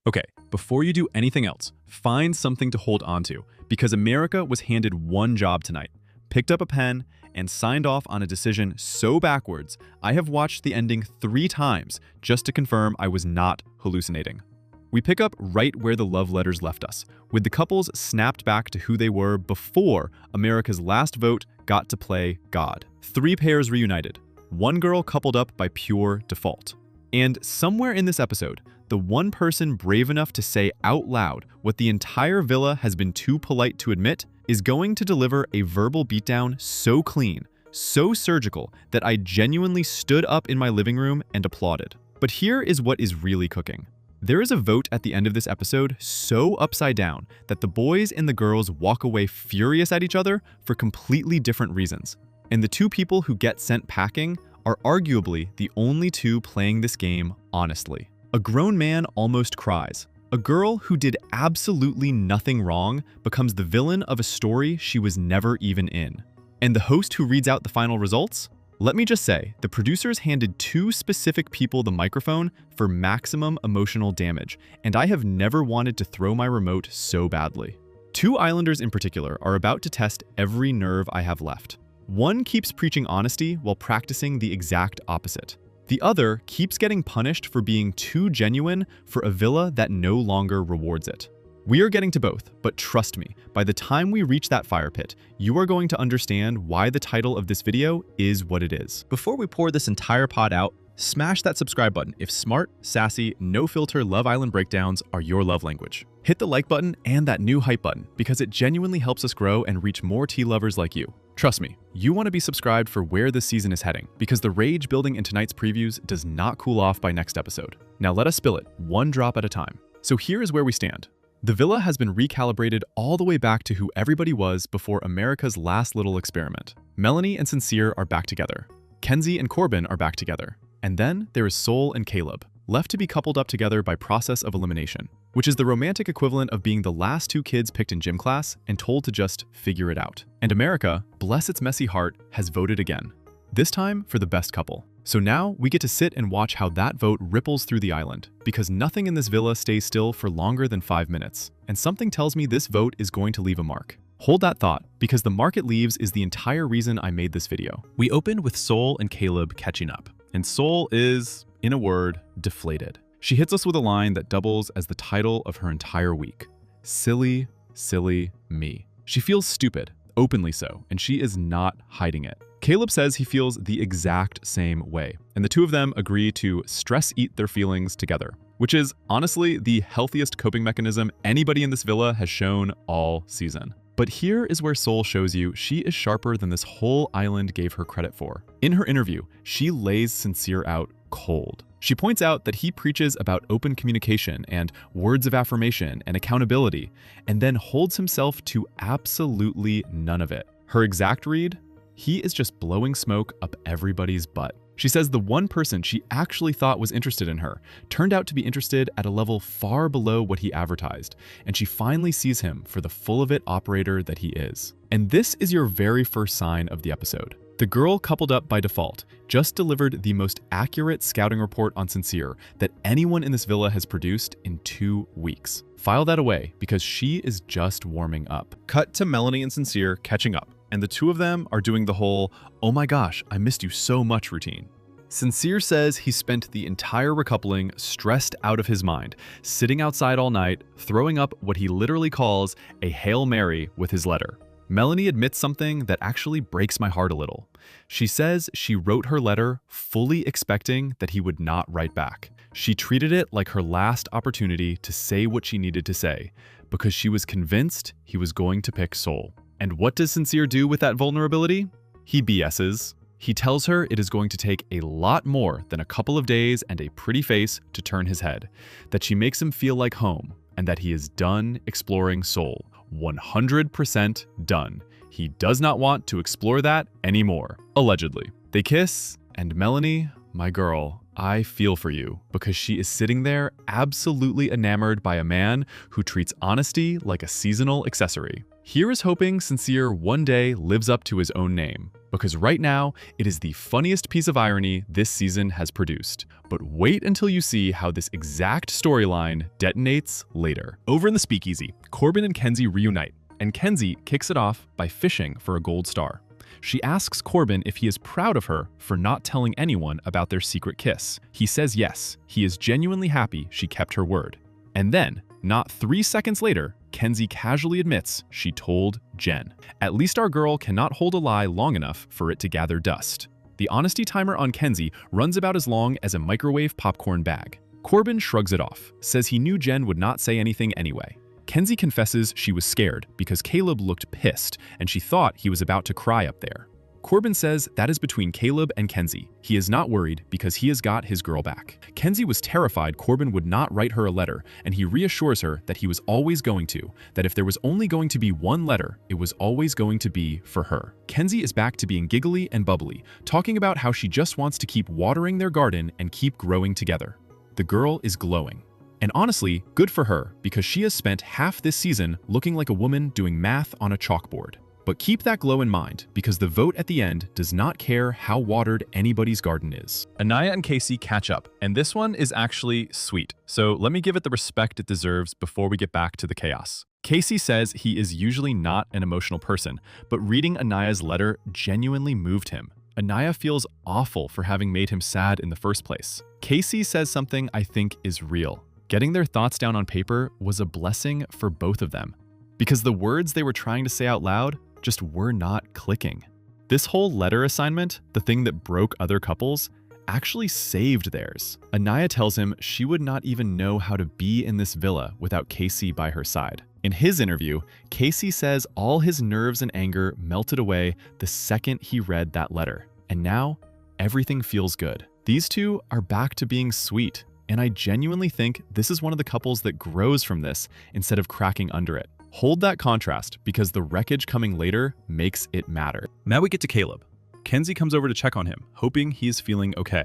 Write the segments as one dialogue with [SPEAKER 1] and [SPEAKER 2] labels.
[SPEAKER 1] Okay, before you do anything else, find something to hold on to, because America was handed one job tonight, picked up a pen, and signed off on a decision so backwards, I have watched the ending 3 times just to confirm I was not hallucinating. We pick up right where the love letters left us, with the couples snapped back to who they were before America's last vote got to play God. 3 pairs reunited, 1 girl coupled up by pure default. And somewhere in this episode, the one person brave enough to say out loud what the entire villa has been too polite to admit is going to deliver a verbal beatdown so clean, so surgical, that I genuinely stood up in my living room and applauded. But here is what is really cooking. There is a vote at the end of this episode so upside down that the boys and the girls walk away furious at each other for completely different reasons. And the 2 people who get sent packing are arguably the only 2 playing this game honestly. A grown man almost cries. A girl who did absolutely nothing wrong becomes the villain of a story she was never even in. And the host who reads out the final results? Let me just say, the producers handed 2 specific people the microphone for maximum emotional damage, and I have never wanted to throw my remote so badly. 2 islanders in particular are about to test every nerve I have left. One keeps preaching honesty while practicing the exact opposite. The other keeps getting punished for being too genuine for a villa that no longer rewards it. We are getting to both, but trust me, by the time we reach that fire pit, you are going to understand why the title of this video is what it is. Before we pour this entire pod out, smash that subscribe button if smart, sassy, no-filter Love Island breakdowns are your love language. Hit the like button and that new hype button because it genuinely helps us grow and reach more tea lovers like you. Trust me, you want to be subscribed for where this season is heading because the rage building in tonight's previews does not cool off by next episode. Now let us spill it, 1 drop at a time. So here is where we stand. The villa has been recalibrated all the way back to who everybody was before America's last little experiment. Melanie and Sincere are back together. Kenzie and Corbin are back together. And then there is Sol and Caleb, left to be coupled up together by process of elimination, which is the romantic equivalent of being the last 2 kids picked in gym class and told to just figure it out. And America, bless its messy heart, has voted again. This time for the best couple. So now we get to sit and watch how that vote ripples through the island, because nothing in this villa stays still for longer than 5 minutes. And something tells me this vote is going to leave a mark. Hold that thought, because the mark it leaves is the entire reason I made this video. We open with Sol and Caleb catching up, and Sol is, in a word, deflated. She hits us with a line that doubles as the title of her entire week. Silly, silly me. She feels stupid, openly so, and she is not hiding it. Caleb says he feels the exact same way, and the 2 of them agree to stress eat their feelings together, which is honestly the healthiest coping mechanism anybody in this villa has shown all season. But here is where Sol shows you she is sharper than this whole island gave her credit for. In her interview, she lays Sincere out cold. She points out that he preaches about open communication and words of affirmation and accountability, and then holds himself to absolutely none of it. Her exact read? He is just blowing smoke up everybody's butt. She says the one person she actually thought was interested in her turned out to be interested at a level far below what he advertised, and she finally sees him for the full-of-it operator that he is. And this is your very first sign of the episode. The girl coupled up by default just delivered the most accurate scouting report on Sincere that anyone in this villa has produced in 2 weeks. File that away because she is just warming up. Cut to Melanie and Sincere catching up, and the 2 of them are doing the whole, "Oh my gosh, I missed you so much" routine. Sincere says he spent the entire recoupling stressed out of his mind, sitting outside all night, throwing up what he literally calls a Hail Mary with his letter. Melanie admits something that actually breaks my heart a little. She says she wrote her letter fully expecting that he would not write back. She treated it like her last opportunity to say what she needed to say, because she was convinced he was going to pick Sol. And what does Sincere do with that vulnerability? He BS's. He tells her it is going to take a lot more than a couple of days and a pretty face to turn his head, that she makes him feel like home, and that he is done exploring Sol. 100% done. He does not want to explore that anymore, allegedly. They kiss, and Melanie, my girl, I feel for you, because she is sitting there absolutely enamored by a man who treats honesty like a seasonal accessory. Here is hoping Sincere one day lives up to his own name, because right now, it is the funniest piece of irony this season has produced. But wait until you see how this exact storyline detonates later. Over in the speakeasy, Corbin and Kenzie reunite, and Kenzie kicks it off by fishing for a gold star. She asks Corbin if he is proud of her for not telling anyone about their secret kiss. He says yes, he is genuinely happy she kept her word. And then, not 3 seconds later, Kenzie casually admits she told Jen. At least our girl cannot hold a lie long enough for it to gather dust. The honesty timer on Kenzie runs about as long as a microwave popcorn bag. Corbin shrugs it off, says he knew Jen would not say anything anyway. Kenzie confesses she was scared because Caleb looked pissed and she thought he was about to cry up there. Corbin says that is between Caleb and Kenzie. He is not worried because he has got his girl back. Kenzie was terrified Corbin would not write her a letter, and he reassures her that he was always going to, that if there was only going to be one letter, it was always going to be for her. Kenzie is back to being giggly and bubbly, talking about how she just wants to keep watering their garden and keep growing together. The girl is glowing. And honestly, good for her, because she has spent half this season looking like a woman doing math on a chalkboard. But keep that glow in mind, because the vote at the end does not care how watered anybody's garden is. Anaya and Casey catch up, and this one is actually sweet. So let me give it the respect it deserves before we get back to the chaos. Casey says he is usually not an emotional person, but reading Anaya's letter genuinely moved him. Anaya feels awful for having made him sad in the first place. Casey says something I think is real. Getting their thoughts down on paper was a blessing for both of them, because the words they were trying to say out loud just were not clicking. This whole letter assignment, the thing that broke other couples, actually saved theirs. Anaya tells him she would not even know how to be in this villa without Casey by her side. In his interview, Casey says all his nerves and anger melted away the second he read that letter. And now, everything feels good. These two are back to being sweet, and I genuinely think this is one of the couples that grows from this instead of cracking under it. Hold that contrast, because the wreckage coming later makes it matter. Now we get to Caleb. Kenzie comes over to check on him, hoping he is feeling okay.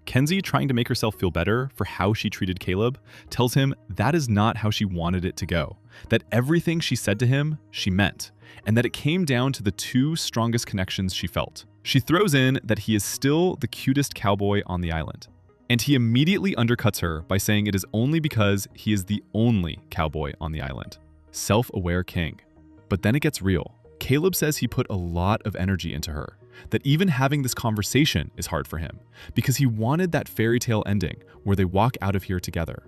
[SPEAKER 1] Kenzie, trying to make herself feel better for how she treated Caleb, tells him that is not how she wanted it to go, that everything she said to him, she meant, and that it came down to the two strongest connections she felt. She throws in that he is still the cutest cowboy on the island, and he immediately undercuts her by saying it is only because he is the only cowboy on the island. Self-aware king. But then it gets real. Caleb says he put a lot of energy into her, that even having this conversation is hard for him, because he wanted that fairy tale ending where they walk out of here together.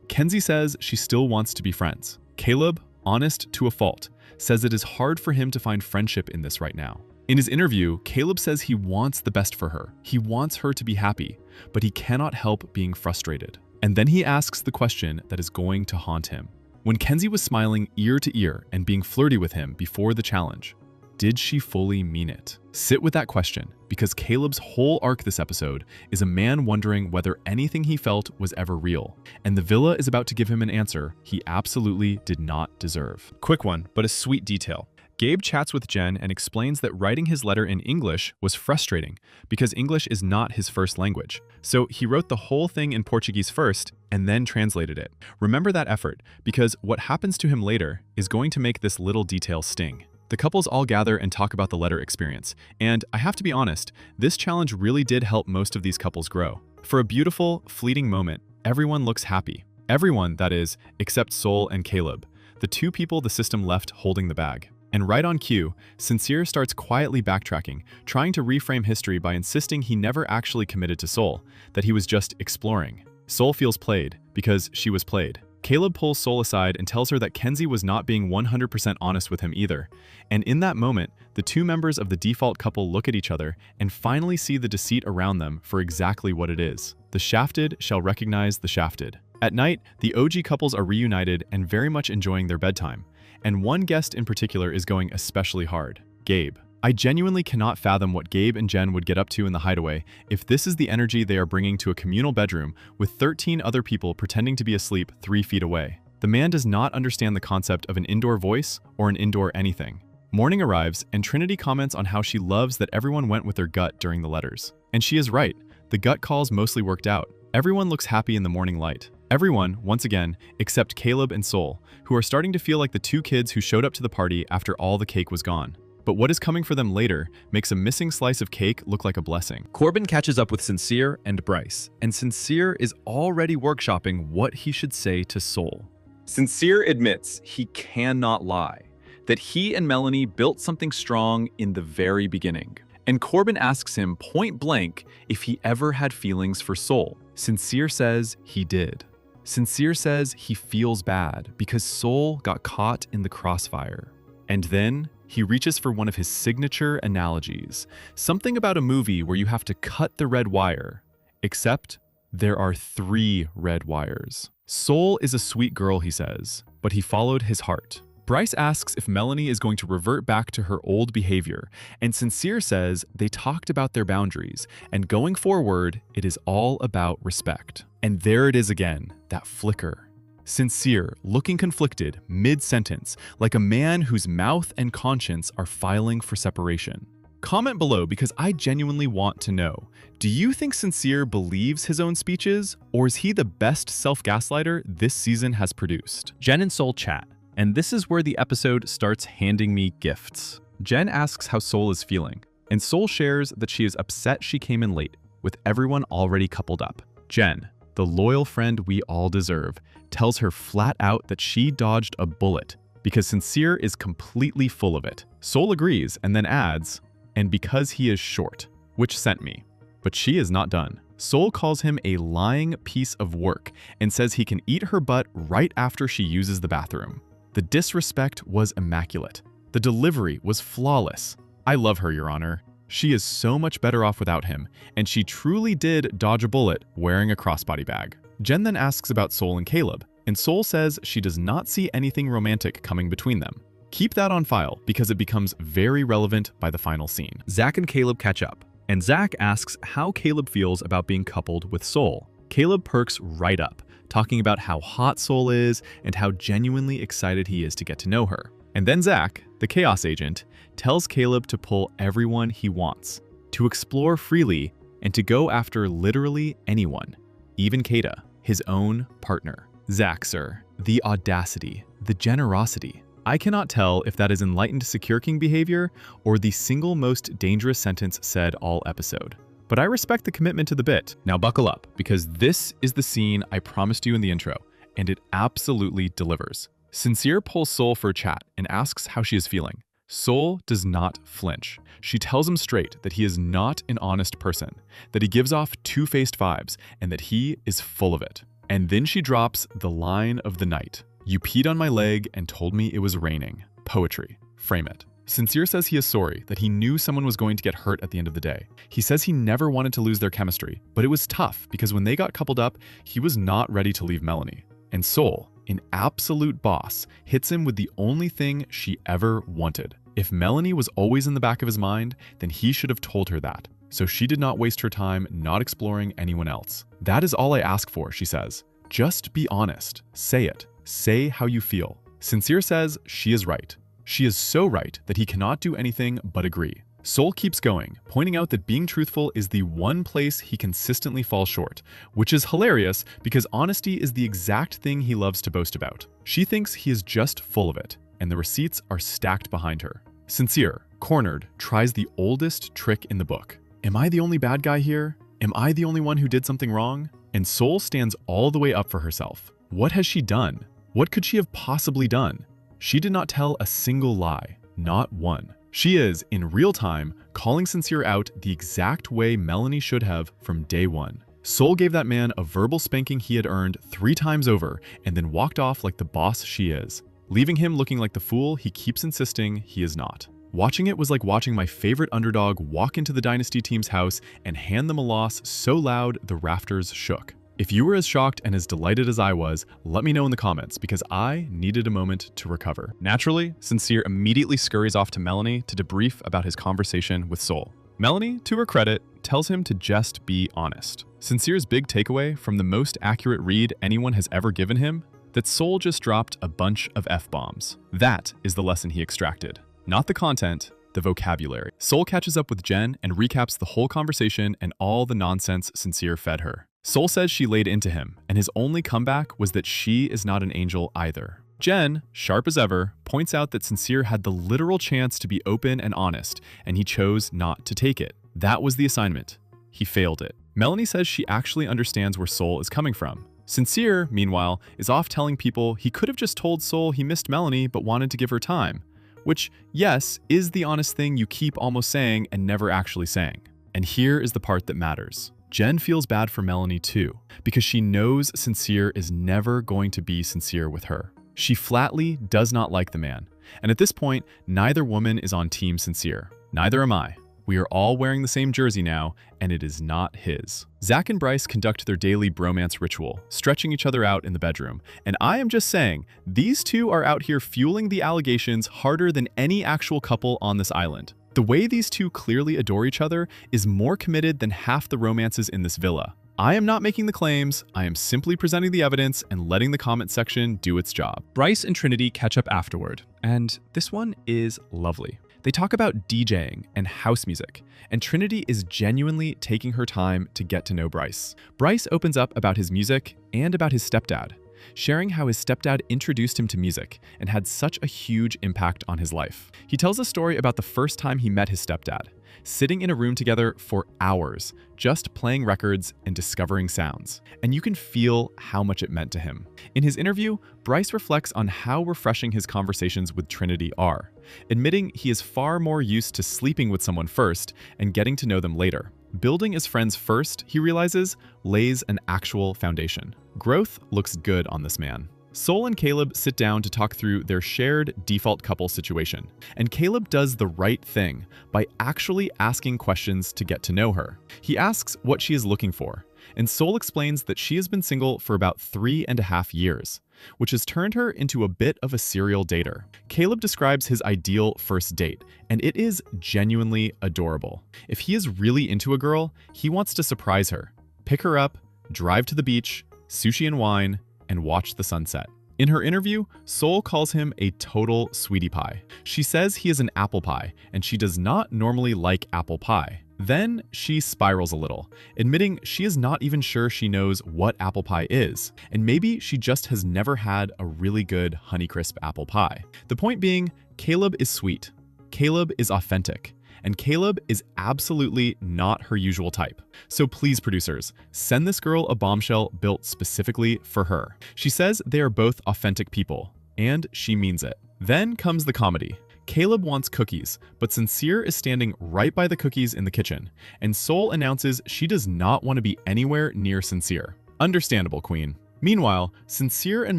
[SPEAKER 1] Kenzie says she still wants to be friends. Caleb, honest to a fault, says it is hard for him to find friendship in this right now. In his interview, Caleb says he wants the best for her. He wants her to be happy, but he cannot help being frustrated. And then he asks the question that is going to haunt him. When Kenzie was smiling ear to ear and being flirty with him before the challenge, did she fully mean it? Sit with that question, because Caleb's whole arc this episode is a man wondering whether anything he felt was ever real, and the villa is about to give him an answer he absolutely did not deserve. Quick one, but a sweet detail. Gabe chats with Jen and explains that writing his letter in English was frustrating because English is not his first language. So he wrote the whole thing in Portuguese first and then translated it. Remember that effort, because what happens to him later is going to make this little detail sting. The couples all gather and talk about the letter experience, and I have to be honest, this challenge really did help most of these couples grow. For a beautiful, fleeting moment, everyone looks happy. Everyone, that is, except Sol and Caleb, the two people the system left holding the bag. And right on cue, Sincere starts quietly backtracking, trying to reframe history by insisting he never actually committed to Sol, that he was just exploring. Sol feels played, because she was played. Caleb pulls Sol aside and tells her that Kenzie was not being 100% honest with him either. And in that moment, the two members of the default couple look at each other and finally see the deceit around them for exactly what it is. The shafted shall recognize the shafted. At night, the OG couples are reunited and very much enjoying their bedtime. And one guest in particular is going especially hard, Gabe. I genuinely cannot fathom what Gabe and Jen would get up to in the hideaway if this is the energy they are bringing to a communal bedroom with 13 other people pretending to be asleep 3 feet away. The man does not understand the concept of an indoor voice or an indoor anything. Morning arrives, and Trinity comments on how she loves that everyone went with their gut during the letters. And she is right. The gut calls mostly worked out. Everyone looks happy in the morning light. Everyone, once again, except Caleb and Sol, who are starting to feel like the two kids who showed up to the party after all the cake was gone. But what is coming for them later makes a missing slice of cake look like a blessing. Corbin catches up with Sincere and Bryce, and Sincere is already workshopping what he should say to Sol. Sincere admits he cannot lie, that he and Melanie built something strong in the very beginning. And Corbin asks him point blank if he ever had feelings for Sol. Sincere says he did. Sincere says he feels bad because Sol got caught in the crossfire. And then he reaches for one of his signature analogies, something about a movie where you have to cut the red wire, except there are 3 red wires. Sol is a sweet girl, he says, but he followed his heart. Bryce asks if Melanie is going to revert back to her old behavior, and Sincere says they talked about their boundaries, and going forward, it is all about respect. And there it is again, that flicker. Sincere, looking conflicted, mid-sentence, like a man whose mouth and conscience are filing for separation. Comment below because I genuinely want to know, do you think Sincere believes his own speeches, or is he the best self-gaslighter this season has produced? Jen and Sol chat, and this is where the episode starts handing me gifts. Jen asks how Sol is feeling, and Sol shares that she is upset she came in late, with everyone already coupled up. Jen, the loyal friend we all deserve, tells her flat out that she dodged a bullet because Sincere is completely full of it. Sol agrees and then adds, and because he is short, which sent me. But she is not done. Sol calls him a lying piece of work and says he can eat her butt right after she uses the bathroom. The disrespect was immaculate. The delivery was flawless. I love her, Your Honor. She is so much better off without him, and she truly did dodge a bullet wearing a crossbody bag. Jen then asks about Sol and Caleb, and Sol says she does not see anything romantic coming between them. Keep that on file because it becomes very relevant by the final scene. Zach and Caleb catch up, and Zach asks how Caleb feels about being coupled with Sol. Caleb perks right up, talking about how hot Sol is and how genuinely excited he is to get to know her. And then Zach, the chaos agent, tells Caleb to pull everyone he wants, to explore freely, and to go after literally anyone, even Kata, his own partner. Zach, sir, the audacity, the generosity. I cannot tell if that is enlightened Secure King behavior or the single most dangerous sentence said all episode. But I respect the commitment to the bit. Now buckle up, because this is the scene I promised you in the intro, and it absolutely delivers. Sincere pulls Sol for a chat and asks how she is feeling. Sol does not flinch. She tells him straight that he is not an honest person, that he gives off two-faced vibes, and that he is full of it. And then she drops the line of the night. You peed on my leg and told me it was raining. Poetry. Frame it. Sincere says he is sorry, that he knew someone was going to get hurt at the end of the day. He says he never wanted to lose their chemistry, but it was tough because when they got coupled up, he was not ready to leave Melanie. And Sol, an absolute boss, hits him with the only thing she ever wanted. If Melanie was always in the back of his mind, then he should have told her that. So she did not waste her time not exploring anyone else. That is all I ask for, she says. Just be honest. Say it. Say how you feel. Sincere says she is right. She is so right that he cannot do anything but agree. Sol keeps going, pointing out that being truthful is the one place he consistently falls short, which is hilarious because honesty is the exact thing he loves to boast about. She thinks he is just full of it, and the receipts are stacked behind her. Sincere, cornered, tries the oldest trick in the book. Am I the only bad guy here? Am I the only one who did something wrong? And Sol stands all the way up for herself. What has she done? What could she have possibly done? She did not tell a single lie, not one. She is, in real time, calling Sincere out the exact way Melanie should have from day one. Sol gave that man a verbal spanking he had earned 3 times over and then walked off like the boss she is, leaving him looking like the fool he keeps insisting he is not. Watching it was like watching my favorite underdog walk into the Dynasty team's house and hand them a loss so loud the rafters shook. If you were as shocked and as delighted as I was, let me know in the comments because I needed a moment to recover. Naturally, Sincere immediately scurries off to Melanie to debrief about his conversation with Sol. Melanie, to her credit, tells him to just be honest. Sincere's big takeaway from the most accurate read anyone has ever given him, that Sol just dropped a bunch of F-bombs. That is the lesson he extracted. Not the content, the vocabulary. Sol catches up with Jen and recaps the whole conversation and all the nonsense Sincere fed her. Sol says she laid into him, and his only comeback was that she is not an angel either. Jen, sharp as ever, points out that Sincere had the literal chance to be open and honest, and he chose not to take it. That was the assignment. He failed it. Melanie says she actually understands where Sol is coming from. Sincere, meanwhile, is off telling people he could have just told Sol he missed Melanie but wanted to give her time. Which, yes, is the honest thing you keep almost saying and never actually saying. And here is the part that matters. Jen feels bad for Melanie too, because she knows Sincere is never going to be sincere with her. She flatly does not like the man. And at this point, neither woman is on Team Sincere. Neither am I. We are all wearing the same jersey now, and it is not his. Zach and Bryce conduct their daily bromance ritual, stretching each other out in the bedroom. And I am just saying, these two are out here fueling the allegations harder than any actual couple on this island. The way these two clearly adore each other is more committed than half the romances in this villa. I am not making the claims, I am simply presenting the evidence and letting the comment section do its job. Bryce and Trinity catch up afterward, and this one is lovely. They talk about DJing and house music, and Trinity is genuinely taking her time to get to know Bryce. Bryce opens up about his music and about his stepdad, sharing how his stepdad introduced him to music and had such a huge impact on his life. He tells a story about the first time he met his stepdad, sitting in a room together for hours, just playing records and discovering sounds. And you can feel how much it meant to him. In his interview, Bryce reflects on how refreshing his conversations with Trinity are, admitting he is far more used to sleeping with someone first and getting to know them later. Building as friends first, he realizes, lays an actual foundation. Growth looks good on this man. Sol and Caleb sit down to talk through their shared default couple situation, and Caleb does the right thing by actually asking questions to get to know her. He asks what she is looking for, and Sol explains that she has been single for about 3.5 years, which has turned her into a bit of a serial dater. Caleb describes his ideal first date, and it is genuinely adorable. If he is really into a girl, he wants to surprise her, pick her up, drive to the beach, sushi and wine, and watch the sunset. In her interview, Sol calls him a total sweetie pie. She says he is an apple pie, and she does not normally like apple pie. Then she spirals a little, admitting she is not even sure she knows what apple pie is, and maybe she just has never had a really good Honeycrisp apple pie. The point being, Caleb is sweet, Caleb is authentic, and Caleb is absolutely not her usual type. So please, producers, send this girl a bombshell built specifically for her. She says they are both authentic people, and she means it. Then comes the comedy. Caleb wants cookies, but Sincere is standing right by the cookies in the kitchen, and Sol announces she does not want to be anywhere near Sincere. Understandable, queen. Meanwhile, Sincere and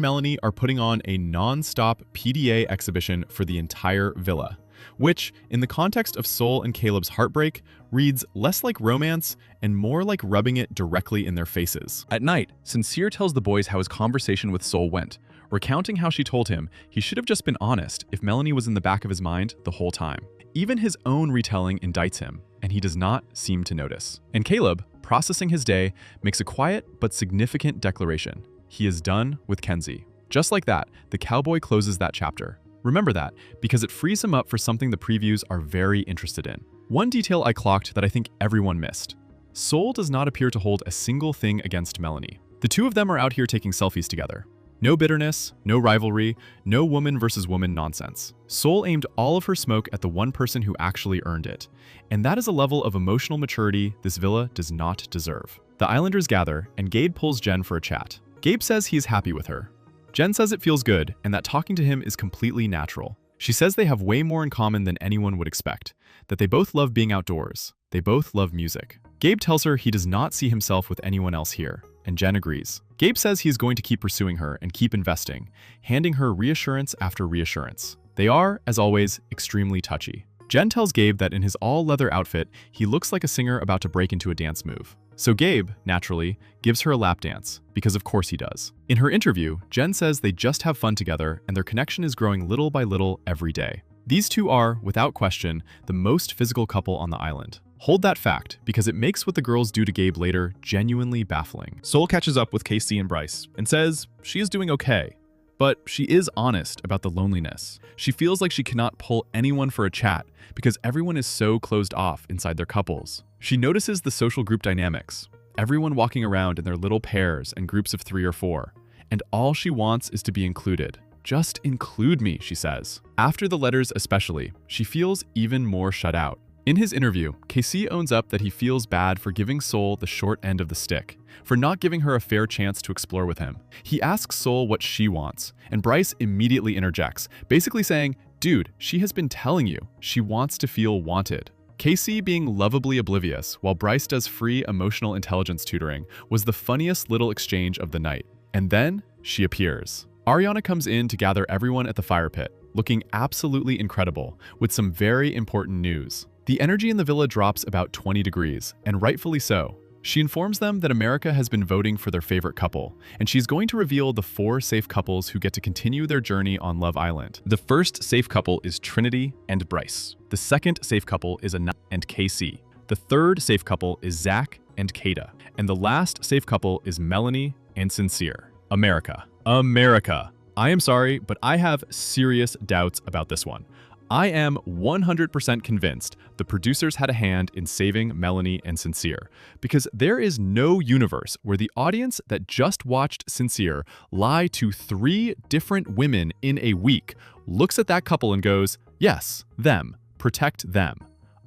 [SPEAKER 1] Melanie are putting on a non-stop PDA exhibition for the entire villa, which, in the context of Sol and Caleb's heartbreak, reads less like romance and more like rubbing it directly in their faces. At night, Sincere tells the boys how his conversation with Sol went, recounting how she told him he should have just been honest if Melanie was in the back of his mind the whole time. Even his own retelling indicts him, and he does not seem to notice. And Caleb, processing his day, makes a quiet but significant declaration. He is done with Kenzie. Just like that, the cowboy closes that chapter. Remember that, because it frees him up for something the previews are very interested in. One detail I clocked that I think everyone missed. Sol does not appear to hold a single thing against Melanie. The two of them are out here taking selfies together. No bitterness, no rivalry, no woman versus woman nonsense. Sol aimed all of her smoke at the one person who actually earned it. And that is a level of emotional maturity this villa does not deserve. The Islanders gather, and Gabe pulls Jen for a chat. Gabe says he is happy with her. Jen says it feels good, and that talking to him is completely natural. She says they have way more in common than anyone would expect, that they both love being outdoors, they both love music. Gabe tells her he does not see himself with anyone else here, and Jen agrees. Gabe says he's going to keep pursuing her and keep investing, handing her reassurance after reassurance. They are, as always, extremely touchy. Jen tells Gabe that in his all-leather outfit, he looks like a singer about to break into a dance move. So Gabe, naturally, gives her a lap dance, because of course he does. In her interview, Jen says they just have fun together and their connection is growing little by little every day. These two are, without question, the most physical couple on the island. Hold that fact, because it makes what the girls do to Gabe later genuinely baffling. Sol catches up with Casey and Bryce and says she is doing okay, but she is honest about the loneliness. She feels like she cannot pull anyone for a chat because everyone is so closed off inside their couples. She notices the social group dynamics, everyone walking around in their little pairs and groups of 3 or 4. And all she wants is to be included. Just include me, she says. After the letters especially, she feels even more shut out. In his interview, Casey owns up that he feels bad for giving Sol the short end of the stick, for not giving her a fair chance to explore with him. He asks Sol what she wants, and Bryce immediately interjects, basically saying, dude, she has been telling you, she wants to feel wanted. Casey being lovably oblivious while Bryce does free emotional intelligence tutoring was the funniest little exchange of the night. And then she appears. Ariana comes in to gather everyone at the fire pit, looking absolutely incredible, with some very important news. The energy in the villa drops about 20 degrees, and rightfully so. She informs them that America has been voting for their favorite couple, and she's going to reveal the 4 safe couples who get to continue their journey on Love Island. The first safe couple is Trinity and Bryce. The second safe couple is Anaya and KC. The third safe couple is Zach and Kata. And the last safe couple is Melanie and Sincere. America. America. I am sorry, but I have serious doubts about this one. I am 100% convinced the producers had a hand in saving Melanie and Sincere, because there is no universe where the audience that just watched Sincere lie to 3 different women in a week looks at that couple and goes, yes, them, protect them.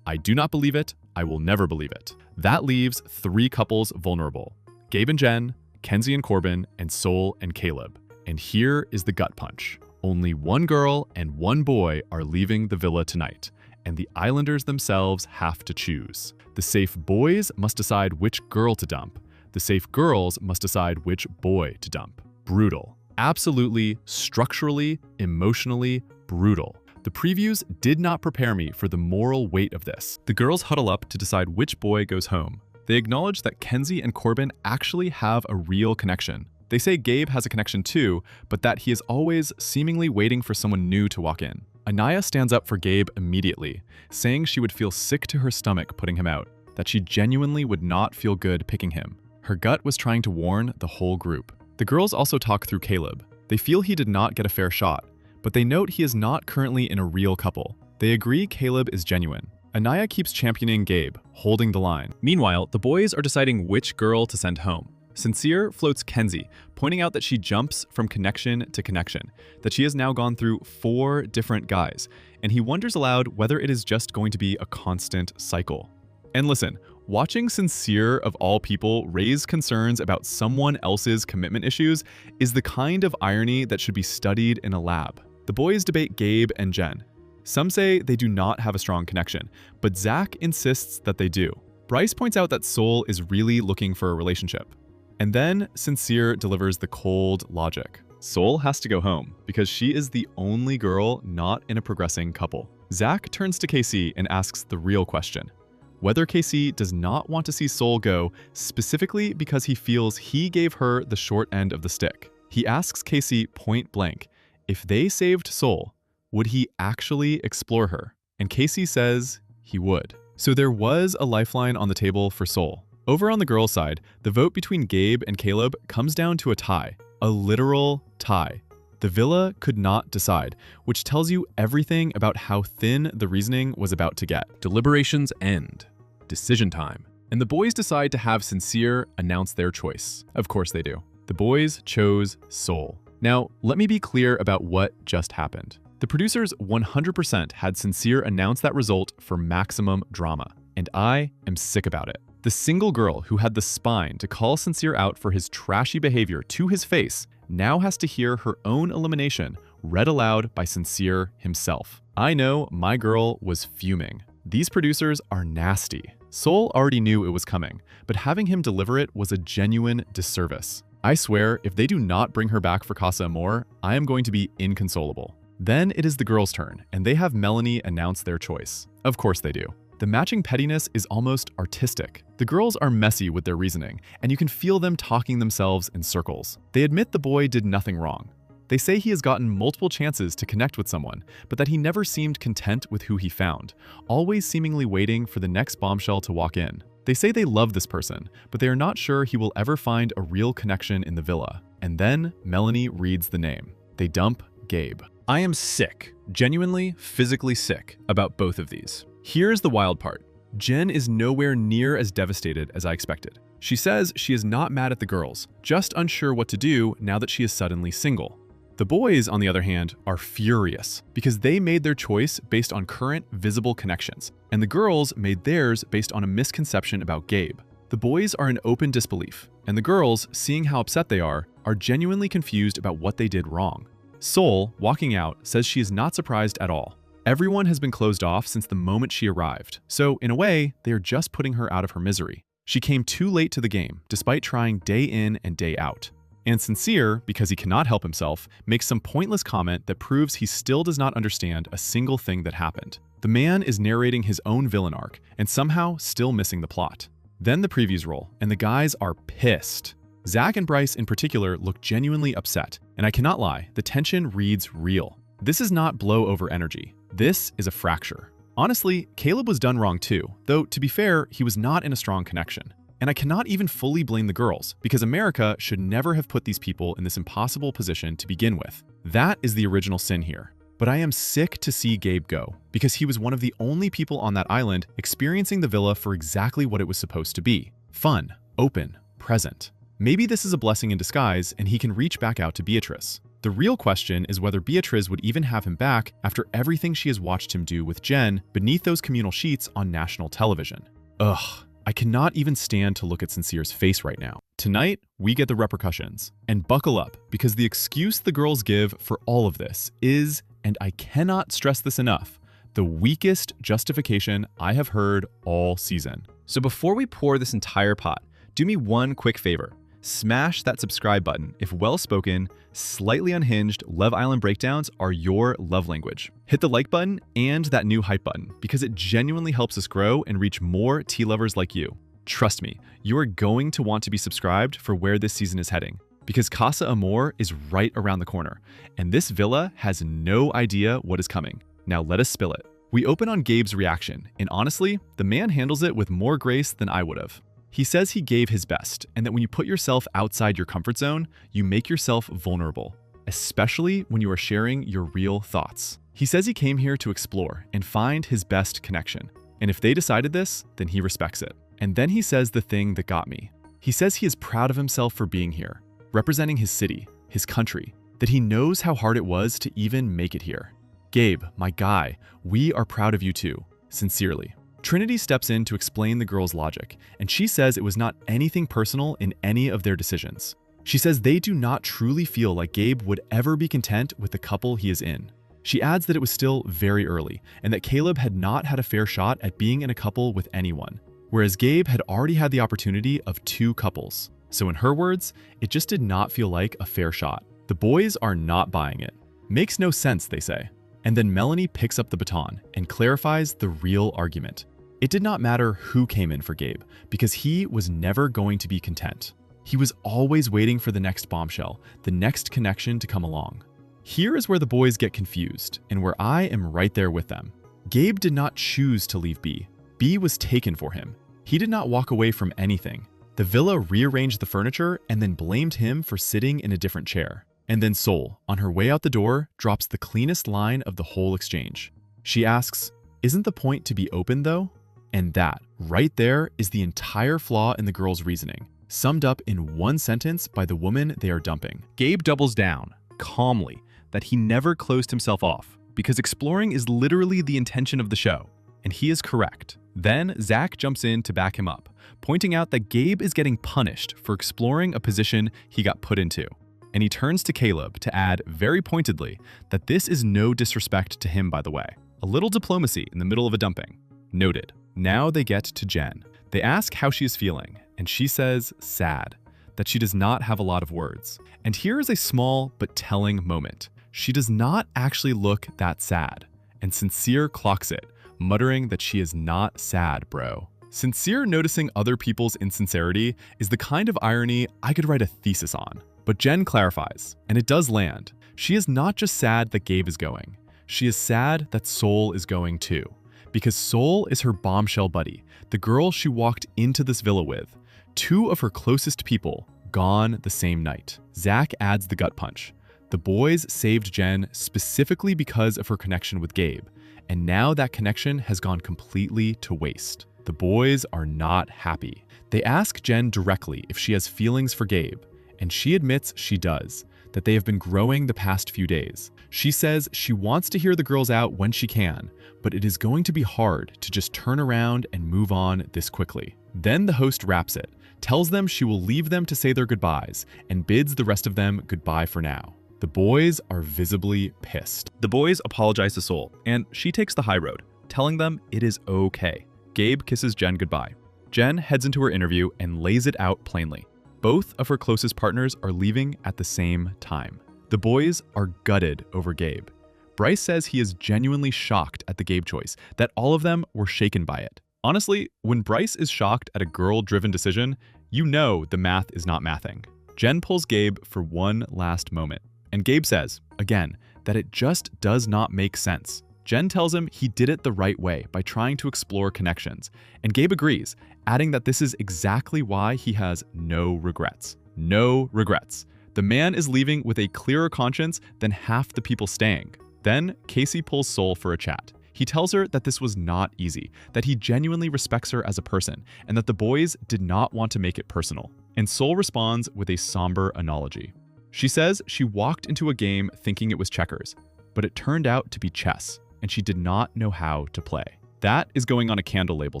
[SPEAKER 1] I do not believe it. I will never believe it. That leaves 3 couples vulnerable: Gabe and Jen, Kenzie and Corbin, and Sol and Caleb. And here is the gut punch. Only 1 girl and 1 boy are leaving the villa tonight, and the Islanders themselves have to choose. The safe boys must decide which girl to dump. The safe girls must decide which boy to dump. Brutal. Absolutely, structurally, emotionally brutal. The previews did not prepare me for the moral weight of this. The girls huddle up to decide which boy goes home. They acknowledge that Kenzie and Corbin actually have a real connection. They say Gabe has a connection too, but that he is always seemingly waiting for someone new to walk in. Anaya stands up for Gabe immediately, saying she would feel sick to her stomach putting him out, that she genuinely would not feel good picking him. Her gut was trying to warn the whole group. The girls also talk through Caleb. They feel he did not get a fair shot, but they note he is not currently in a real couple. They agree Caleb is genuine. Anaya keeps championing Gabe, holding the line. Meanwhile, the boys are deciding which girl to send home. Sincere floats Kenzie, pointing out that she jumps from connection to connection, that she has now gone through 4 different guys, and he wonders aloud whether it is just going to be a constant cycle. And listen, watching Sincere of all people raise concerns about someone else's commitment issues is the kind of irony that should be studied in a lab. The boys debate Gabe and Jen. Some say they do not have a strong connection, but Zach insists that they do. Bryce points out that Sol is really looking for a relationship. And then Sincere delivers the cold logic. Sol has to go home because she is the only girl not in a progressing couple. Zach turns to KC and asks the real question: whether KC does not want to see Sol go specifically because he feels he gave her the short end of the stick. He asks KC point blank, if they saved Sol, would he actually explore her? And KC says he would. So there was a lifeline on the table for Sol. Over on the girls' side, the vote between Gabe and Caleb comes down to a tie. A literal tie. The villa could not decide, which tells you everything about how thin the reasoning was about to get. Deliberations end. Decision time. And the boys decide to have Sincere announce their choice. Of course they do. The boys chose Sol. Now, let me be clear about what just happened. The producers 100% had Sincere announce that result for maximum drama, and I am sick about it. The single girl who had the spine to call Sincere out for his trashy behavior to his face now has to hear her own elimination read aloud by Sincere himself. I know my girl was fuming. These producers are nasty. Sol already knew it was coming, but having him deliver it was a genuine disservice. I swear, if they do not bring her back for Casa Amor, I am going to be inconsolable. Then it is the girls' turn, and they have Melanie announce their choice. Of course they do. The matching pettiness is almost artistic. The girls are messy with their reasoning, and you can feel them talking themselves in circles. They admit the boy did nothing wrong. They say he has gotten multiple chances to connect with someone, but that he never seemed content with who he found, always seemingly waiting for the next bombshell to walk in. They say they love this person, but they are not sure he will ever find a real connection in the villa. And then Melanie reads the name. They dump Gabe. I am sick, genuinely, physically sick about both of these. Here's the wild part. Jen is nowhere near as devastated as I expected. She says she is not mad at the girls, just unsure what to do now that she is suddenly single. The boys, on the other hand, are furious because they made their choice based on current visible connections, and the girls made theirs based on a misconception about Gabe. The boys are in open disbelief, and the girls, seeing how upset they are genuinely confused about what they did wrong. Sol, walking out, says she is not surprised at all. Everyone has been closed off since the moment she arrived, so in a way, they are just putting her out of her misery. She came too late to the game, despite trying day in and day out. And Sincere, because he cannot help himself, makes some pointless comment that proves he still does not understand a single thing that happened. The man is narrating his own villain arc, and somehow still missing the plot. Then the previews roll, and the guys are pissed. Zach and Bryce in particular look genuinely upset, and I cannot lie, the tension reads real. This is not blow-over energy. This is a fracture. Honestly, Caleb was done wrong too, though to be fair, he was not in a strong connection. And I cannot even fully blame the girls, because America should never have put these people in this impossible position to begin with. That is the original sin here. But I am sick to see Gabe go, because he was one of the only people on that island experiencing the villa for exactly what it was supposed to be. Fun, open, present. Maybe this is a blessing in disguise and he can reach back out to Beatrice. The real question is whether Beatrice would even have him back after everything she has watched him do with Jen beneath those communal sheets on national television. Ugh, I cannot even stand to look at Sincere's face right now. Tonight, we get the repercussions. And buckle up, because the excuse the girls give for all of this is, and I cannot stress this enough, the weakest justification I have heard all season.
[SPEAKER 2] So before we pour this entire pot, do me one quick favor. Smash that subscribe button if well-spoken, slightly unhinged Love Island breakdowns are your love language. Hit the like button and that new hype button because it genuinely helps us grow and reach more tea lovers like you. Trust me, you are going to want to be subscribed for where this season is heading because Casa Amor is right around the corner and this villa has no idea what is coming. Now let us spill it. We open on Gabe's reaction, and honestly, the man handles it with more grace than I would have. He says he gave his best, and that when you put yourself outside your comfort zone, you make yourself vulnerable, especially when you are sharing your real thoughts. He says he came here to explore and find his best connection, and if they decided this, then he respects it. And then he says the thing that got me. He says he is proud of himself for being here, representing his city, his country, that he knows how hard it was to even make it here. Gabe, my guy, we are proud of you too, sincerely. Trinity steps in to explain the girls' logic, and she says it was not anything personal in any of their decisions. She says they do not truly feel like Gabe would ever be content with the couple he is in. She adds that it was still very early, and that Caleb had not had a fair shot at being in a couple with anyone, whereas Gabe had already had the opportunity of 2 couples. So in her words, it just did not feel like a fair shot. The boys are not buying it. Makes no sense, they say. And then Melanie picks up the baton and clarifies the real argument. It did not matter who came in for Gabe, because he was never going to be content. He was always waiting for the next bombshell, the next connection to come along. Here is where the boys get confused, and where I am right there with them. Gabe did not choose to leave B. B was taken for him. He did not walk away from anything. The villa rearranged the furniture and then blamed him for sitting in a different chair. And then Sol, on her way out the door, drops the cleanest line of the whole exchange. She asks, "Isn't the point to be open though?" And that, right there, is the entire flaw in the girl's reasoning, summed up in one sentence by the woman they are dumping. Gabe doubles down, calmly, that he never closed himself off, because exploring is literally the intention of the show. And he is correct. Then Zach jumps in to back him up, pointing out that Gabe is getting punished for exploring a position he got put into. And he turns to Caleb to add, very pointedly, that this is no disrespect to him, by the way. A little diplomacy in the middle of a dumping. Noted. Now they get to Jen. They ask how she is feeling, and she says sad, that she does not have a lot of words. And here is a small but telling moment. She does not actually look that sad, and Sincere clocks it, muttering that she is not sad, bro. Sincere noticing other people's insincerity is the kind of irony I could write a thesis on. But Jen clarifies, and it does land. She is not just sad that Gabe is going. She is sad that Sol is going too. Because Sol is her bombshell buddy, the girl she walked into this villa with. 2 of her closest people, gone the same night. Zach adds the gut punch. The boys saved Jen specifically because of her connection with Gabe, and now that connection has gone completely to waste. The boys are not happy. They ask Jen directly if she has feelings for Gabe, and she admits she does, that they have been growing the past few days. She says she wants to hear the girls out when she can, but it is going to be hard to just turn around and move on this quickly. Then the host wraps it, tells them she will leave them to say their goodbyes, and bids the rest of them goodbye for now. The boys are visibly pissed. The boys apologize to Sol, and she takes the high road, telling them it is okay. Gabe kisses Jen goodbye. Jen heads into her interview and lays it out plainly. Both of her closest partners are leaving at the same time. The boys are gutted over Gabe. Bryce says he is genuinely shocked at the Gabe choice, that all of them were shaken by it. Honestly, when Bryce is shocked at a girl-driven decision, you know the math is not mathing. Jen pulls Gabe for one last moment, and Gabe says, again, that it just does not make sense. Jen tells him he did it the right way by trying to explore connections, and Gabe agrees, adding that this is exactly why he has no regrets. No regrets. The man is leaving with a clearer conscience than half the people staying. Then, Casey pulls Sol for a chat. He tells her that this was not easy, that he genuinely respects her as a person, and that the boys did not want to make it personal. And Sol responds with a somber analogy. She says she walked into a game thinking it was checkers, but it turned out to be chess, and she did not know how to play. That is going on a candle label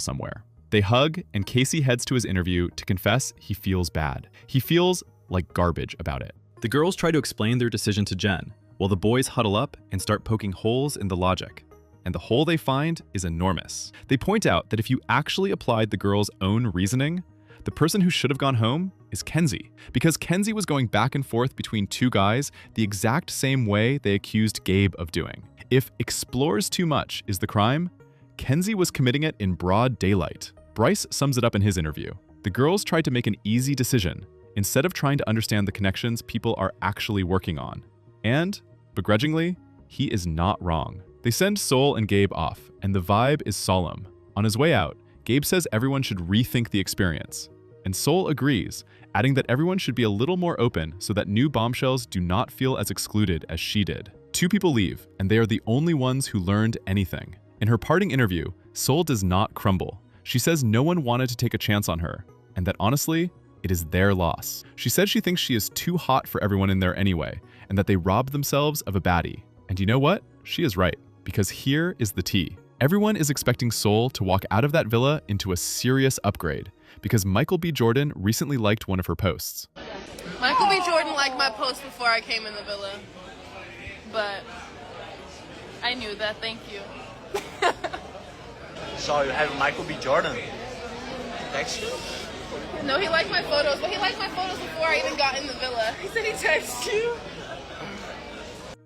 [SPEAKER 2] somewhere. They hug, and Casey heads to his interview to confess he feels bad. He feels like garbage about it. The girls try to explain their decision to Jen, while the boys huddle up and start poking holes in the logic. And the hole they find is enormous. They point out that if you actually applied the girls' own reasoning, the person who should have gone home is Kenzie, because Kenzie was going back and forth between two guys the exact same way they accused Gabe of doing. If explores too much is the crime, Kenzie was committing it in broad daylight. Bryce sums it up in his interview. The girls tried to make an easy decision instead of trying to understand the connections people are actually working on. And, begrudgingly, he is not wrong. They send Sol and Gabe off, and the vibe is solemn. On his way out, Gabe says everyone should rethink the experience. And Sol agrees, adding that everyone should be a little more open so that new bombshells do not feel as excluded as she did. Two people leave, and they are the only ones who learned anything. In her parting interview, Sol does not crumble. She says no one wanted to take a chance on her, and that honestly, it is their loss. She said she thinks she is too hot for everyone in there anyway, and that they robbed themselves of a baddie. And you know what? She is right, because here is the tea. Everyone is expecting Sol to walk out of that villa into a serious upgrade, because Michael B. Jordan recently liked one of her posts.
[SPEAKER 3] Michael B. Jordan liked my post before I came in the villa, but I knew that, thank you.
[SPEAKER 4] So you have Michael B. Jordan text you?
[SPEAKER 3] No, he liked my photos, but he liked my photos before I even got in the villa. He said he texted you.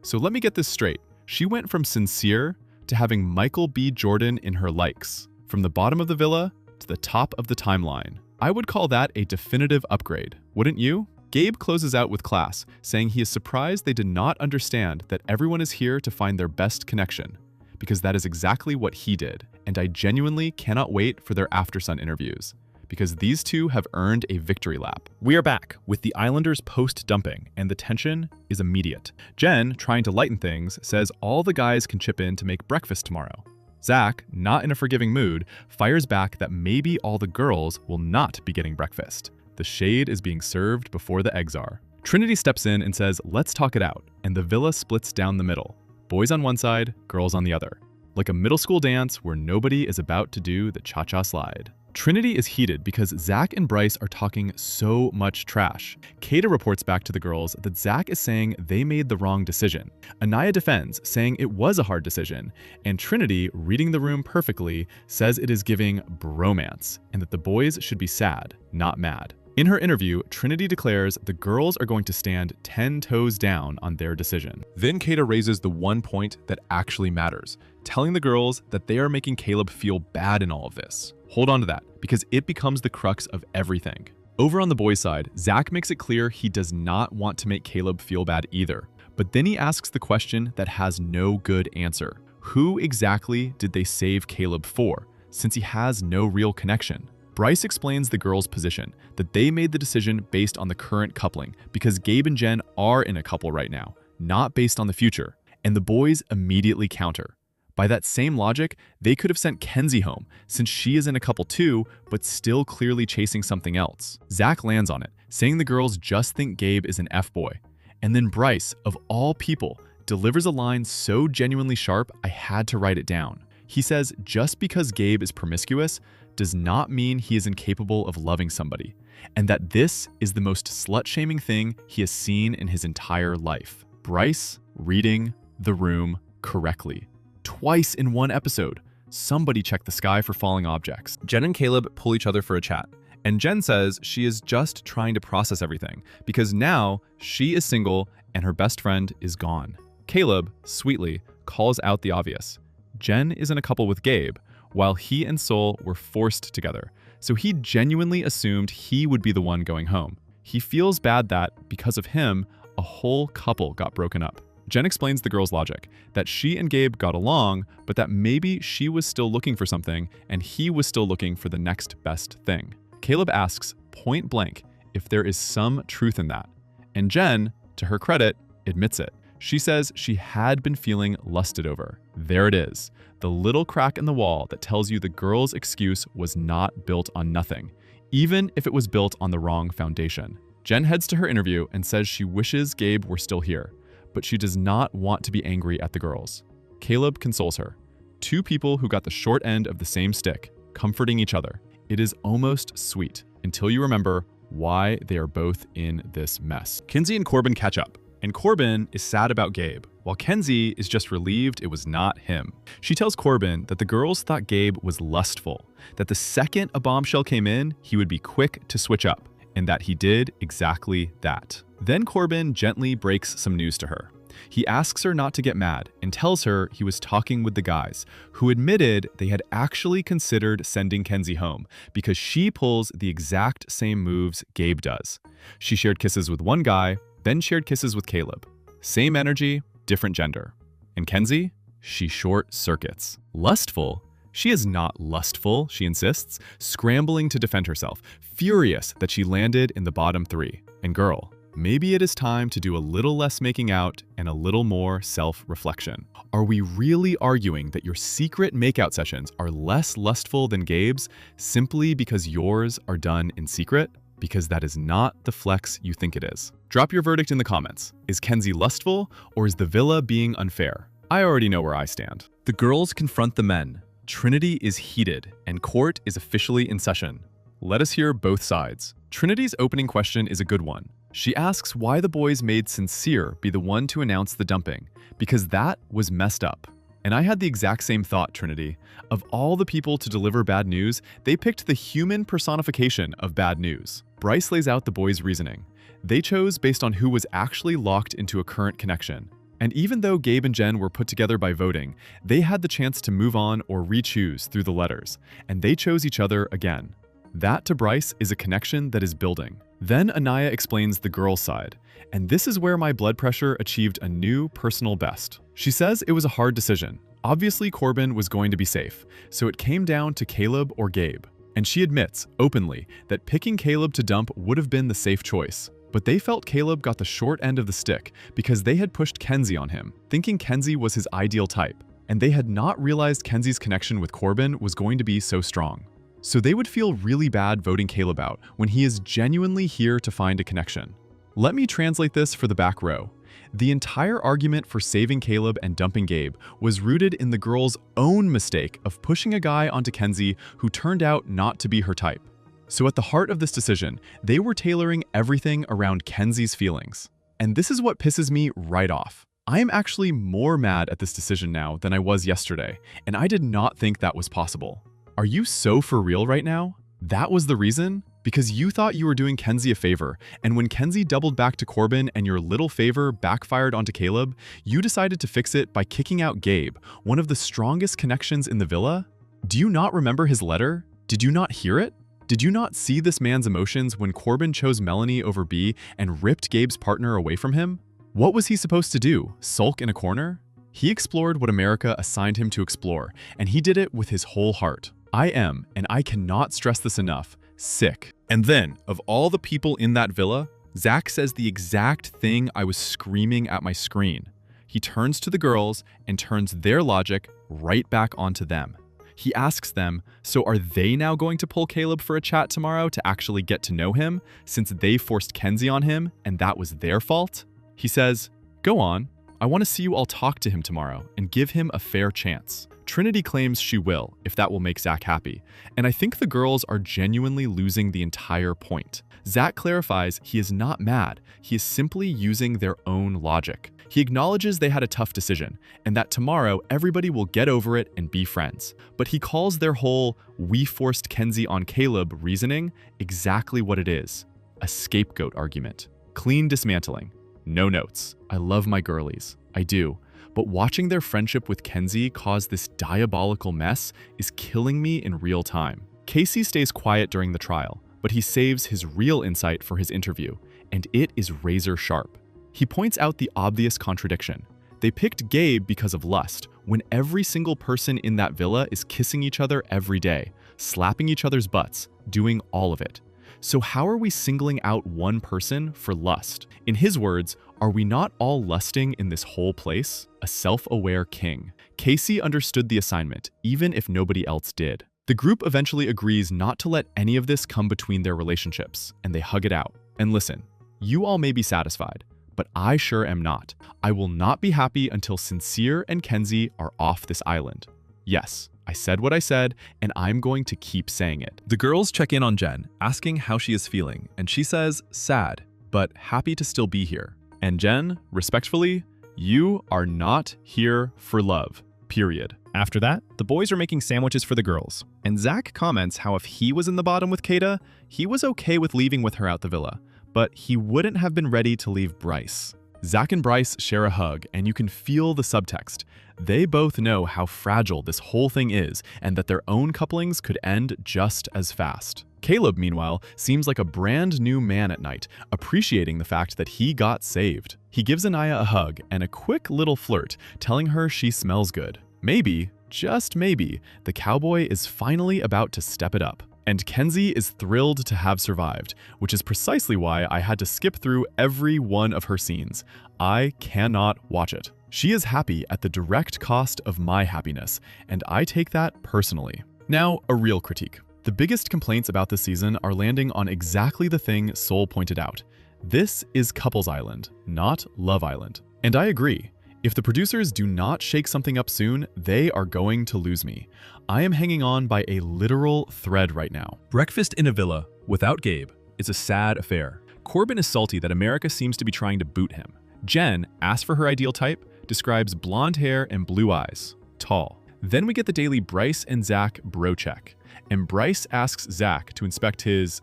[SPEAKER 2] So let me get this straight. She went from sincere to having Michael B. Jordan in her likes, from the bottom of the villa to the top of the timeline. I would call that a definitive upgrade, wouldn't you? Gabe closes out with class, saying he is surprised they did not understand that everyone is here to find their best connection, because that is exactly what he did, and I genuinely cannot wait for their after-sun interviews, because these two have earned a victory lap. We are back with the Islanders post-dumping, and the tension is immediate. Jen, trying to lighten things, says all the guys can chip in to make breakfast tomorrow. Zach, not in a forgiving mood, fires back that maybe all the girls will not be getting breakfast. The shade is being served before the eggs are. Trinity steps in and says, let's talk it out, and the villa splits down the middle. Boys on one side, girls on the other. Like a middle school dance where nobody is about to do the cha-cha slide. Trinity is heated because Zach and Bryce are talking so much trash. Kata reports back to the girls that Zach is saying they made the wrong decision. Anaya defends, saying it was a hard decision, and Trinity, reading the room perfectly, says it is giving bromance, and that the boys should be sad, not mad. In her interview, Trinity declares the girls are going to stand 10 toes down on their decision. Then Kata raises the one point that actually matters, telling the girls that they are making Caleb feel bad in all of this. Hold on to that, because it becomes the crux of everything. Over on the boys' side, Zach makes it clear he does not want to make Caleb feel bad either. But then he asks the question that has no good answer. Who exactly did they save Caleb for, since he has no real connection? Bryce explains the girls' position, that they made the decision based on the current coupling, because Gabe and Jen are in a couple right now, not based on the future. And the boys immediately counter. By that same logic, they could have sent Kenzie home, since she is in a couple too, but still clearly chasing something else. Zach lands on it, saying the girls just think Gabe is an F-boy. And then Bryce, of all people, delivers a line so genuinely sharp I had to write it down. He says just because Gabe is promiscuous does not mean he is incapable of loving somebody, and that this is the most slut-shaming thing he has seen in his entire life. Bryce reading the room correctly. Twice in one episode. Somebody check the sky for falling objects. Jen and Caleb pull each other for a chat, and Jen says she is just trying to process everything because now she is single and her best friend is gone. Caleb, sweetly, calls out the obvious. Jen is in a couple with Gabe, while he and Sol were forced together, so he genuinely assumed he would be the one going home. He feels bad that, because of him, a whole couple got broken up. Jen explains the girl's logic, that she and Gabe got along, but that maybe she was still looking for something and he was still looking for the next best thing. Caleb asks, point blank, if there is some truth in that. And Jen, to her credit, admits it. She says she had been feeling lusted over. There it is, the little crack in the wall that tells you the girl's excuse was not built on nothing, even if it was built on the wrong foundation. Jen heads to her interview and says she wishes Gabe were still here, but she does not want to be angry at the girls. Caleb consoles her. Two people who got the short end of the same stick, comforting each other. It is almost sweet, until you remember why they are both in this mess. Kenzie and Corbin catch up, and Corbin is sad about Gabe, while Kenzie is just relieved it was not him. She tells Corbin that the girls thought Gabe was lustful, that the second a bombshell came in, he would be quick to switch up, and that he did exactly that. Then Corbin gently breaks some news to her. He asks her not to get mad and tells her he was talking with the guys, who admitted they had actually considered sending Kenzie home because she pulls the exact same moves Gabe does. She shared kisses with one guy, then shared kisses with Caleb. Same energy, different gender. And Kenzie? She short circuits. Lustful? She is not lustful, she insists, scrambling to defend herself, furious that she landed in the bottom three. And girl, maybe it is time to do a little less making out and a little more self-reflection. Are we really arguing that your secret makeout sessions are less lustful than Gabe's simply because yours are done in secret? Because that is not the flex you think it is. Drop your verdict in the comments. Is Kenzie lustful, or is the villa being unfair? I already know where I stand. The girls confront the men. Trinity is heated, and court is officially in session. Let us hear both sides. Trinity's opening question is a good one. She asks why the boys made Sincere be the one to announce the dumping, because that was messed up. And I had the exact same thought, Trinity. Of all the people to deliver bad news, they picked the human personification of bad news. Bryce lays out the boys' reasoning. They chose based on who was actually locked into a current connection. And even though Gabe and Jen were put together by voting, they had the chance to move on or re-choose through the letters, and they chose each other again. That to Bryce is a connection that is building. Then Anaya explains the girl's side, and this is where my blood pressure achieved a new personal best. She says it was a hard decision. Obviously Corbin was going to be safe, so it came down to Caleb or Gabe. And she admits, openly, that picking Caleb to dump would have been the safe choice. But they felt Caleb got the short end of the stick because they had pushed Kenzie on him, thinking Kenzie was his ideal type, and they had not realized Kenzie's connection with Corbin was going to be so strong. So they would feel really bad voting Caleb out when he is genuinely here to find a connection. Let me translate this for the back row. The entire argument for saving Caleb and dumping Gabe was rooted in the girl's own mistake of pushing a guy onto Kenzie who turned out not to be her type. So at the heart of this decision, they were tailoring everything around Kenzie's feelings. And this is what pisses me right off. I am actually more mad at this decision now than I was yesterday, and I did not think that was possible. Are you so for real right now? That was the reason? Because you thought you were doing Kenzie a favor, and when Kenzie doubled back to Corbin and your little favor backfired onto Caleb, you decided to fix it by kicking out Gabe, one of the strongest connections in the villa? Do you not remember his letter? Did you not hear it? Did you not see this man's emotions when Corbin chose Melanie over B and ripped Gabe's partner away from him? What was he supposed to do? Sulk in a corner? He explored what America assigned him to explore, and he did it with his whole heart. I am, and I cannot stress this enough, sick. And then, of all the people in that villa, Zach says the exact thing I was screaming at my screen.
[SPEAKER 1] he turns to the girls and turns their logic right back onto them. He asks them, so are they now going to pull Caleb for a chat tomorrow to actually get to know him, since they forced Kenzie on him and that was their fault? He says, go on. I want to see you all talk to him tomorrow and give him a fair chance. Trinity claims she will, if that will make Zach happy, and I think the girls are genuinely losing the entire point. Zach clarifies he is not mad, he is simply using their own logic. He acknowledges they had a tough decision, and that tomorrow everybody will get over it and be friends. But he calls their whole "we forced Kenzie on Caleb" reasoning exactly what it is: a scapegoat argument. Clean dismantling. No notes. I love my girlies. I do. But watching their friendship with Kenzie cause this diabolical mess is killing me in real time. Casey stays quiet during the trial, but he saves his real insight for his interview, and it is razor sharp. He points out the obvious contradiction. They picked Gabe because of lust, when every single person in that villa is kissing each other every day, slapping each other's butts, doing all of it. So how are we singling out one person for lust? In his words, are we not all lusting in this whole place? A self-aware king. Casey understood the assignment, even if nobody else did. The group eventually agrees not to let any of this come between their relationships, and they hug it out. And listen, you all may be satisfied, but I sure am not. I will not be happy until Sincere and Kenzie are off this island. Yes, I said what I said, and I'm going to keep saying it.
[SPEAKER 2] The girls check in on Jen, asking how she is feeling, and she says sad, but happy to still be here. And Jen, respectfully, you are not here for love, period. After that, the boys are making sandwiches for the girls, and Zach comments how if he was in the bottom with Kata, he was okay with leaving with her out the villa, but he wouldn't have been ready to leave Bryce. Zach and Bryce share a hug, and you can feel the subtext. They both know how fragile this whole thing is, and that their own couplings could end just as fast. Caleb, meanwhile, seems like a brand new man at night, appreciating the fact that he got saved. He gives Anaya a hug and a quick little flirt, telling her she smells good. Maybe, just maybe, the cowboy is finally about to step it up. And Kenzie is thrilled to have survived, which is precisely why I had to skip through every one of her scenes. I cannot watch it. She is happy at the direct cost of my happiness, and I take that personally. Now, a real critique. The biggest complaints about this season are landing on exactly the thing Soul pointed out. This is Couples Island, not Love Island. And I agree. If the producers do not shake something up soon, they are going to lose me. I am hanging on by a literal thread right now.
[SPEAKER 1] Breakfast in a villa without Gabe is a sad affair. Corbin is salty that America seems to be trying to boot him. Jen, asked for her ideal type, describes blonde hair and blue eyes, tall. Then we get the daily Bryce and Zach bro check, and Bryce asks Zach to inspect his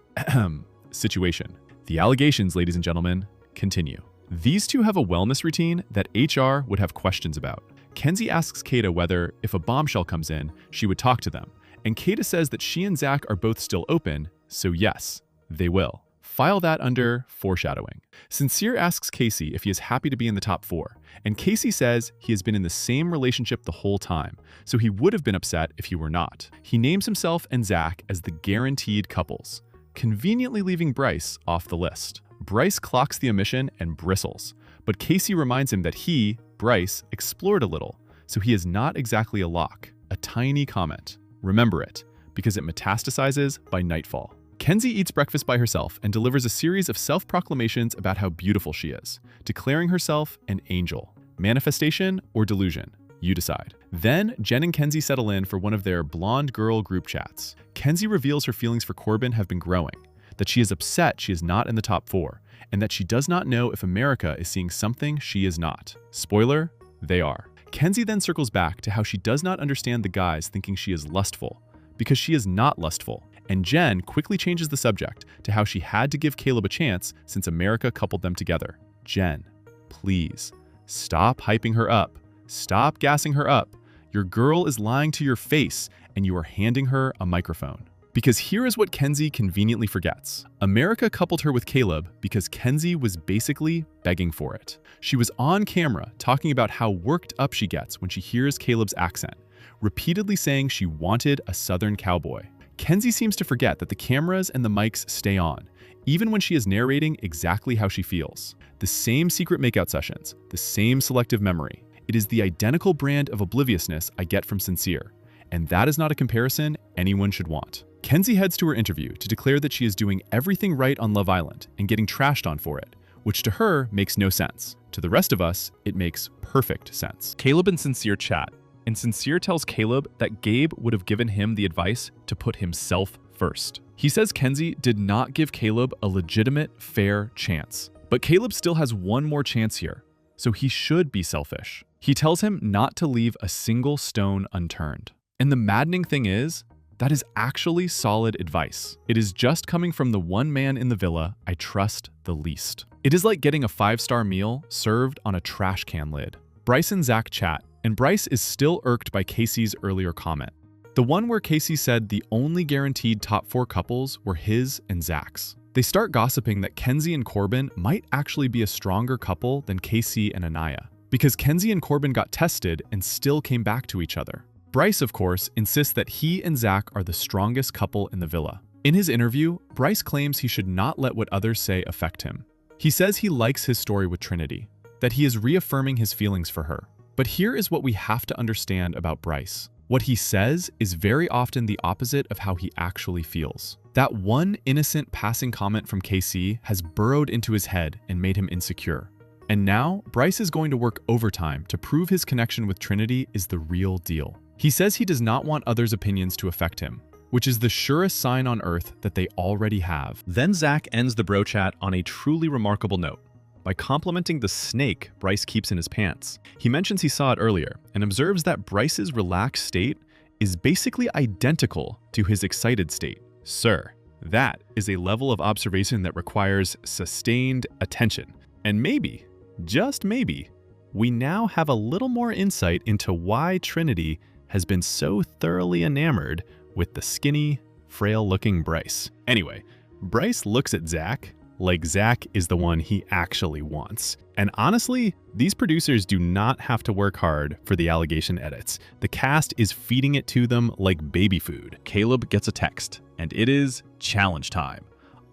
[SPEAKER 1] situation. The allegations, ladies and gentlemen, continue. These two have a wellness routine that HR would have questions about. Kenzie asks Kata whether, if a bombshell comes in, she would talk to them, and Kata says that she and Zach are both still open, so yes, they will. File that under foreshadowing. Sincere asks Casey if he is happy to be in the top 4, and Casey says he has been in the same relationship the whole time, so he would have been upset if he were not. He names himself and Zach as the guaranteed couples, conveniently leaving Bryce off the list. Bryce clocks the omission and bristles, but Casey reminds him that he, Bryce, explored a little, so he is not exactly a lock. A tiny comment. Remember it, because it metastasizes by nightfall. Kenzie eats breakfast by herself and delivers a series of self-proclamations about how beautiful she is, declaring herself an angel. Manifestation or delusion? You decide. Then, Jen and Kenzie settle in for one of their blonde girl group chats. Kenzie reveals her feelings for Corbin have been growing, that she is upset she is not in the top 4, and that she does not know if America is seeing something she is not. Spoiler, they are. Kenzie then circles back to how she does not understand the guys thinking she is lustful, because she is not lustful. And Jen quickly changes the subject to how she had to give Caleb a chance since America coupled them together. Jen, please, stop hyping her up. Stop gassing her up. Your girl is lying to your face, and you are handing her a microphone. Because here is what Kenzie conveniently forgets. America coupled her with Caleb because Kenzie was basically begging for it. She was on camera talking about how worked up she gets when she hears Caleb's accent, repeatedly saying she wanted a Southern cowboy. Kenzie seems to forget that the cameras and the mics stay on, even when she is narrating exactly how she feels.
[SPEAKER 2] The same secret makeout sessions, the same selective memory. It is the identical brand of obliviousness I get from Sincere, and that is not a comparison anyone should want. Kenzie heads to her interview to declare that she is doing everything right on Love Island and getting trashed on for it, which to her makes no sense. To the rest of us, it makes perfect sense.
[SPEAKER 1] Caleb and Sincere chat, and Sincere tells Caleb that Gabe would have given him the advice to put himself first. He says Kenzie did not give Caleb a legitimate, fair chance. But Caleb still has one more chance here, so he should be selfish. He tells him not to leave a single stone unturned. And the maddening thing is, that is actually solid advice. It is just coming from the one man in the villa I trust the least. It is like getting a 5-star meal served on a trash can lid. Bryce and Zach chat, and Bryce is still irked by Casey's earlier comment. The one where Casey said the only guaranteed top 4 couples were his and Zach's. They start gossiping that Kenzie and Corbin might actually be a stronger couple than Casey and Anaya, because Kenzie and Corbin got tested and still came back to each other. Bryce, of course, insists that he and Zach are the strongest couple in the villa. In his interview, Bryce claims he should not let what others say affect him. He says he likes his story with Trinity, that he is reaffirming his feelings for her. But here is what we have to understand about Bryce. What he says is very often the opposite of how he actually feels. That one innocent passing comment from KC has burrowed into his head and made him insecure. And now, Bryce is going to work overtime to prove his connection with Trinity is the real deal. He says he does not want others' opinions to affect him, which is the surest sign on earth that they already have.
[SPEAKER 2] Then Zach ends the bro chat on a truly remarkable note by complimenting the snake Bryce keeps in his pants. He mentions he saw it earlier and observes that Bryce's relaxed state is basically identical to his excited state. Sir, that is a level of observation that requires sustained attention. And maybe, just maybe, we now have a little more insight into why Trinity has been so thoroughly enamored with the skinny, frail-looking Bryce. Anyway, Bryce looks at Zach like Zach is the one he actually wants. And honestly, these producers do not have to work hard for the allegation edits. The cast is feeding it to them like baby food. Caleb gets a text, and it is challenge time.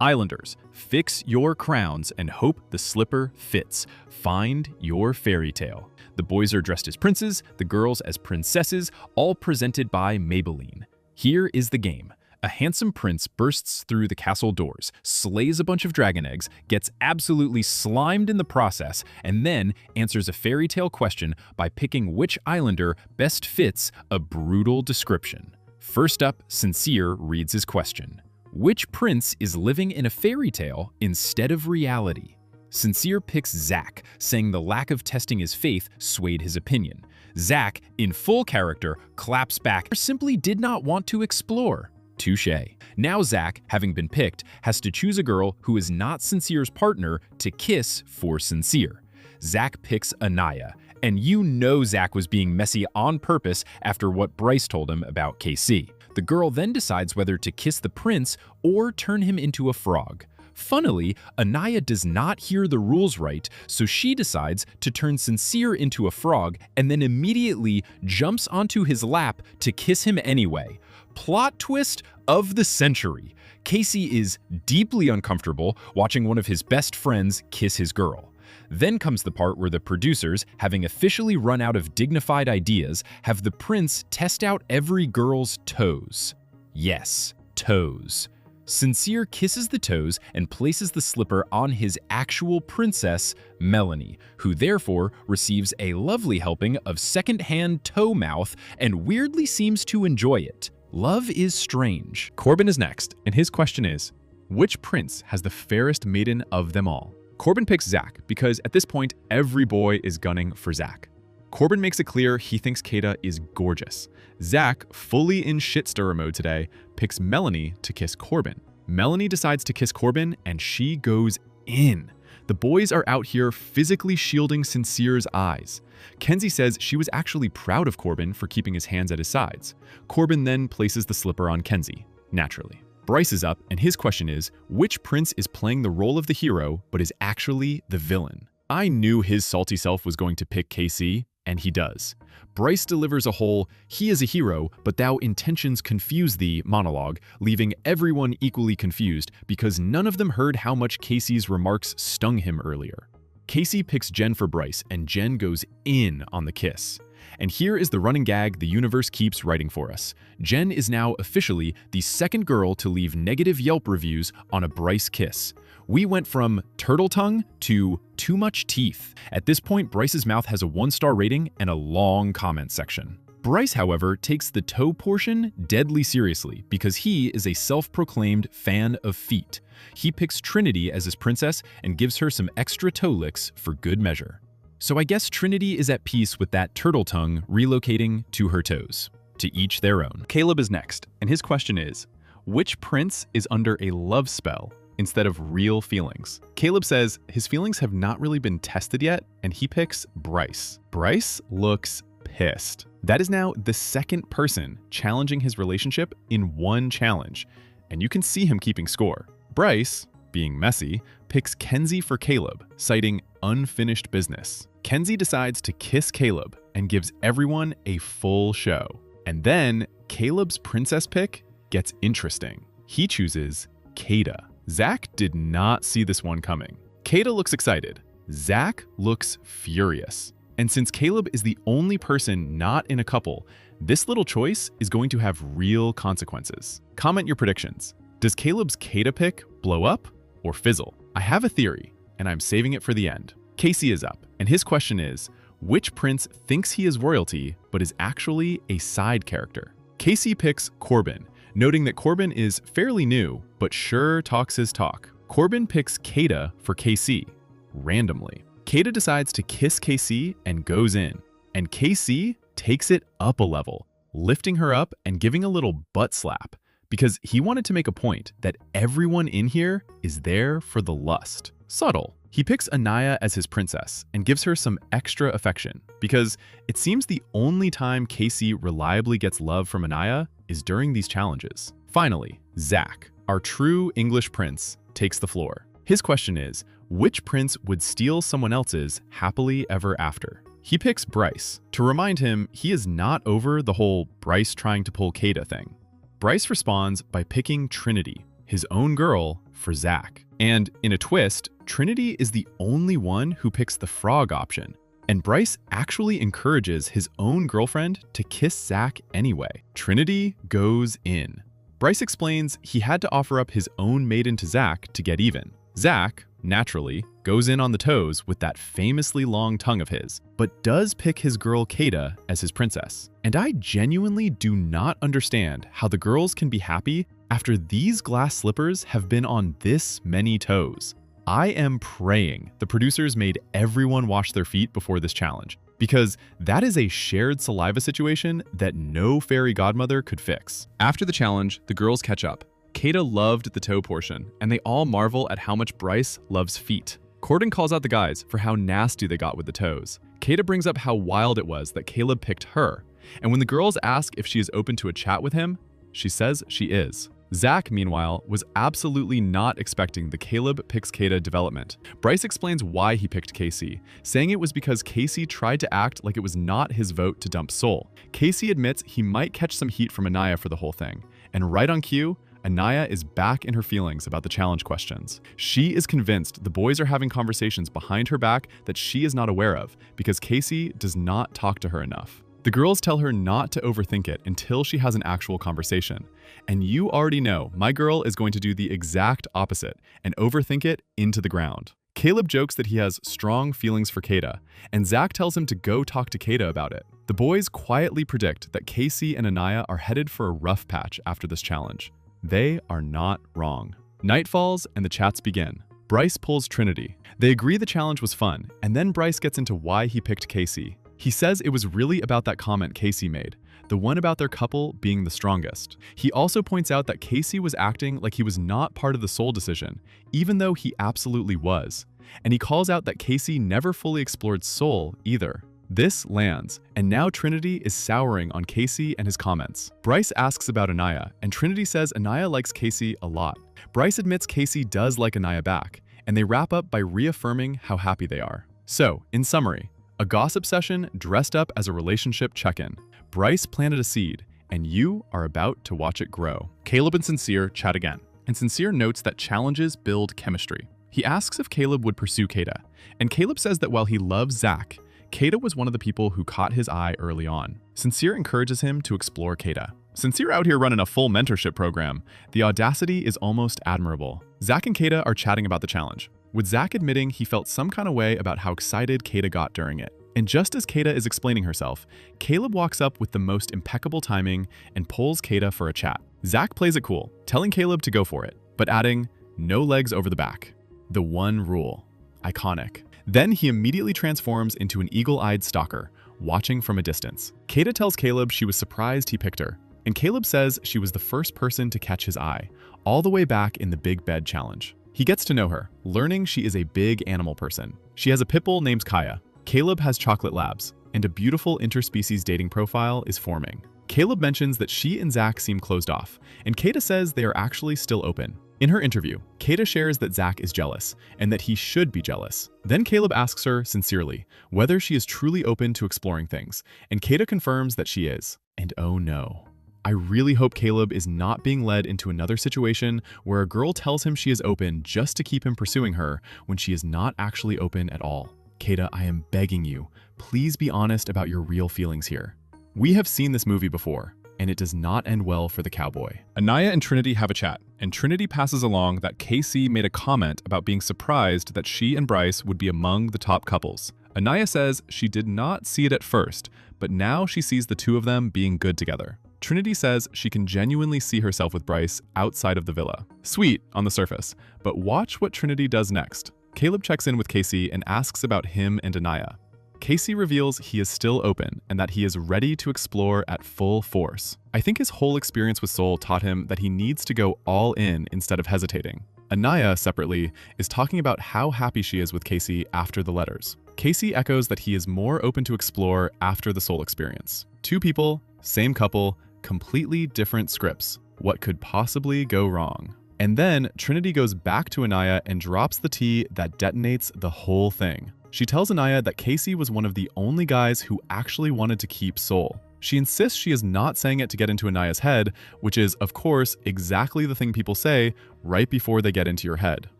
[SPEAKER 2] Islanders, fix your crowns and hope the slipper fits. Find your fairy tale. The boys are dressed as princes, the girls as princesses, all presented by Maybelline. Here is the game. A handsome prince bursts through the castle doors, slays a bunch of dragon eggs, gets absolutely slimed in the process, and then answers a fairy tale question by picking which islander best fits a brutal description. First up, Sincere reads his question. Which prince is living in a fairy tale instead of reality? Sincere picks Zach, saying the lack of testing his faith swayed his opinion. Zach, in full character, claps back or simply did not want to explore. Touché. Now Zach, having been picked, has to choose a girl who is not Sincere's partner to kiss for Sincere. Zach picks Anaya, and you know Zach was being messy on purpose after what Bryce told him about KC. The girl then decides whether to kiss the prince or turn him into a frog. Funnily, Anaya does not hear the rules right, so she decides to turn Sincere into a frog and then immediately jumps onto his lap to kiss him anyway. Plot twist of the century. Casey is deeply uncomfortable watching one of his best friends kiss his girl. Then comes the part where the producers, having officially run out of dignified ideas, have the prince test out every girl's toes. Yes, toes. Sincere kisses the toes and places the slipper on his actual princess, Melanie, who therefore receives a lovely helping of second-hand toe mouth and weirdly seems to enjoy it. Love is strange. Corbin is next, and his question is, which prince has the fairest maiden of them all? Corbin picks Zach because at this point, every boy is gunning for Zach. Corbin makes it clear he thinks Kata is gorgeous. Zach, fully in shit-stirrer mode today, picks Melanie to kiss Corbin. Melanie decides to kiss Corbin, and she goes in. The boys are out here physically shielding Sincere's eyes. Kenzie says she was actually proud of Corbin for keeping his hands at his sides. Corbin then places the slipper on Kenzie, naturally. Bryce is up, and his question is, which prince is playing the role of the hero but is actually the villain? I knew his salty self was going to pick KC, and he does. Bryce delivers a whole, he is a hero, but thou intentions confuse thee monologue, leaving everyone equally confused because none of them heard how much Casey's remarks stung him earlier.
[SPEAKER 1] Casey picks Jen for Bryce, and Jen goes in on the kiss. And here is the running gag the universe keeps writing for us. Jen is now officially the second girl to leave negative Yelp reviews on a Bryce kiss. We went from turtle tongue to too much teeth. At this point, Bryce's mouth has a 1-star rating and a long comment section. Bryce, however, takes the toe portion deadly seriously because he is a self-proclaimed fan of feet. He picks Trinity as his princess and gives her some extra toe licks for good measure. So I guess Trinity is at peace with that turtle tongue relocating to her toes. To each their own.
[SPEAKER 2] Caleb is next, and his question is, which prince is under a love spell instead of real feelings? Caleb says his feelings have not really been tested yet, and he picks Bryce. Bryce looks pissed. That is now the second person challenging his relationship in one challenge, and you can see him keeping score. Bryce, being messy, picks Kenzie for Caleb, citing unfinished business. Kenzie decides to kiss Caleb and gives everyone a full show. And then Caleb's princess pick gets interesting. He chooses Kada. Zach did not see this one coming. Kada looks excited. Zach looks furious. And since Caleb is the only person not in a couple, this little choice is going to have real consequences. Comment your predictions. Does Caleb's Kada pick blow up or fizzle? I have a theory, and I'm saving it for the end. Casey is up, and his question is, which prince thinks he is royalty but is actually a side character? Casey picks Corbin, noting that Corbin is fairly new, but sure talks his talk. Corbin picks Kada for KC, randomly. Kada decides to kiss KC and goes in, and KC takes it up a level, lifting her up and giving a little butt slap, because he wanted to make a point that everyone in here is there for the lust. Subtle. He picks Anaya as his princess and gives her some extra affection, because it seems the only time KC reliably gets love from Anaya is during these challenges. Finally, Zach, our true English prince, takes the floor. His question is, which prince would steal someone else's happily ever after? He picks Bryce. To remind him, he is not over the whole Bryce trying to pull Kada thing. Bryce responds by picking Trinity, his own girl, for Zach. And in a twist, Trinity is the only one who picks the frog option. And Bryce actually encourages his own girlfriend to kiss Zach anyway. Trinity goes in. Bryce explains he had to offer up his own maiden to Zach to get even. Zach, naturally, goes in on the toes with that famously long tongue of his, but does pick his girl Kada as his princess. And I genuinely do not understand how the girls can be happy after these glass slippers have been on this many toes. I am praying the producers made everyone wash their feet before this challenge, because that is a shared saliva situation that no fairy godmother could fix. After the challenge, the girls catch up. Kada loved the toe portion, and they all marvel at how much Bryce loves feet. Corden calls out the guys for how nasty they got with the toes. Kada brings up how wild it was that Caleb picked her, and when the girls ask if she is open to a chat with him, she says she is. Zach, meanwhile, was absolutely not expecting the Caleb picks Kada development. Bryce explains why he picked Casey, saying it was because Casey tried to act like it was not his vote to dump Soul. Casey admits he might catch some heat from Anaya for the whole thing, and right on cue, Anaya is back in her feelings about the challenge questions. She is convinced the boys are having conversations behind her back that she is not aware of because Casey does not talk to her enough. The girls tell her not to overthink it until she has an actual conversation. And you already know my girl is going to do the exact opposite and overthink it into the ground. Caleb jokes that he has strong feelings for Kada, and Zach tells him to go talk to Kada about it. The boys quietly predict that Casey and Anaya are headed for a rough patch after this challenge. They are not wrong. Night falls and the chats begin. Bryce pulls Trinity. They agree the challenge was fun, and then Bryce gets into why he picked Casey. He says it was really about that comment Casey made, the one about their couple being the strongest. He also points out that Casey was acting like he was not part of the Soul decision, even though he absolutely was. And he calls out that Casey never fully explored Soul either. This lands, and now Trinity is souring on Casey and his comments. Bryce asks about Anaya, and Trinity says Anaya likes Casey a lot. Bryce admits Casey does like Anaya back, and they wrap up by reaffirming how happy they are. So, in summary, a gossip session dressed up as a relationship check-in. Bryce planted a seed, and you are about to watch it grow. Caleb and Sincere chat again, and Sincere notes that challenges build chemistry.
[SPEAKER 1] He asks if Caleb would pursue Kata, and Caleb says that while he loves Zach, Kata was one of the people who caught his eye early on. Sincere encourages him to explore Kata. Sincere out here running a full mentorship program. The audacity is almost admirable. Zach and Kata are chatting about the challenge, with Zach admitting he felt some kind of way about how excited Kata got during it. And just as Kata is explaining herself, Caleb walks up with the most impeccable timing and pulls Kata for a chat. Zach plays it cool, telling Caleb to go for it, but adding, no legs over the back. The one rule. Iconic. Then he immediately transforms into an eagle-eyed stalker, watching from a distance. Kata tells Caleb she was surprised he picked her, and Caleb says she was the first person to catch his eye, all the way back in the Big Bed Challenge. He gets to know her, learning she is a big animal person. She has a pit bull named Kaya. Caleb has chocolate labs, and a beautiful interspecies dating profile is forming. Caleb mentions that she and Zach seem closed off, and Kata says they are actually still open. In her interview, Kata shares that Zach is jealous, and that he should be jealous. Then Caleb asks her, sincerely, whether she is truly open to exploring things, and Kata confirms that she is. And oh no. I really hope Caleb is not being led into another situation where a girl tells him she is open just to keep him pursuing her when she is not actually open at all. Kata, I am begging you, please be honest about your real feelings here. We have seen this movie before, and it does not end well for the cowboy.
[SPEAKER 2] Anaya and Trinity have a chat, and Trinity passes along that KC made a comment about being surprised that she and Bryce would be among the top couples. Anaya says she did not see it at first, but now she sees the two of them being good together. Trinity says she can genuinely see herself with Bryce outside of the villa. Sweet on the surface, but watch what Trinity does next. Caleb checks in with Casey and asks about him and Anaya. Casey reveals he is still open and that he is ready to explore at full force. I think his whole experience with Soul taught him that he needs to go all in instead of hesitating. Anaya, separately, is talking about how happy she is with Casey after the letters. Casey echoes that he is more open to explore after the Soul experience. Two people, same couple, completely different scripts. What could possibly go wrong? And then Trinity goes back to Anaya and drops the tea that detonates the whole thing. She tells Anaya that Casey was one of the only guys who actually wanted to keep Soul. She insists she is not saying it to get into Anaya's head, which is, of course, exactly the thing people say right before they get into your head.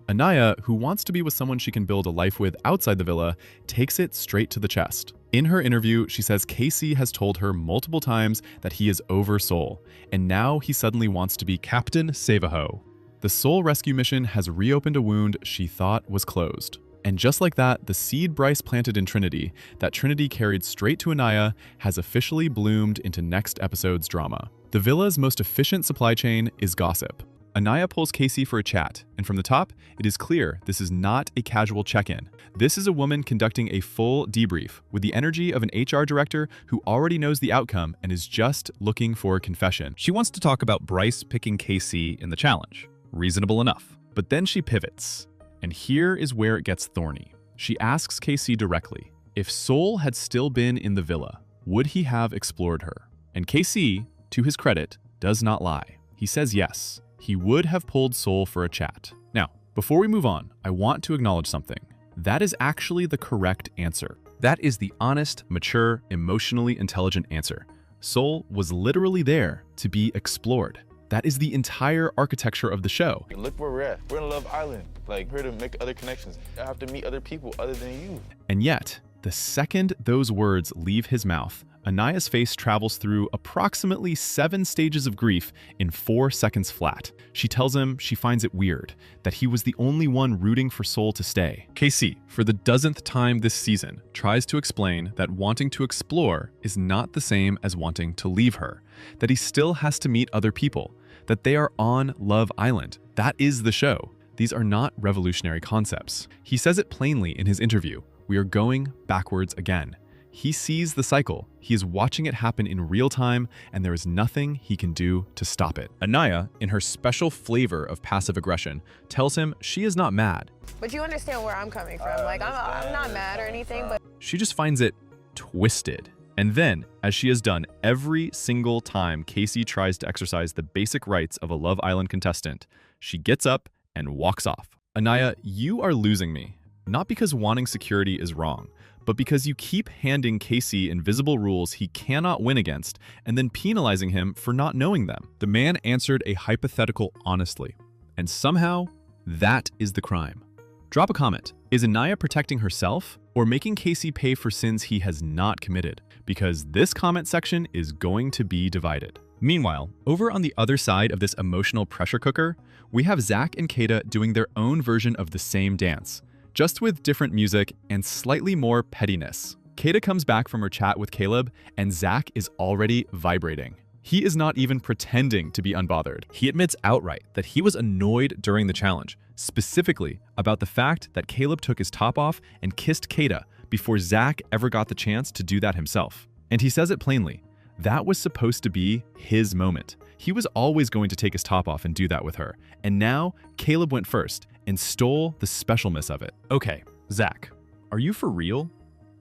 [SPEAKER 2] Anaya, who wants to be with someone she can build a life with outside the villa, takes it straight to the chest. In her interview, she says Casey has told her multiple times that he is over Soul, and now he suddenly wants to be Captain Save-A-Ho. The Soul rescue mission has reopened a wound she thought was closed. And just like that, the seed Bryce planted in Trinity, that Trinity carried straight to Anaya, has officially bloomed into next episode's drama. The villa's most efficient supply chain is gossip. Anaya pulls Casey for a chat, and from the top, it is clear this is not a casual check-in. This is a woman conducting a full debrief with the energy of an HR director who already knows the outcome and is just looking for a confession.
[SPEAKER 1] She wants to talk about Bryce picking Casey in the challenge. Reasonable enough. But then she pivots. And here is where it gets thorny. She asks Casey directly, if Soul had still been in the villa, would he have explored her? And Casey, to his credit, does not lie. He says yes, he would have pulled Soul for a chat. Now, before we move on, I want to acknowledge something. That is actually the correct answer. That is the honest, mature, emotionally intelligent answer. Soul was literally there to be explored. That is the entire architecture of the show.
[SPEAKER 5] Look where we're at. We're in Love Island. Like, we're here to make other connections. I have to meet other people other than you.
[SPEAKER 1] And yet, the second those words leave his mouth, Anaya's face travels through approximately 7 stages of grief in 4 seconds flat. She tells him she finds it weird, that he was the only one rooting for Soul to stay. Casey, for the dozenth time this season, tries to explain that wanting to explore is not the same as wanting to leave her, that he still has to meet other people, that they are on Love Island. That is the show. These are not revolutionary concepts. He says it plainly in his interview. We are going backwards again. He sees the cycle. He is watching it happen in real time, and there is nothing he can do to stop it. Anaya, in her special flavor of passive aggression, tells him she is not mad.
[SPEAKER 6] But you understand where I'm coming from. Like, I'm not mad or anything, but
[SPEAKER 1] She just finds it twisted. And then, as she has done every single time Casey tries to exercise the basic rights of a Love Island contestant, she gets up and walks off. Anaya, you are losing me. Not because wanting security is wrong, but because you keep handing Casey invisible rules he cannot win against and then penalizing him for not knowing them. The man answered a hypothetical honestly, and somehow that is the crime. Drop a comment. Is Anaya protecting herself or making Casey pay for sins he has not committed? Because this comment section is going to be divided. Meanwhile, over on the other side of this emotional pressure cooker, we have Zach and Kata doing their own version of the same dance, just with different music and slightly more pettiness. Kata comes back from her chat with Caleb, and Zach is already vibrating. He is not even pretending to be unbothered. He admits outright that he was annoyed during the challenge, specifically about the fact that Caleb took his top off and kissed Kata before Zach ever got the chance to do that himself. And he says it plainly. That was supposed to be his moment. He was always going to take his top off and do that with her. And now Caleb went first and stole the specialness of it. Okay, Zach, are you for real?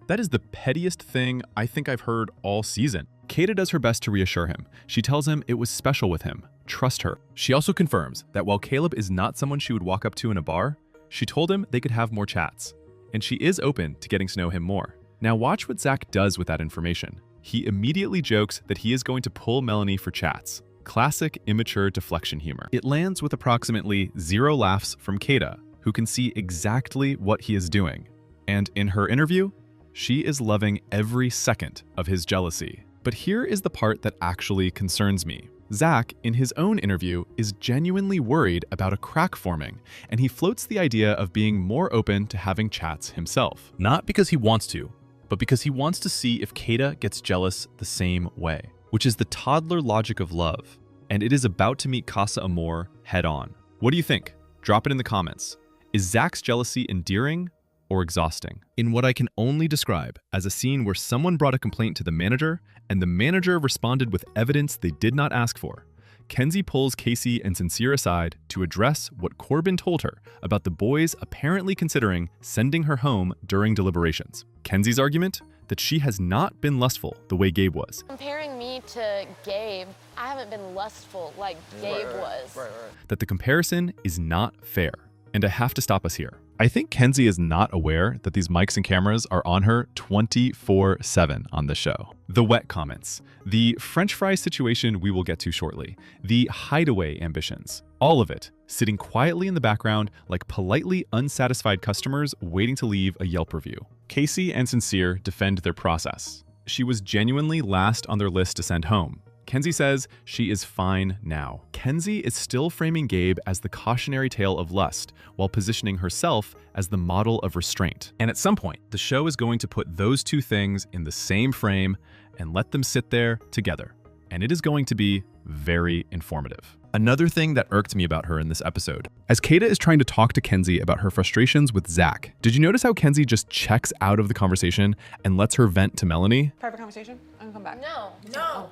[SPEAKER 1] That is the pettiest thing I think I've heard all season. Kata does her best to reassure him. She tells him it was special with him. Trust her. She also confirms that while Caleb is not someone she would walk up to in a bar, she told him they could have more chats. And she is open to getting to know him more. Now watch what Zach does with that information. He immediately jokes that he is going to pull Melanie for chats. Classic immature deflection humor. It lands with approximately 0 laughs from Kata, who can see exactly what he is doing. And in her interview, she is loving every second of his jealousy. But here is the part that actually concerns me. Zach, in his own interview, is genuinely worried about a crack forming, and he floats the idea of being more open to having chats himself. Not because he wants to, but because he wants to see if Kata gets jealous the same way, which is the toddler logic of love. And it is about to meet Casa Amor head on. What do you think? Drop it in the comments. Is Zach's jealousy endearing or exhausting? In what I can only describe as a scene where someone brought a complaint to the manager and the manager responded with evidence they did not ask for, Kenzie pulls Casey and Sincere aside to address what Corbin told her about the boys apparently considering sending her home during deliberations. Kenzie's argument? That she has not been lustful the way Gabe was.
[SPEAKER 7] Comparing me to Gabe, I haven't been lustful like Gabe was.
[SPEAKER 1] That the comparison is not fair. And I have to stop us here. I think Kenzie is not aware that these mics and cameras are on her 24/7 on the show. The wet comments, the French fry situation we will get to shortly, the hideaway ambitions, all of it sitting quietly in the background like politely unsatisfied customers waiting to leave a Yelp review. Casey and Sincere defend their process. She was genuinely last on their list to send home. Kenzie says she is fine now. Kenzie is still framing Gabe as the cautionary tale of lust, while positioning herself as the model of restraint. And at some point, the show is going to put those two things in the same frame and let them sit there together. And it is going to be very informative. Another thing that irked me about her in this episode, as Kata is trying to talk to Kenzie about her frustrations with Zach, did you notice how Kenzie just checks out of the conversation and lets her vent to Melanie?
[SPEAKER 6] Private conversation? I can come back.
[SPEAKER 7] No.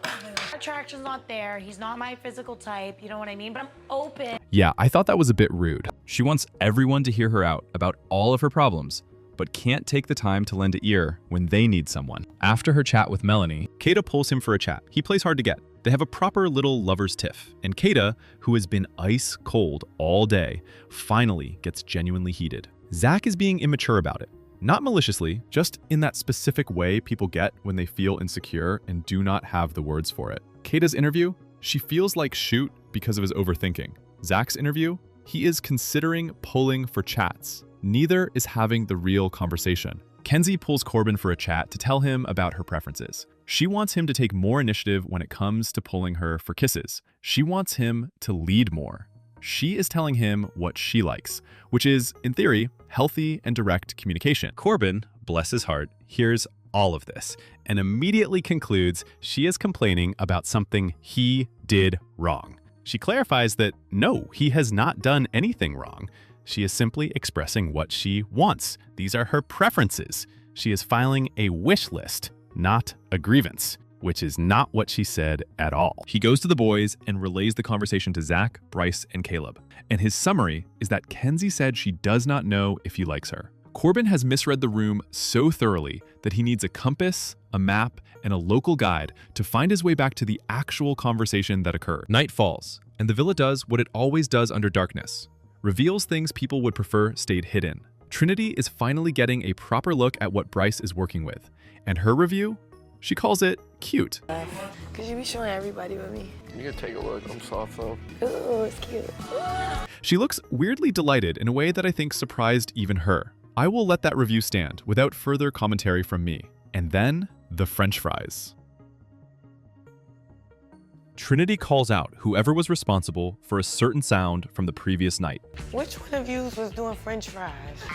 [SPEAKER 7] Attraction's not there. He's not my physical type. You know what I mean? But I'm open.
[SPEAKER 1] Yeah, I thought that was a bit rude. She wants everyone to hear her out about all of her problems, but can't take the time to lend an ear when they need someone. After her chat with Melanie, Kata pulls him for a chat. He plays hard to get. They have a proper little lover's tiff, and Kata, who has been ice cold all day, finally gets genuinely heated. Zach is being immature about it. Not maliciously, just in that specific way people get when they feel insecure and do not have the words for it. Kata's interview, she feels like shoot because of his overthinking. Zach's interview, he is considering pulling for chats. Neither is having the real conversation. Kenzie pulls Corbin for a chat to tell him about her preferences. She wants him to take more initiative when it comes to pulling her for kisses. She wants him to lead more. She is telling him what she likes, which is, in theory, healthy and direct communication. Corbin, bless his heart, hears all of this and immediately concludes she is complaining about something he did wrong. She clarifies that no, he has not done anything wrong. She is simply expressing what she wants. These are her preferences. She is filing a wish list, not a grievance, which is not what she said at all. He goes to the boys and relays the conversation to Zach, Bryce, and Caleb. And his summary is that Kenzie said she does not know if he likes her. Corbin has misread the room so thoroughly that he needs a compass, a map, and a local guide to find his way back to the actual conversation that occurred. Night falls, and the villa does what it always does under darkness. Reveals things people would prefer stayed hidden. Trinity is finally getting a proper look at what Bryce is working with, and her review? She calls it Cute.
[SPEAKER 6] Could you be showing everybody with me?
[SPEAKER 8] You can take a look. I'm soft though.
[SPEAKER 6] Ooh, it's cute.
[SPEAKER 1] She looks weirdly delighted in a way that I think surprised even her. I will let that review stand without further commentary from me. And then, the French fries. Trinity calls out whoever was responsible for a certain sound from the previous night.
[SPEAKER 6] Which one of you was doing French fries?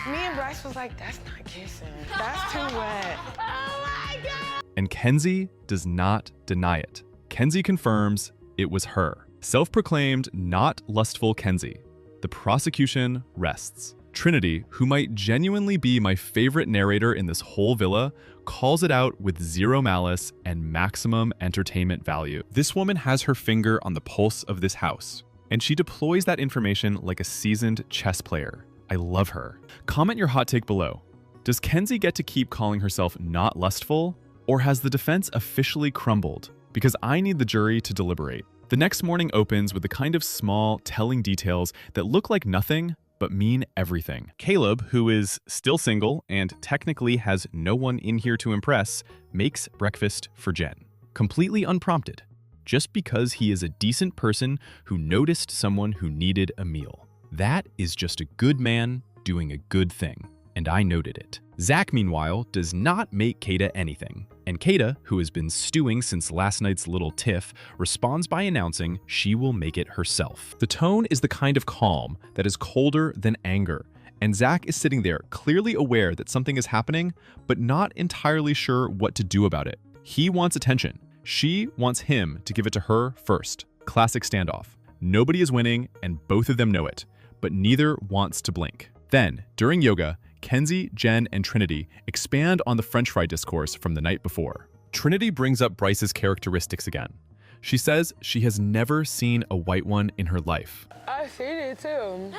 [SPEAKER 6] Me and Bryce was like, that's not kissing. That's too wet. Oh my God!
[SPEAKER 1] And Kenzie does not deny it. Kenzie confirms it was her. Self-proclaimed not lustful Kenzie. The prosecution rests. Trinity, who might genuinely be my favorite narrator in this whole villa, calls it out with zero malice and maximum entertainment value. This woman has her finger on the pulse of this house, and she deploys that information like a seasoned chess player. I love her. Comment your hot take below. Does Kenzie get to keep calling herself not lustful, or has the defense officially crumbled? Because I need the jury to deliberate. The next morning opens with the kind of small, telling details that look like nothing, but mean everything. Caleb, who is still single and technically has no one in here to impress, makes breakfast for Jen. Completely unprompted, just because he is a decent person who noticed someone who needed a meal. That is just a good man doing a good thing, and I noted it. Zach, meanwhile, does not make Kata anything. And Kata, who has been stewing since last night's little tiff, responds by announcing she will make it herself. The tone is the kind of calm that is colder than anger, and Zach is sitting there clearly aware that something is happening, but not entirely sure what to do about it. He wants attention. She wants him to give it to her first. Classic standoff. Nobody is winning, and both of them know it, but neither wants to blink. Then, during yoga, Kenzie, Jen, and Trinity expand on the French fry discourse from the night before. Trinity brings up Bryce's characteristics again. She says she has never seen a white one in her life.
[SPEAKER 6] I've seen it too.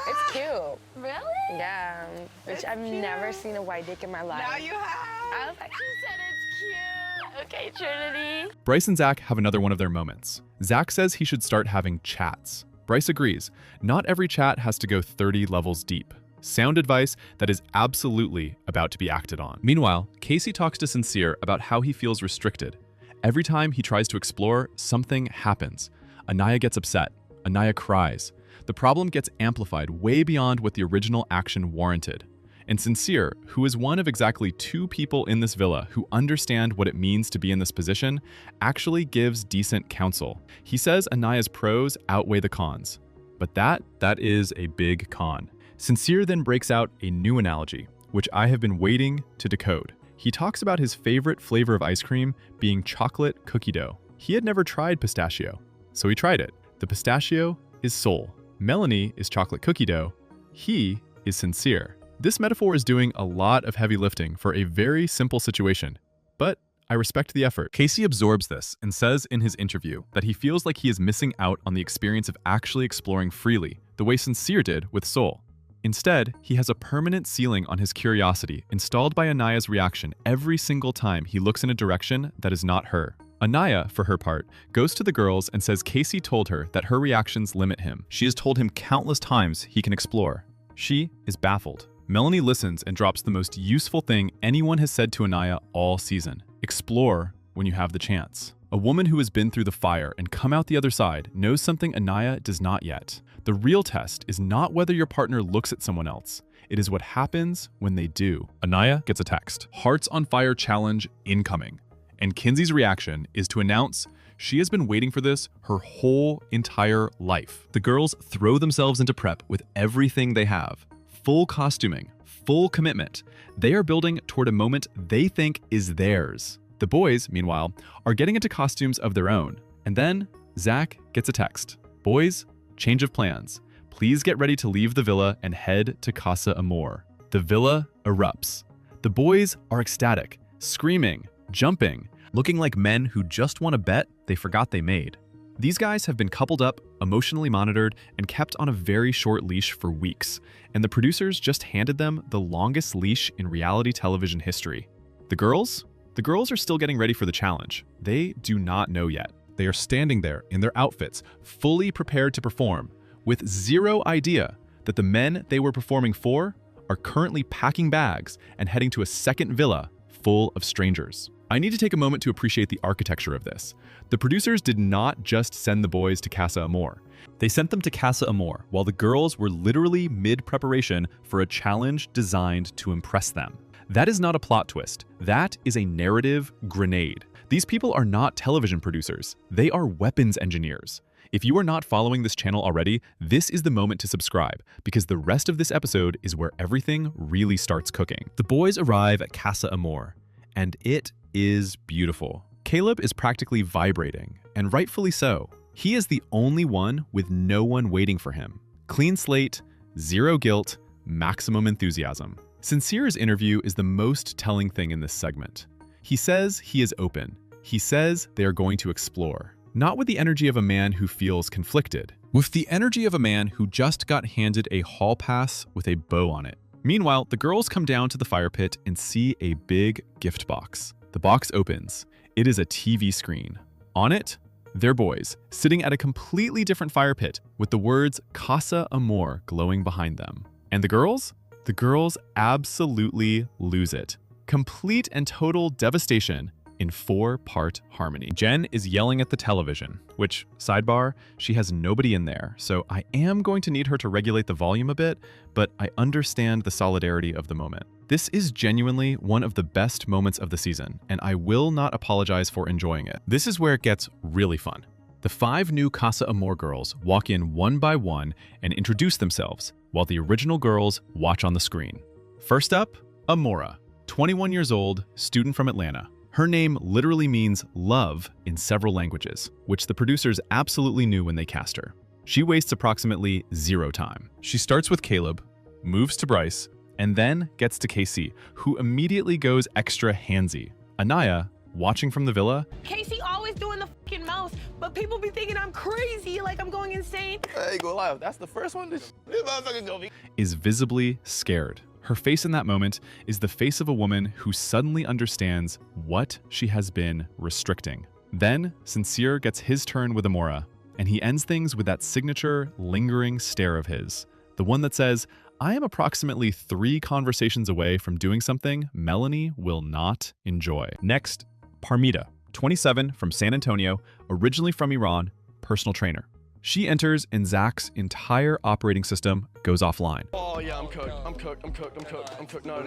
[SPEAKER 6] It's cute.
[SPEAKER 3] Really?
[SPEAKER 6] Yeah. Which I've never seen a white dick in my life. Now you have.
[SPEAKER 3] I was like, she said it's cute. Okay, Trinity.
[SPEAKER 1] Bryce and Zach have another one of their moments. Zach says he should start having chats. Bryce agrees. Not every chat has to go 30 levels deep. Sound advice that is absolutely about to be acted on. Meanwhile, Casey talks to Sincere about how he feels restricted. Every time he tries to explore, something happens. Anaya gets upset. Anaya cries. The problem gets amplified way beyond what the original action warranted. And Sincere, who is one of exactly 2 people in this villa who understand what it means to be in this position, actually gives decent counsel. He says Anaya's pros outweigh the cons. But that is a big con. Sincere then breaks out a new analogy, which I have been waiting to decode. He talks about his favorite flavor of ice cream being chocolate cookie dough. He had never tried pistachio, so he tried it. The pistachio is Soul. Melanie is chocolate cookie dough. He is Sincere. This metaphor is doing a lot of heavy lifting for a very simple situation, but I respect the effort. Casey absorbs this and says in his interview that he feels like he is missing out on the experience of actually exploring freely, the way Sincere did with Soul. Instead, he has a permanent ceiling on his curiosity installed by Anaya's reaction every single time he looks in a direction that is not her. Anaya, for her part, goes to the girls and says Casey told her that her reactions limit him. She has told him countless times he can explore. She is baffled. Melanie listens and drops the most useful thing anyone has said to Anaya all season. Explore when you have the chance. A woman who has been through the fire and come out the other side knows something Anaya does not yet. The real test is not whether your partner looks at someone else. It is what happens when they do. Anaya gets a text. Hearts on Fire challenge incoming. And Kinsey's reaction is to announce she has been waiting for this her whole entire life. The girls throw themselves into prep with everything they have. Full costuming, full commitment. They are building toward a moment they think is theirs. The boys, meanwhile, are getting into costumes of their own. And then Zach gets a text. Boys, change of plans. Please get ready to leave the villa and head to Casa Amor. The villa erupts. The boys are ecstatic, screaming, jumping, looking like men who just won a bet they forgot they made. These guys have been coupled up, emotionally monitored, and kept on a very short leash for weeks, and the producers just handed them the longest leash in reality television history. The girls? The girls are still getting ready for the challenge. They do not know yet. They are standing there in their outfits, fully prepared to perform, with zero idea that the men they were performing for are currently packing bags and heading to a second villa full of strangers. I need to take a moment to appreciate the architecture of this. The producers did not just send the boys to Casa Amor. They sent them to Casa Amor while the girls were literally mid-preparation for a challenge designed to impress them. That is not a plot twist. That is a narrative grenade. These people are not television producers. They are weapons engineers. If you are not following this channel already, this is the moment to subscribe, because the rest of this episode is where everything really starts cooking. The boys arrive at Casa Amor, and it is beautiful. Caleb is practically vibrating, and rightfully so. He is the only one with no one waiting for him. Clean slate, zero guilt, maximum enthusiasm. Sincere's interview is the most telling thing in this segment. He says he is open. He says they are going to explore. Not with the energy of a man who feels conflicted, with the energy of a man who just got handed a hall pass with a bow on it. Meanwhile, the girls come down to the fire pit and see a big gift box. The box opens. It is a TV screen. On it, their boys, sitting at a completely different fire pit with the words Casa Amor glowing behind them. And the girls? The girls absolutely lose it. Complete and total devastation in 4-part harmony. Jen is yelling at the television, which, sidebar, she has nobody in there, so I am going to need her to regulate the volume a bit, but I understand the solidarity of the moment. This is genuinely one of the best moments of the season, and I will not apologize for enjoying it. This is where it gets really fun. The 5 new Casa Amor girls walk in one by one and introduce themselves, while the original girls watch on the screen. First up, Amora, 21 years old, student from Atlanta. Her name literally means love in several languages, which the producers absolutely knew when they cast her. She wastes approximately 0 time. She starts with Caleb, moves to Bryce, and then gets to Casey, who immediately goes extra handsy. Anaya, watching from the villa,
[SPEAKER 6] Casey always doing the fucking most, but people be thinking I'm crazy, like I'm going insane.
[SPEAKER 5] I ain't gonna lie, if that's the first one, this motherfucker gonna be.
[SPEAKER 1] is visibly scared. Her face in that moment is the face of a woman who suddenly understands what she has been restricting. Then, Sincere gets his turn with Amora, and he ends things with that signature, lingering stare of his. The one that says, I am approximately 3 conversations away from doing something Melanie will not enjoy. Next, Parmita, 27, from San Antonio, originally from Iran, personal trainer. She enters and Zach's entire operating system goes offline.
[SPEAKER 8] Oh yeah, I'm cooked. I'm cooked. I'm cooked. I'm cooked. I'm cooked. No,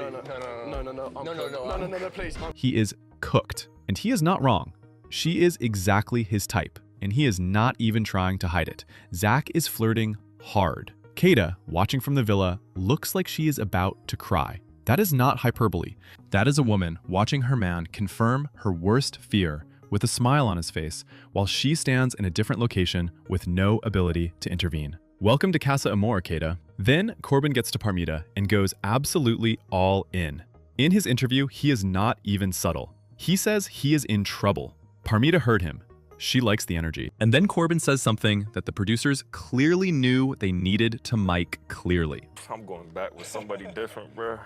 [SPEAKER 8] please.
[SPEAKER 1] He is cooked, and he is not wrong. She is exactly his type, and he is not even trying to hide it. Zach is flirting hard. Kata, watching from the villa, looks like she is about to cry. That is not hyperbole. That is a woman watching her man confirm her worst fear with a smile on his face, while she stands in a different location with no ability to intervene. Welcome to Casa Amor, Kata. Then Corbin gets to Parmita and goes absolutely all in. In his interview, he is not even subtle. He says he is in trouble. Parmita heard him. She likes the energy. And then Corbin says something that the producers clearly knew they needed to mic clearly.
[SPEAKER 8] I'm going back with somebody different, bro.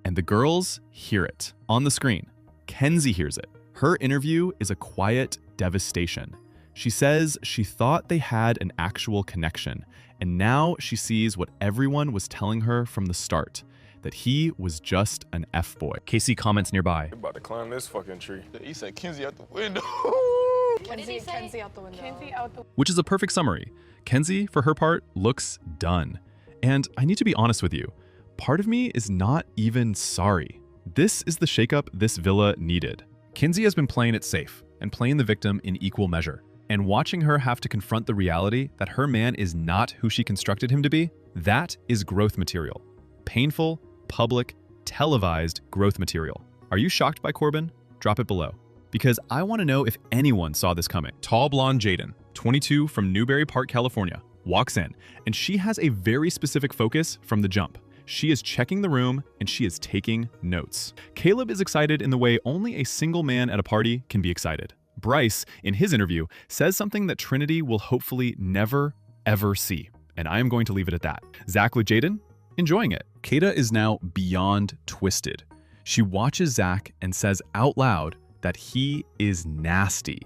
[SPEAKER 1] And the girls hear it. On the screen, Kenzie hears it. Her interview is a quiet devastation. She says she thought they had an actual connection, and now she sees what everyone was telling her from the start, that he was just an F-boy. Casey comments nearby.
[SPEAKER 8] I'm about to climb this fucking tree.
[SPEAKER 5] He said Kenzie out the window.
[SPEAKER 3] What did he say?
[SPEAKER 6] Kenzie out the window. Kenzie out the
[SPEAKER 1] Which is a perfect summary. Kenzie, for her part, looks done. And I need to be honest with you, part of me is not even sorry. This is the shakeup this villa needed. Kenzie has been playing it safe and playing the victim in equal measure. And watching her have to confront the reality that her man is not who she constructed him to be, that is growth material. Painful, public, televised growth material. Are you shocked by Corbin? Drop it below. Because I want to know if anyone saw this coming. Tall blonde Jaden, 22, from Newberry Park, California, walks in, and she has a very specific focus from the jump. She is checking the room, and she is taking notes. Caleb is excited in the way only a single man at a party can be excited. Bryce, in his interview, says something that Trinity will hopefully never, ever see. And I am going to leave it at that. Zach with Jaden, enjoying it. Kata is now beyond twisted. She watches Zach and says out loud that he is nasty.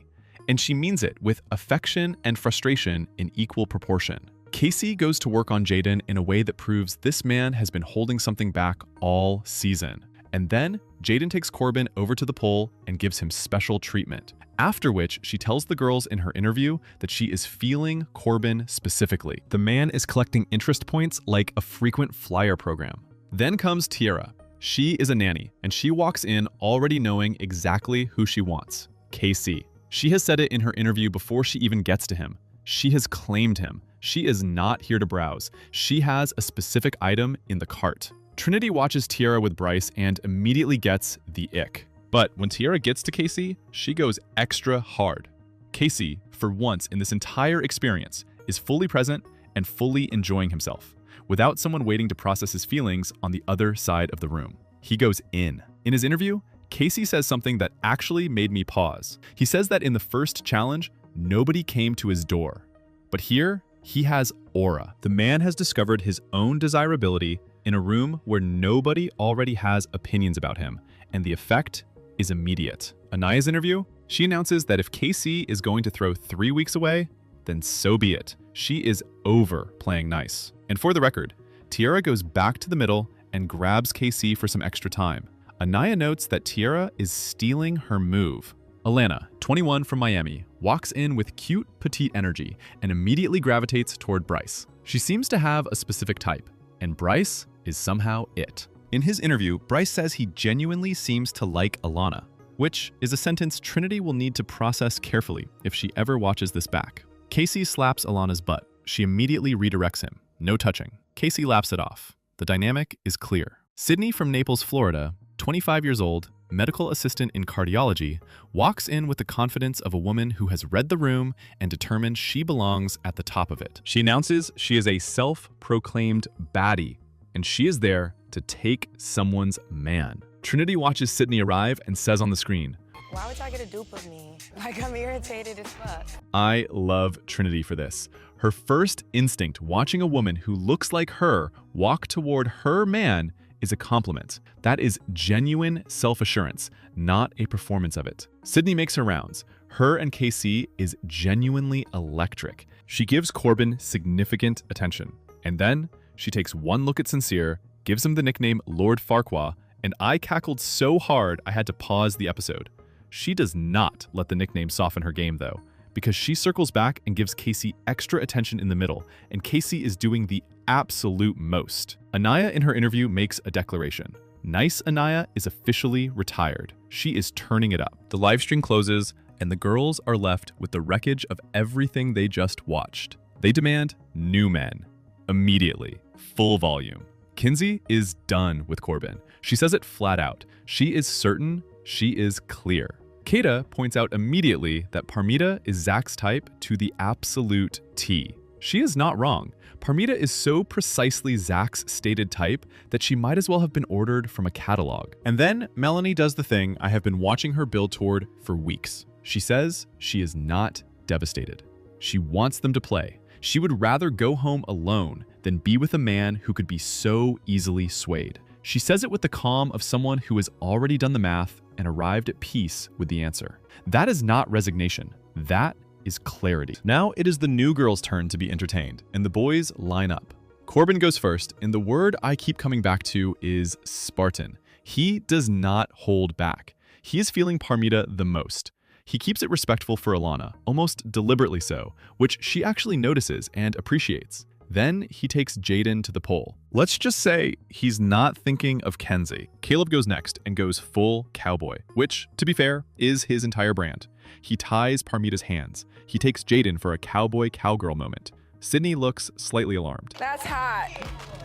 [SPEAKER 1] And she means it with affection and frustration in equal proportion. Casey goes to work on Jaden in a way that proves this man has been holding something back all season.
[SPEAKER 2] And then Jaden takes Corbin over to the pool and gives him special treatment. After which, she tells the girls in her interview that she is feeling Corbin specifically. The man is collecting interest points like a frequent flyer program. Then comes Tiara. She is a nanny, and she walks in already knowing exactly who she wants, KC. She has said it in her interview before she even gets to him. She has claimed him. She is not here to browse. She has a specific item in the cart. Trinity watches Tiara with Bryce and immediately gets the ick. But when Tiara gets to Casey, she goes extra hard. Casey, for once in this entire experience, is fully present and fully enjoying himself, without someone waiting to process his feelings on the other side of the room. He goes in. In his interview, Casey says something that actually made me pause. He says that in the first challenge, nobody came to his door. But here, he has aura. The man has discovered his own desirability in a room where nobody already has opinions about him, and the effect is immediate. Anaya's interview, she announces that if KC is going to throw 3 weeks away, then so be it. She is over playing nice. And for the record, Tiara goes back to the middle and grabs KC for some extra time. Anaya notes that Tiara is stealing her move. Alana, 21 from Miami, walks in with cute, petite energy and immediately gravitates toward Bryce. She seems to have a specific type, and Bryce is somehow it. In his interview, Bryce says he genuinely seems to like Alana, which is a sentence Trinity will need to process carefully if she ever watches this back. Casey slaps Alana's butt. She immediately redirects him. No touching. Casey laughs it off. The dynamic is clear. Sydney from Naples, Florida, 25 years old, medical assistant in cardiology, walks in with the confidence of a woman who has read the room and determined she belongs at the top of it. She announces she is a self-proclaimed baddie, and she is there to take someone's man. Trinity watches Sydney arrive and says on the screen,
[SPEAKER 6] Why would y'all get a dupe of me? Like, I'm irritated as fuck.
[SPEAKER 2] I love Trinity for this. Her first instinct watching a woman who looks like her walk toward her man is a compliment. That is genuine self-assurance, not a performance of it. Sydney makes her rounds. Her and KC is genuinely electric. She gives Corbin significant attention. And then she takes one look at Sincere, gives him the nickname Lord Farquaad, and I cackled so hard I had to pause the episode. She does not let the nickname soften her game though, because she circles back and gives Casey extra attention in the middle, and Casey is doing the absolute most. Anaya in her interview makes a declaration. Nice Anaya is officially retired. She is turning it up. The live stream closes, and the girls are left with the wreckage of everything they just watched. They demand new men. Immediately. Full volume. Kinsey is done with Corbin. She says it flat out. She is certain, she is clear. Kata points out immediately that Parmita is Zach's type to the absolute T. She is not wrong. Parmita is so precisely Zach's stated type that she might as well have been ordered from a catalog. And then Melanie does the thing I have been watching her build toward for weeks. She says she is not devastated. She wants them to play. She would rather go home alone than be with a man who could be so easily swayed. She says it with the calm of someone who has already done the math and arrived at peace with the answer. That is not resignation. That is clarity. Now it is the new girl's turn to be entertained, and the boys line up. Corbin goes first, and the word I keep coming back to is Spartan. He does not hold back. He is feeling Parmita the most. He keeps it respectful for Alana, almost deliberately so, which she actually notices and appreciates. Then he takes Jaden to the pole. Let's just say he's not thinking of Kenzie. Caleb goes next and goes full cowboy, which, to be fair, is his entire brand. He ties Parmita's hands. He takes Jaden for a cowboy-cowgirl moment. Sydney looks slightly alarmed.
[SPEAKER 6] That's hot.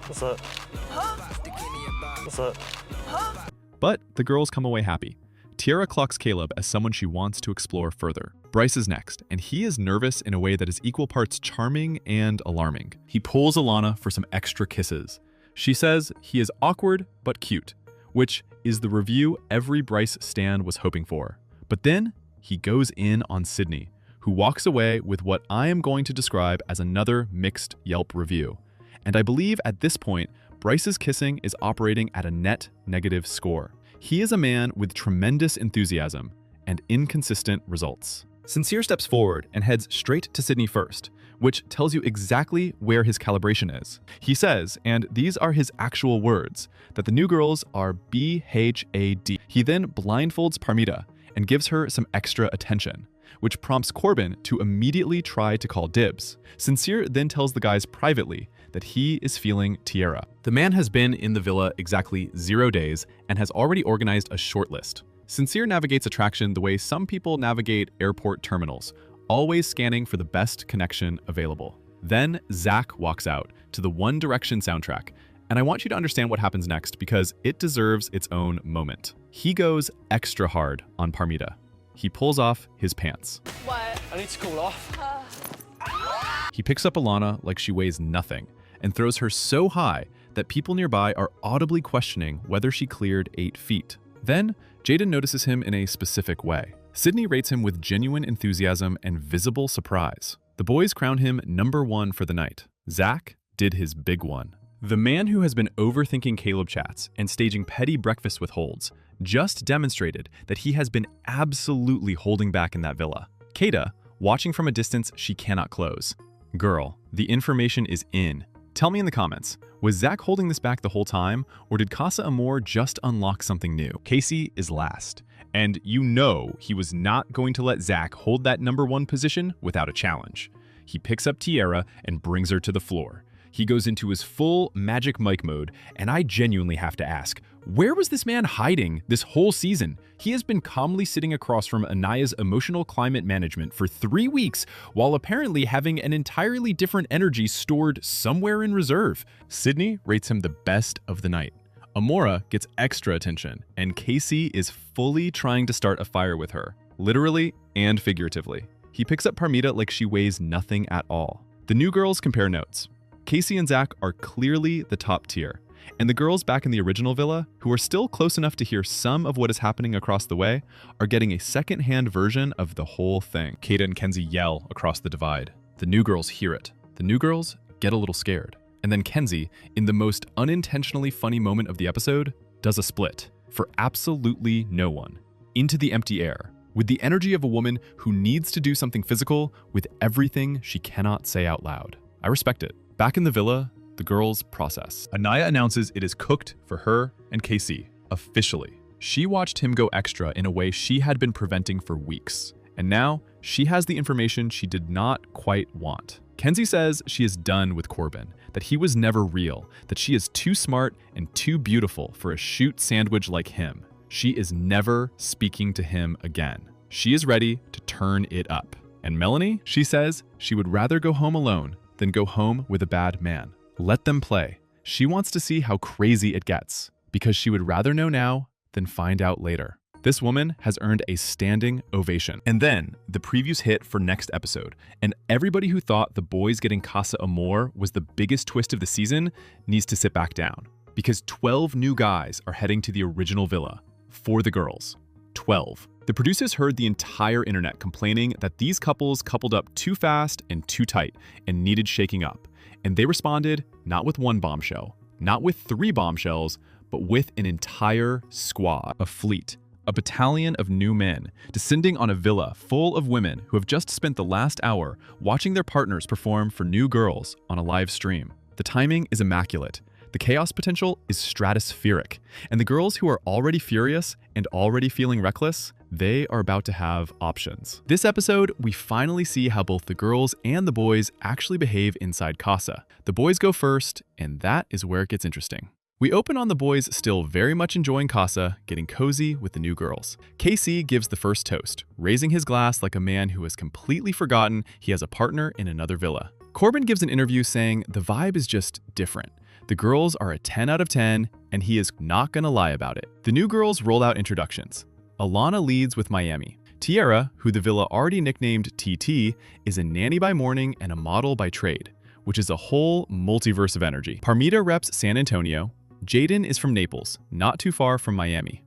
[SPEAKER 8] What's up? What's up?
[SPEAKER 2] But the girls come away happy. Tiara clocks Caleb as someone she wants to explore further. Bryce is next, and he is nervous in a way that is equal parts charming and alarming. He pulls Alana for some extra kisses. She says he is awkward but cute, which is the review every Bryce stan was hoping for. But then he goes in on Sydney, who walks away with what I am going to describe as another mixed Yelp review. And I believe at this point, Bryce's kissing is operating at a net negative score. He is a man with tremendous enthusiasm and inconsistent results. Sincere steps forward and heads straight to Sydney first, which tells you exactly where his calibration is. He says, and these are his actual words, that the new girls are BHAD. He then blindfolds Parmita and gives her some extra attention, which prompts Corbin to immediately try to call dibs. Sincere then tells the guys privately that he is feeling Tierra. The man has been in the villa exactly 0 days and has already organized a shortlist. Sincere navigates attraction the way some people navigate airport terminals, always scanning for the best connection available. Then Zach walks out to the One Direction soundtrack, and I want you to understand what happens next because it deserves its own moment. He goes extra hard on Parmita. He pulls off his pants.
[SPEAKER 3] What?
[SPEAKER 8] I need to cool off.
[SPEAKER 2] He picks up Alana like she weighs nothing and throws her so high that people nearby are audibly questioning whether she cleared 8 feet. Then, Jaden notices him in a specific way. Sydney rates him with genuine enthusiasm and visible surprise. The boys crown him #1 for the night. Zach did his big one. The man who has been overthinking Caleb chats and staging petty breakfast with holds just demonstrated that he has been absolutely holding back in that villa. Kata, watching from a distance she cannot close. Girl, the information is in. Tell me in the comments, was Zach holding this back the whole time, or did Casa Amor just unlock something new? Casey is last, and you know he was not going to let Zach hold that #1 position without a challenge. He picks up Tierra and brings her to the floor. He goes into his full Magic Mike mode, and I genuinely have to ask, where was this man hiding this whole season? He has been calmly sitting across from Anaya's emotional climate management for 3 weeks, while apparently having an entirely different energy stored somewhere in reserve. Sydney rates him the best of the night. Amora gets extra attention, and Casey is fully trying to start a fire with her, literally and figuratively. He picks up Parmita like she weighs nothing at all. The new girls compare notes. Casey and Zach are clearly the top tier, and the girls back in the original villa, who are still close enough to hear some of what is happening across the way, are getting a second-hand version of the whole thing. Kata and Kenzie yell across the divide. The new girls hear it. The new girls get a little scared. And then Kenzie, in the most unintentionally funny moment of the episode, does a split for absolutely no one, into the empty air, with the energy of a woman who needs to do something physical with everything she cannot say out loud. I respect it. Back in the villa, the girls process. Anaya announces it is cooked for her and Casey, officially. She watched him go extra in a way she had been preventing for weeks. And now, she has the information she did not quite want. Kenzie says she is done with Corbin, that he was never real, that she is too smart and too beautiful for a shoot sandwich like him. She is never speaking to him again. She is ready to turn it up. And Melanie, she says she would rather go home alone than go home with a bad man. Let them play. She wants to see how crazy it gets, because she would rather know now than find out later. This woman has earned a standing ovation. And then, the previews hit for next episode, and everybody who thought the boys getting Casa Amor was the biggest twist of the season needs to sit back down, because 12 new guys are heading to the original villa for the girls. 12. The producers heard the entire internet complaining that these couples coupled up too fast and too tight and needed shaking up. And they responded not with one bombshell, not with 3 bombshells, but with an entire squad, a fleet, a battalion of new men descending on a villa full of women who have just spent the last hour watching their partners perform for new girls on a live stream. The timing is immaculate. The chaos potential is stratospheric, and the girls who are already furious and already feeling reckless, they are about to have options. This episode, we finally see how both the girls and the boys actually behave inside Casa. The boys go first, and that is where it gets interesting. We open on the boys still very much enjoying Casa, getting cozy with the new girls. Casey gives the first toast, raising his glass like a man who has completely forgotten he has a partner in another villa. Corbin gives an interview saying the vibe is just different. The girls are a 10 out of 10, and he is not gonna lie about it. The new girls roll out introductions. Alana leads with Miami. Tierra, who the villa already nicknamed TT, is a nanny by morning and a model by trade, which is a whole multiverse of energy. Parmita reps San Antonio. Jaden is from Naples, not too far from Miami.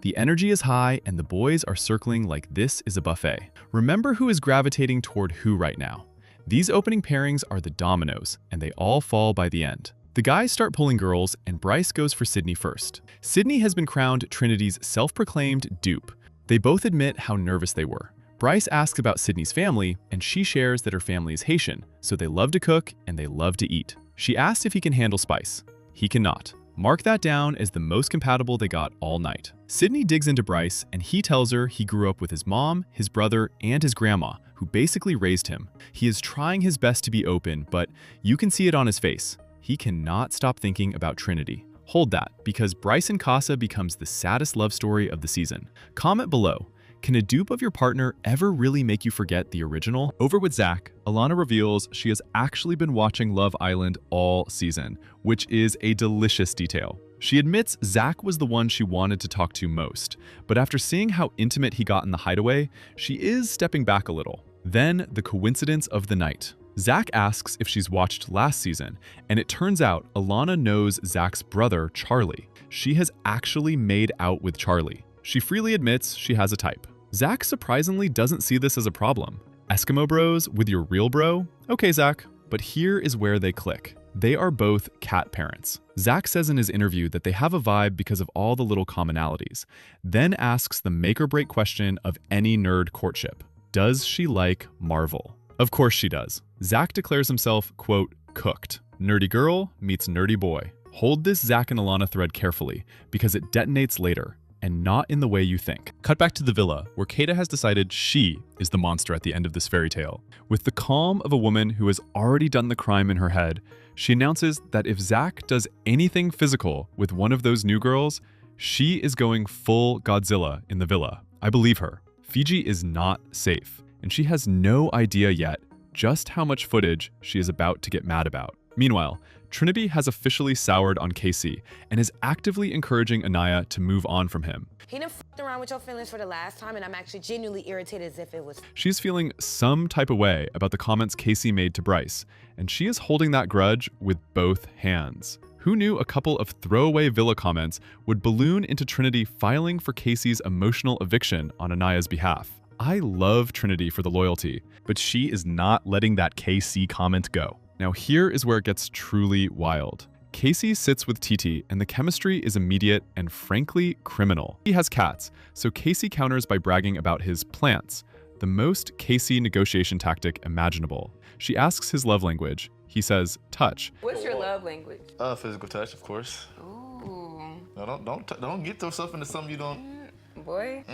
[SPEAKER 2] The energy is high, and the boys are circling like this is a buffet. Remember who is gravitating toward who right now. These opening pairings are the dominoes, and they all fall by the end. The guys start pulling girls, and Bryce goes for Sydney first. Sydney has been crowned Trinity's self-proclaimed dupe. They both admit how nervous they were. Bryce asks about Sydney's family, and she shares that her family is Haitian, so they love to cook and they love to eat. She asks if he can handle spice. He cannot. Mark that down as the most compatible they got all night. Sydney digs into Bryce, and he tells her he grew up with his mom, his brother, and his grandma, who basically raised him. He is trying his best to be open, but you can see it on his face. He cannot stop thinking about Trinity. Hold that, because Bryce and Casa becomes the saddest love story of the season. Comment below. Can a dupe of your partner ever really make you forget the original? Over with Zach, Alana reveals she has actually been watching Love Island all season, which is a delicious detail. She admits Zach was the one she wanted to talk to most, but after seeing how intimate he got in the hideaway, she is stepping back a little. Then, the coincidence of the night. Zach asks if she's watched last season, and it turns out Alana knows Zach's brother, Charlie. She has actually made out with Charlie. She freely admits she has a type. Zach surprisingly doesn't see this as a problem. Eskimo bros with your real bro? Okay, Zach. But here is where they click. They are both cat parents. Zach says in his interview that they have a vibe because of all the little commonalities, then asks the make-or-break question of any nerd courtship. Does she like Marvel? Of course she does. Zach declares himself, quote, cooked. Nerdy girl meets nerdy boy. Hold this Zach and Alana thread carefully, because it detonates later. And not in the way you think. Cut back to the villa, where Kata has decided she is the monster at the end of this fairy tale. With the calm of a woman who has already done the crime in her head, she announces that if Zach does anything physical with one of those new girls, she is going full Godzilla in the villa. I believe her. Fiji is not safe, and she has no idea yet just how much footage she is about to get mad about. Meanwhile, Trinity has officially soured on Casey and is actively encouraging Anaya to move on from him.
[SPEAKER 6] He done f***ed around with your feelings for the last time, and I'm actually genuinely irritated as if it was.
[SPEAKER 2] She's feeling some type of way about the comments Casey made to Bryce, and she is holding that grudge with both hands. Who knew a couple of throwaway villa comments would balloon into Trinity filing for Casey's emotional eviction on Anaya's behalf? I love Trinity for the loyalty, but she is not letting that KC comment go. Now here is where it gets truly wild. Casey sits with Titi, and the chemistry is immediate and frankly criminal. He has cats, so Casey counters by bragging about his plants, the most Casey negotiation tactic imaginable. She asks his love language. He says, touch.
[SPEAKER 9] What's your love language?
[SPEAKER 5] Physical touch, of course.
[SPEAKER 9] Ooh.
[SPEAKER 5] No, don't get yourself into something you don't.
[SPEAKER 9] Boy,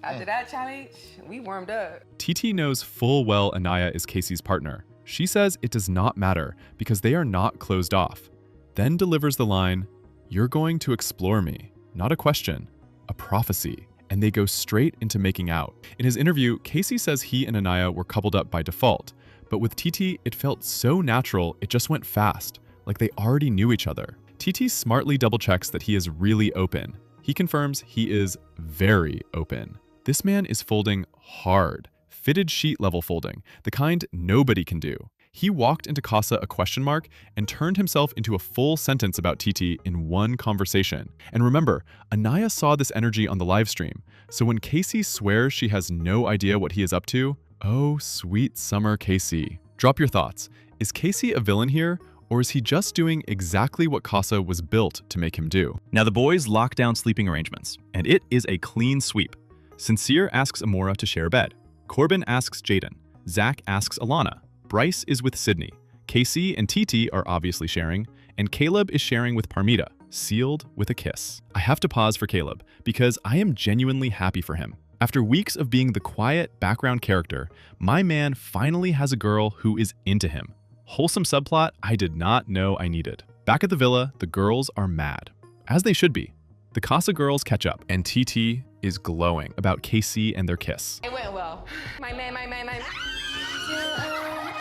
[SPEAKER 9] after that challenge, we warmed up.
[SPEAKER 2] Titi knows full well Anaya is Casey's partner. She says it does not matter because they are not closed off. Then delivers the line, "You're going to explore me." Not a question, a prophecy. And they go straight into making out. In his interview, Casey says he and Anaya were coupled up by default. But with Titi, it felt so natural, it just went fast, like they already knew each other. Titi smartly double-checks that he is really open. He confirms he is very open. This man is folding hard. Fitted sheet level folding, the kind nobody can do. He walked into Casa a question mark and turned himself into a full sentence about Titi in one conversation. And remember, Anaya saw this energy on the live stream, so when Casey swears she has no idea what he is up to, oh sweet summer Casey. Drop your thoughts. Is Casey a villain here, or is he just doing exactly what Casa was built to make him do?
[SPEAKER 1] Now the boys lock down sleeping arrangements, and it is a clean sweep. Sincere asks Amora to share a bed. Corbin asks Jaden. Zach asks Alana. Bryce is with Sydney. Casey and Titi are obviously sharing, and Caleb is sharing with Parmita, sealed with a kiss. I have to pause for Caleb, because I am genuinely happy for him. After weeks of being the quiet background character, my man finally has a girl who is into him. Wholesome subplot I did not know I needed. Back at the villa, the girls are mad. As they should be. The Casa girls catch up, and TT is glowing about Casey and their kiss.
[SPEAKER 9] It went well. My man.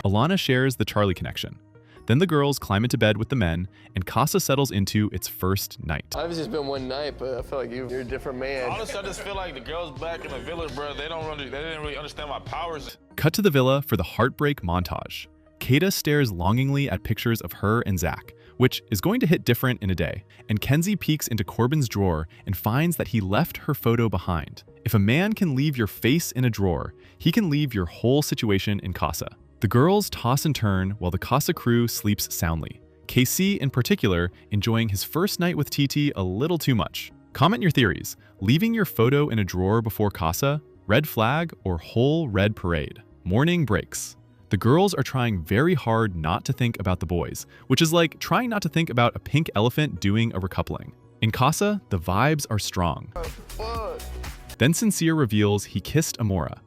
[SPEAKER 2] Alana shares the Charlie connection. Then the girls climb into bed with the men, and Casa settles into its first night.
[SPEAKER 10] I've just been one night, but I feel like you're a different man.
[SPEAKER 5] Honestly, I just feel like the girls back in the villa, bro, they didn't really understand my powers.
[SPEAKER 2] Cut to the villa for the heartbreak montage. Kata stares longingly at pictures of her and Zach, which is going to hit different in a day, and Kenzie peeks into Corbin's drawer and finds that he left her photo behind. If a man can leave your face in a drawer, he can leave your whole situation in Casa. The girls toss and turn while the Casa crew sleeps soundly. KC, in particular, enjoying his first night with TT a little too much. Comment your theories. Leaving your photo in a drawer before Casa?
[SPEAKER 1] Red flag or whole red parade. Morning breaks. The girls are trying very hard not to think about the boys, which is like trying not to think about a pink elephant doing a recoupling. In Casa, the vibes are strong. Then Sincere reveals he kissed Amora,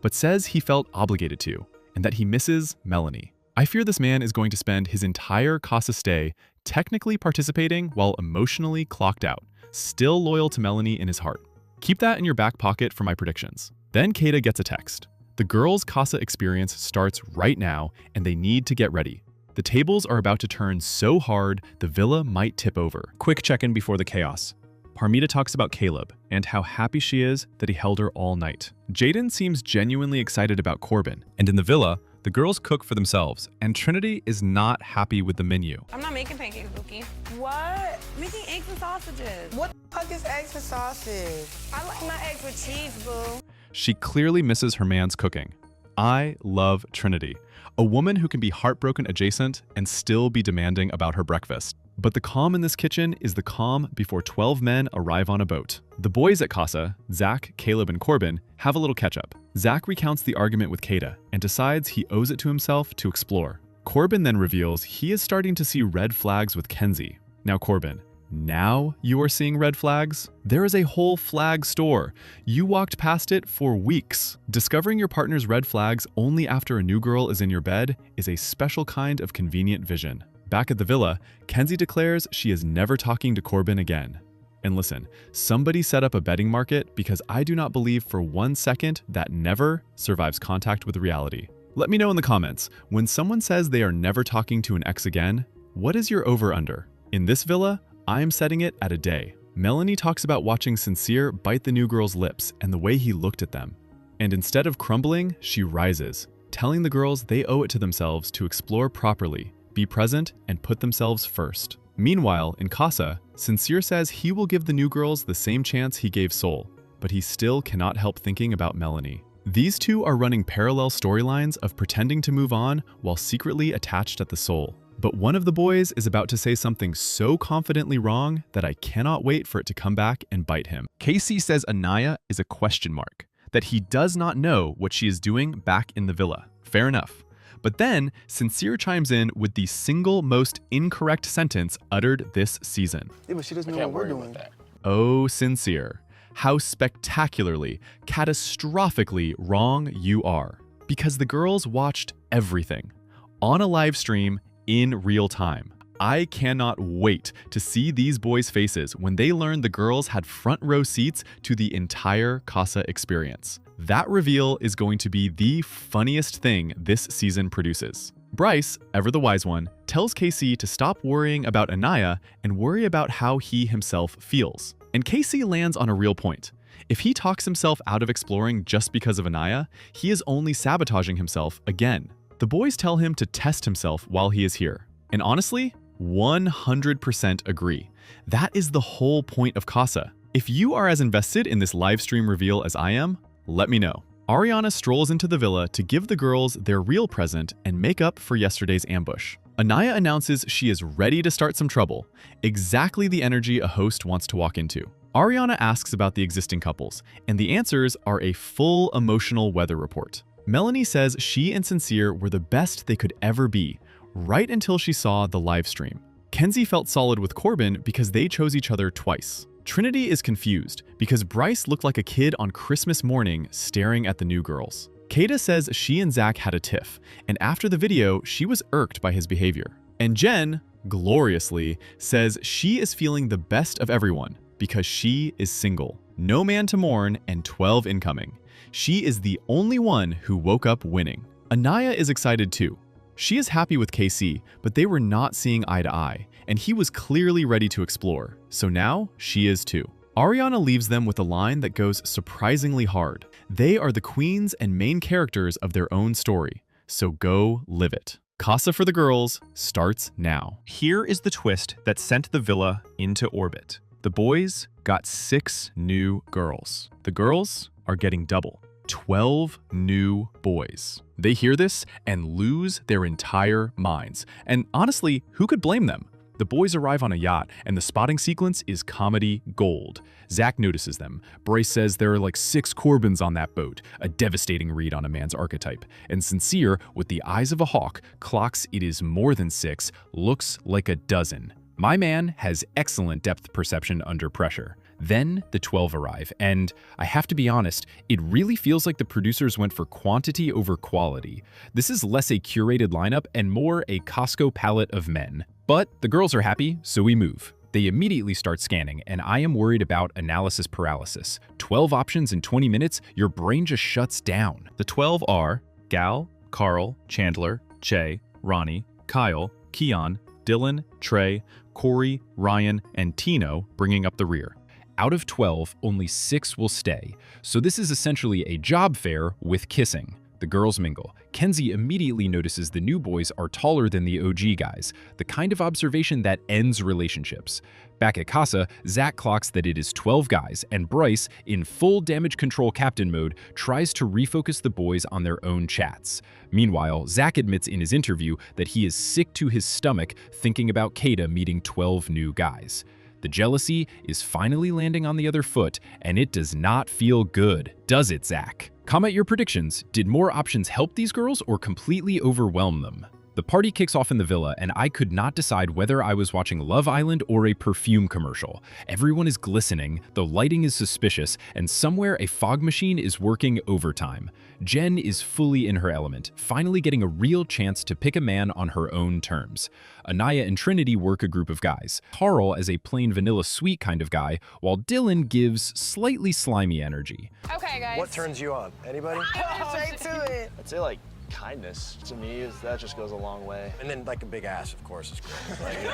[SPEAKER 1] but says he felt obligated to, and that he misses Melanie. I fear this man is going to spend his entire Casa stay technically participating while emotionally clocked out, still loyal to Melanie in his heart. Keep that in your back pocket for my predictions. Then Kata gets a text. The girls' Casa experience starts right now, and they need to get ready. The tables are about to turn so hard, the villa might tip over. Quick check-in before the chaos. Parmita talks about Caleb and how happy she is that he held her all night. Jaden seems genuinely excited about Corbin, and in the villa, the girls cook for themselves, and Trinity is not happy with the menu.
[SPEAKER 9] I'm not making pancakes, Bookie.
[SPEAKER 6] What?
[SPEAKER 9] Making eggs and sausages.
[SPEAKER 6] What the fuck is eggs and sausage? I like my eggs with cheese, boo.
[SPEAKER 1] She clearly misses her man's cooking. I love Trinity, a woman who can be heartbroken adjacent and still be demanding about her breakfast. But the calm in this kitchen is the calm before 12 men arrive on a boat. The boys at Casa, Zach, Caleb, and Corbin, have a little catch-up. Zach recounts the argument with Kata and decides he owes it to himself to explore. Corbin then reveals he is starting to see red flags with Kenzie. Now Corbin, now you are seeing red flags? There is a whole flag store. You walked past it for weeks. Discovering your partner's red flags only after a new girl is in your bed is a special kind of convenient vision. Back at the villa, Kenzie declares she is never talking to Corbin again. And listen, somebody set up a betting market because I do not believe for 1 second that never survives contact with reality. Let me know in the comments, when someone says they are never talking to an ex again, what is your over-under? In this villa, I am setting it at a day. Melanie talks about watching Sincere bite the new girl's lips and the way he looked at them. And instead of crumbling, she rises, telling the girls they owe it to themselves to explore properly, be present, and put themselves first. Meanwhile, in Casa, Sincere says he will give the new girls the same chance he gave Soul, but he still cannot help thinking about Melanie. These two are running parallel storylines of pretending to move on while secretly attached at the soul. But one of the boys is about to say something so confidently wrong that I cannot wait for it to come back and bite him. Casey says Anaya is a question mark, that he does not know what she is doing back in the villa. Fair enough. But then, Sincere chimes in with the single most incorrect sentence uttered this season.
[SPEAKER 8] Yeah, but she doesn't know what we're doing.
[SPEAKER 1] Oh, Sincere, how spectacularly, catastrophically wrong you are. Because the girls watched everything on a live stream in real time. I cannot wait to see these boys' faces when they learn the girls had front row seats to the entire Casa experience. That reveal is going to be the funniest thing this season produces. Bryce, ever the wise one, tells KC to stop worrying about Anaya and worry about how he himself feels. And KC lands on a real point. If he talks himself out of exploring just because of Anaya, he is only sabotaging himself again. The boys tell him to test himself while he is here. And honestly, 100% agree. That is the whole point of Casa. If you are as invested in this live stream reveal as I am, let me know. Ariana strolls into the villa to give the girls their real present and make up for yesterday's ambush. Anaya announces she is ready to start some trouble, exactly the energy a host wants to walk into. Ariana asks about the existing couples, and the answers are a full emotional weather report. Melanie says she and Sincere were the best they could ever be, right until she saw the live stream. Kenzie felt solid with Corbin because they chose each other twice. Trinity is confused because Bryce looked like a kid on Christmas morning staring at the new girls. Kata says she and Zach had a tiff, and after the video, she was irked by his behavior. And Jen, gloriously, says she is feeling the best of everyone because she is single. No man to mourn and 12 incoming. She is the only one who woke up winning. Anaya is excited too. She is happy with KC, but they were not seeing eye to eye, and he was clearly ready to explore, so now she is too. Ariana leaves them with a line that goes surprisingly hard. They are the queens and main characters of their own story, so go live it. Casa for the girls starts now. Here is the twist that sent the villa into orbit. The boys got 6 new girls. The girls are getting double. 12 new boys. They hear this and lose their entire minds. And honestly, who could blame them? The boys arrive on a yacht, and the spotting sequence is comedy gold. Zach notices them. Bryce says there are like 6 Corbins on that boat, a devastating read on a man's archetype. And Sincere, with the eyes of a hawk, clocks it is more than 6, looks like a dozen. My man has excellent depth perception under pressure. Then the 12 arrive, and I have to be honest, it really feels like the producers went for quantity over quality. This is less a curated lineup and more a Costco palette of men. But the girls are happy, so we move. They immediately start scanning, and I am worried about analysis paralysis. 12 options in 20 minutes, your brain just shuts down.
[SPEAKER 2] The 12 are Gal, Carl, Chandler, Che, Ronnie, Kyle, Keon, Dylan, Trey, Corey, Ryan, and Tino, bringing up the rear. Out of 12, only 6 will stay, so this is essentially a job fair with kissing. The girls mingle. Kenzie immediately notices the new boys are taller than the OG guys, the kind of observation that ends relationships. Back at Casa, Zach clocks that it is 12 guys, and Bryce, in full damage control captain mode, tries to refocus the boys on their own chats. Meanwhile, Zach admits in his interview that he is sick to his stomach thinking about Kata meeting 12 new guys. The jealousy is finally landing on the other foot, and it does not feel good, does it, Zach? Comment your predictions. Did more options help these girls or completely overwhelm them? The party kicks off in the villa, and I could not decide whether I was watching Love Island or a perfume commercial. Everyone is glistening, the lighting is suspicious, and somewhere a fog machine is working overtime. Jen is fully in her element, finally getting a real chance to pick a man on her own terms. Anaya and Trinity work a group of guys. Carl as a plain vanilla sweet kind of guy, while Dylan gives slightly slimy energy.
[SPEAKER 3] Okay, guys.
[SPEAKER 8] What turns you on? Anybody?
[SPEAKER 6] Straight to it.
[SPEAKER 4] I'd say like kindness to me that just goes a long way.
[SPEAKER 8] And then like a big ass, of course, is great.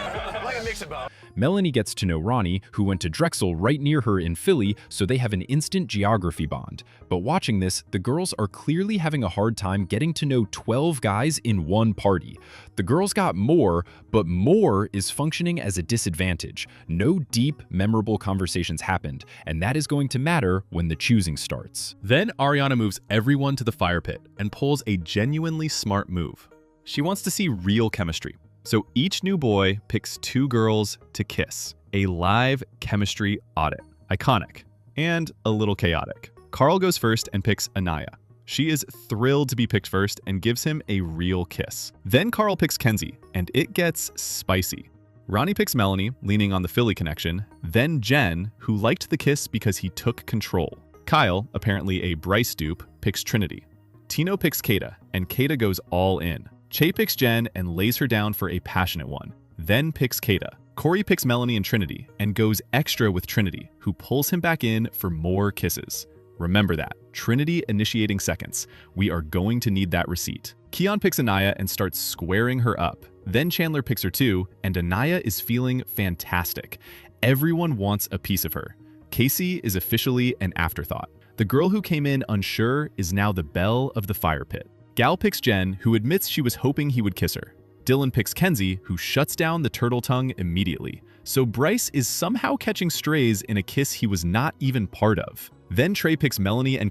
[SPEAKER 8] Like a mix of both.
[SPEAKER 1] Melanie gets to know Ronnie, who went to Drexel right near her in Philly, so they have an instant geography bond. But watching this, the girls are clearly having a hard time getting to know 12 guys in one party. The girls got more, but more is functioning as a disadvantage. No deep, memorable conversations happened, and that is going to matter when the choosing starts.
[SPEAKER 2] Then Ariana moves everyone to the fire pit and pulls a genuinely smart move. She wants to see real chemistry. So each new boy picks 2 girls to kiss. A live chemistry audit. Iconic. And a little chaotic. Carl goes first and picks Anaya. She is thrilled to be picked first and gives him a real kiss. Then Carl picks Kenzie, and it gets spicy. Ronnie picks Melanie, leaning on the Philly connection. Then Jen, who liked the kiss because he took control. Kyle, apparently a Bryce dupe, picks Trinity. Tino picks Kata, and Kata goes all in. Che picks Jen and lays her down for a passionate one, then picks Kata. Corey picks Melanie and Trinity, and goes extra with Trinity, who pulls him back in for more kisses. Remember that, Trinity initiating seconds. We are going to need that receipt. Keon picks Anaya and starts squaring her up. Then Chandler picks her too, and Anaya is feeling fantastic. Everyone wants a piece of her. Casey is officially an afterthought. The girl who came in unsure is now the belle of the fire pit. Gal picks Jen, who admits she was hoping he would kiss her. Dylan picks Kenzie, who shuts down the turtle tongue immediately. So Bryce is somehow catching strays in a kiss he was not even part of. Then Trey picks Melanie and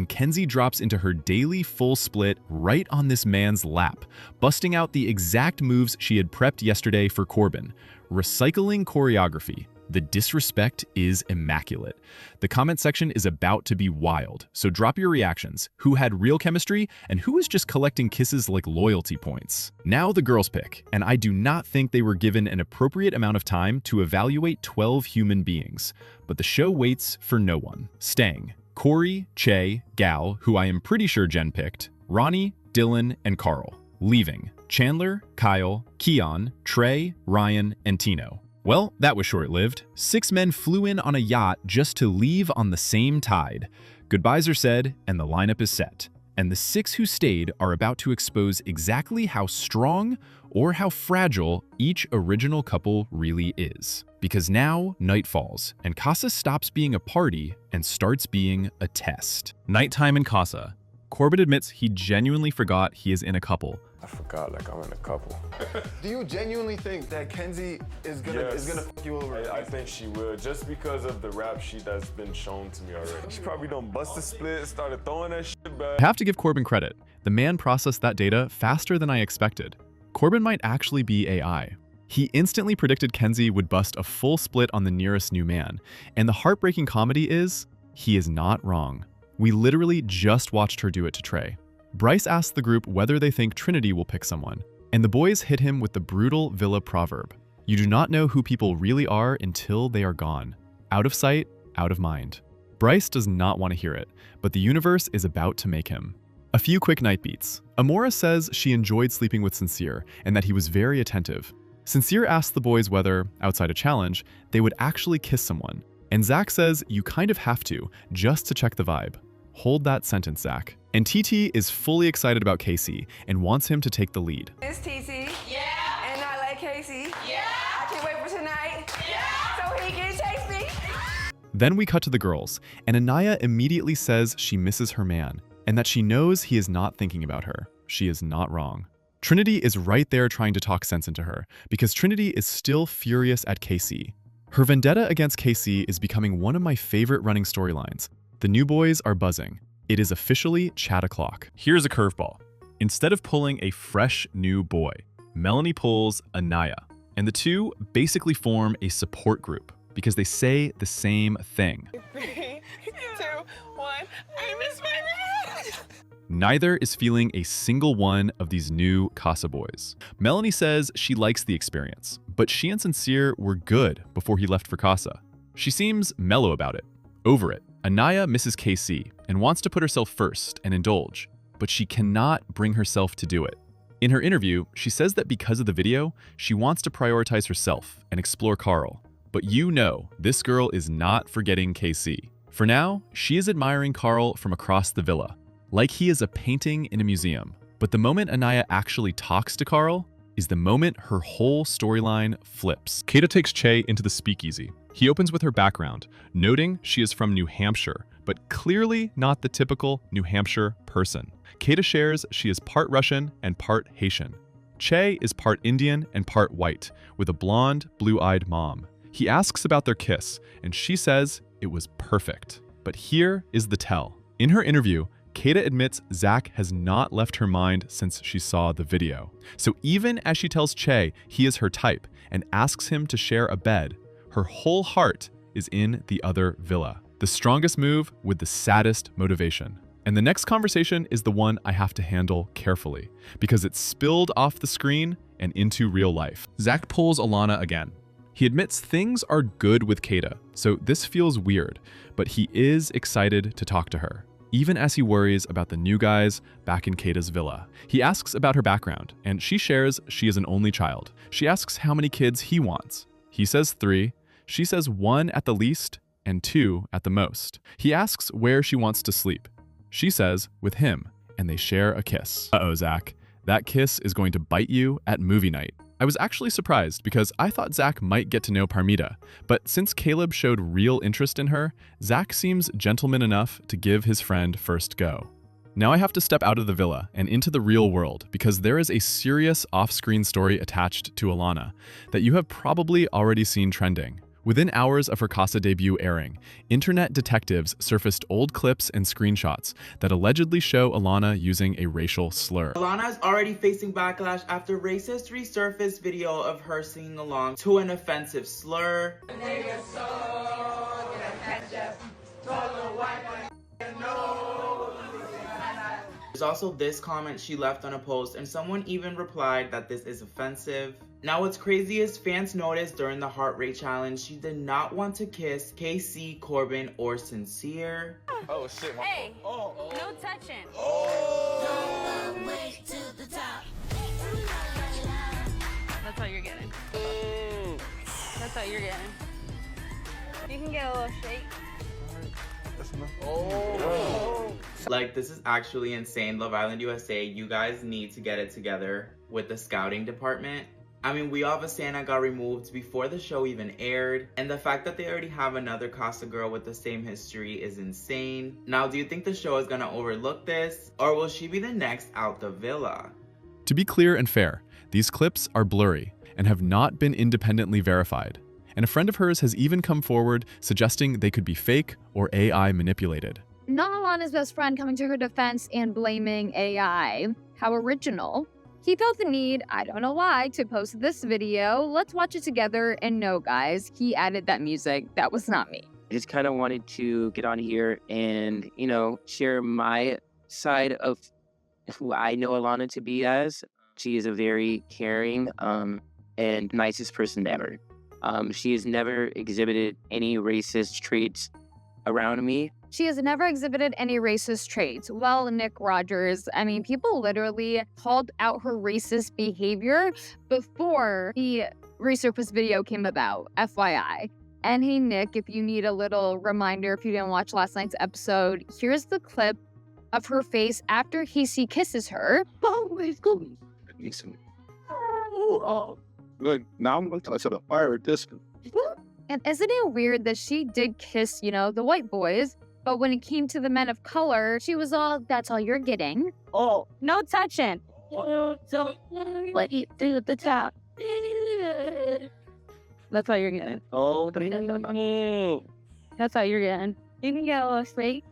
[SPEAKER 2] Kenzie drops into her daily full split right on this man's lap, busting out the exact moves she had prepped yesterday for Corbin. Recycling choreography. The disrespect is immaculate. The comment section is about to be wild, so drop your reactions. Who had real chemistry, and who is just collecting kisses like loyalty points? Now the girls pick, and I do not think they were given an appropriate amount of time to evaluate 12 human beings. But the show waits for no one. Staying: Corey, Che, Gal, who I am pretty sure Jen picked, Ronnie, Dylan, and Carl. Leaving: Chandler, Kyle, Keon, Trey, Ryan, and Tino. Well, that was short-lived. 6 men flew in on a yacht just to leave on the same tide. Goodbyes are said, and the lineup is set. And the 6 who stayed are about to expose exactly how strong or how fragile each original couple really is. Because now, night falls, and Casa stops being a party and starts being a test. Nighttime in Casa. Corbin admits he genuinely forgot he is in a couple.
[SPEAKER 5] I forgot, like, I'm in a couple.
[SPEAKER 11] Do you genuinely think that Kenzie is gonna fuck you over?
[SPEAKER 5] I think she will, just because of the rap sheet that's been shown to me already. She probably done bust a split, started throwing that shit back.
[SPEAKER 1] I have to give Corbin credit. The man processed that data faster than I expected. Corbin might actually be AI.
[SPEAKER 2] He instantly predicted Kenzie would bust a full split on the nearest new man, and the heartbreaking comedy is, he is not wrong. We literally just watched her do it to Trey. Bryce asked the group whether they think Trinity will pick someone, and the boys hit him with the brutal villa proverb. You do not know who people really are until they are gone. Out of sight, out of mind. Bryce does not want to hear it, but the universe is about to make him. A few quick night beats. Amora says she enjoyed sleeping with Sincere and that he was very attentive. Sincere asks the boys whether, outside a challenge, they would actually kiss someone. And Zach says you kind of have to, just to check the vibe. Hold that sentence, Zach. And TT is fully excited about Casey and wants him to take the lead.
[SPEAKER 9] It's TT. Yeah. And I like Casey. Yeah. I can't wait for tonight. Yeah. So he can chase me.
[SPEAKER 2] Then we cut to the girls, and Anaya immediately says she misses her man, and that she knows he is not thinking about her. She is not wrong. Trinity is right there trying to talk sense into her, because Trinity is still furious at Casey. Her vendetta against Casey is becoming one of my favorite running storylines. The new boys are buzzing. It is officially chat o'clock.
[SPEAKER 1] Here's a curveball. Instead of pulling a fresh new boy, Melanie pulls Anaya, and the two basically form a support group because they say the same thing.
[SPEAKER 6] 3, 2, 1, I miss my man!
[SPEAKER 1] Neither is feeling a single one of these new Casa boys. Melanie says she likes the experience, but she and Sincere were good before he left for Casa. She seems mellow about it, over it. Anaya misses KC and wants to put herself first and indulge, but she cannot bring herself to do it. In her interview, she says that because of the video, she wants to prioritize herself and explore Carl. But you know, this girl is not forgetting KC. For now, she is admiring Carl from across the villa, like he is a painting in a museum. But the moment Anaya actually talks to Carl is the moment her whole storyline flips.
[SPEAKER 2] Kata takes Che into the speakeasy. He opens with her background, noting she is from New Hampshire, but clearly not the typical New Hampshire person. Kata shares she is part Russian and part Haitian. Che is part Indian and part white, with a blonde, blue-eyed mom. He asks about their kiss, and she says it was perfect. But here is the tell. In her interview, Kata admits Zach has not left her mind since she saw the video. So even as she tells Che he is her type and asks him to share a bed, her whole heart is in the other villa. The strongest move with the saddest motivation. And the next conversation is the one I have to handle carefully, because it's spilled off the screen and into real life. Zach pulls Alana again. He admits things are good with Kata, so this feels weird, but he is excited to talk to her, even as he worries about the new guys back in Kata's villa. He asks about her background, and she shares she is an only child. She asks how many kids he wants. He says 3, she says 1 at the least, and 2 at the most. He asks where she wants to sleep. She says with him, and they share a kiss. Uh-oh, Zach, that kiss is going to bite you at movie night. I was actually surprised because I thought Zach might get to know Parmita, but since Caleb showed real interest in her, Zach seems gentleman enough to give his friend first go. Now I have to step out of the villa and into the real world because there is a serious off-screen story attached to Alana that you have probably already seen trending. Within hours of her Casa debut airing, internet detectives surfaced old clips and screenshots that allegedly show Alana using a racial slur.
[SPEAKER 12] Alana is already facing backlash after racist resurfaced video of her singing along to an offensive slur. There's also this comment she left on a post, and someone even replied that this is offensive. Now what's crazy is fans noticed during the heart rate challenge she did not want to kiss KC, Corbin, or Sincere.
[SPEAKER 11] Oh shit, my
[SPEAKER 3] Hey,
[SPEAKER 11] fault.
[SPEAKER 3] no touching. That's all you're getting. That's all you're getting. You can get a little shake.
[SPEAKER 12] Like, this is actually insane. Love Island USA, you guys need to get it together with the scouting department. I mean, We All Have a Santa got removed before the show even aired, and the fact that they already have another Casa girl with the same history is insane. Now, do you think the show is gonna overlook this, or will she be the next out the villa?
[SPEAKER 2] To be clear and fair, these clips are blurry and have not been independently verified. And a friend of hers has even come forward suggesting they could be fake or AI manipulated.
[SPEAKER 13] Not Alana's best friend coming to her defense and blaming AI. How original. He felt the need, I don't know why, to post this video. Let's watch it together. And no, guys, he added that music. That was not me.
[SPEAKER 14] I just kind of wanted to get on here and, share my side of who I know Alana to be as. She is a very caring and nicest person ever. She has never exhibited any racist traits around me.
[SPEAKER 13] She has never exhibited any racist traits. Well, Nick Rogers, I mean, people literally called out her racist behavior before the resurfaced video came about, FYI. And hey, Nick, if you need a little reminder, if you didn't watch last night's episode, here's the clip of her face after Casey kisses her.
[SPEAKER 15] Oh, it's good. Good. Now I'm going to touch the fire with this.
[SPEAKER 13] And isn't it weird that she did kiss, the white boys, but when it came to the men of color, she was all, that's all you're getting.
[SPEAKER 15] Oh.
[SPEAKER 13] No touching.
[SPEAKER 15] So, let you do the top.
[SPEAKER 13] That's all you're getting.
[SPEAKER 15] Oh,
[SPEAKER 13] That's all you're getting. You can get a little straight.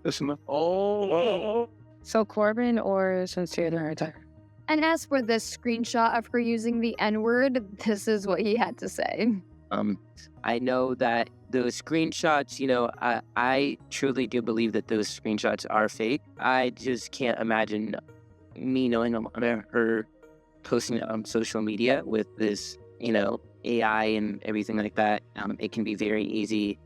[SPEAKER 15] Listen. Oh.
[SPEAKER 6] So Corbin or Sincere the entire?
[SPEAKER 13] And as for this screenshot of her using the N-word, this is what he had to say.
[SPEAKER 14] I know that those screenshots, I truly do believe that those screenshots are fake. I just can't imagine me knowing her posting it on social media with this, AI and everything like that. It can be very easy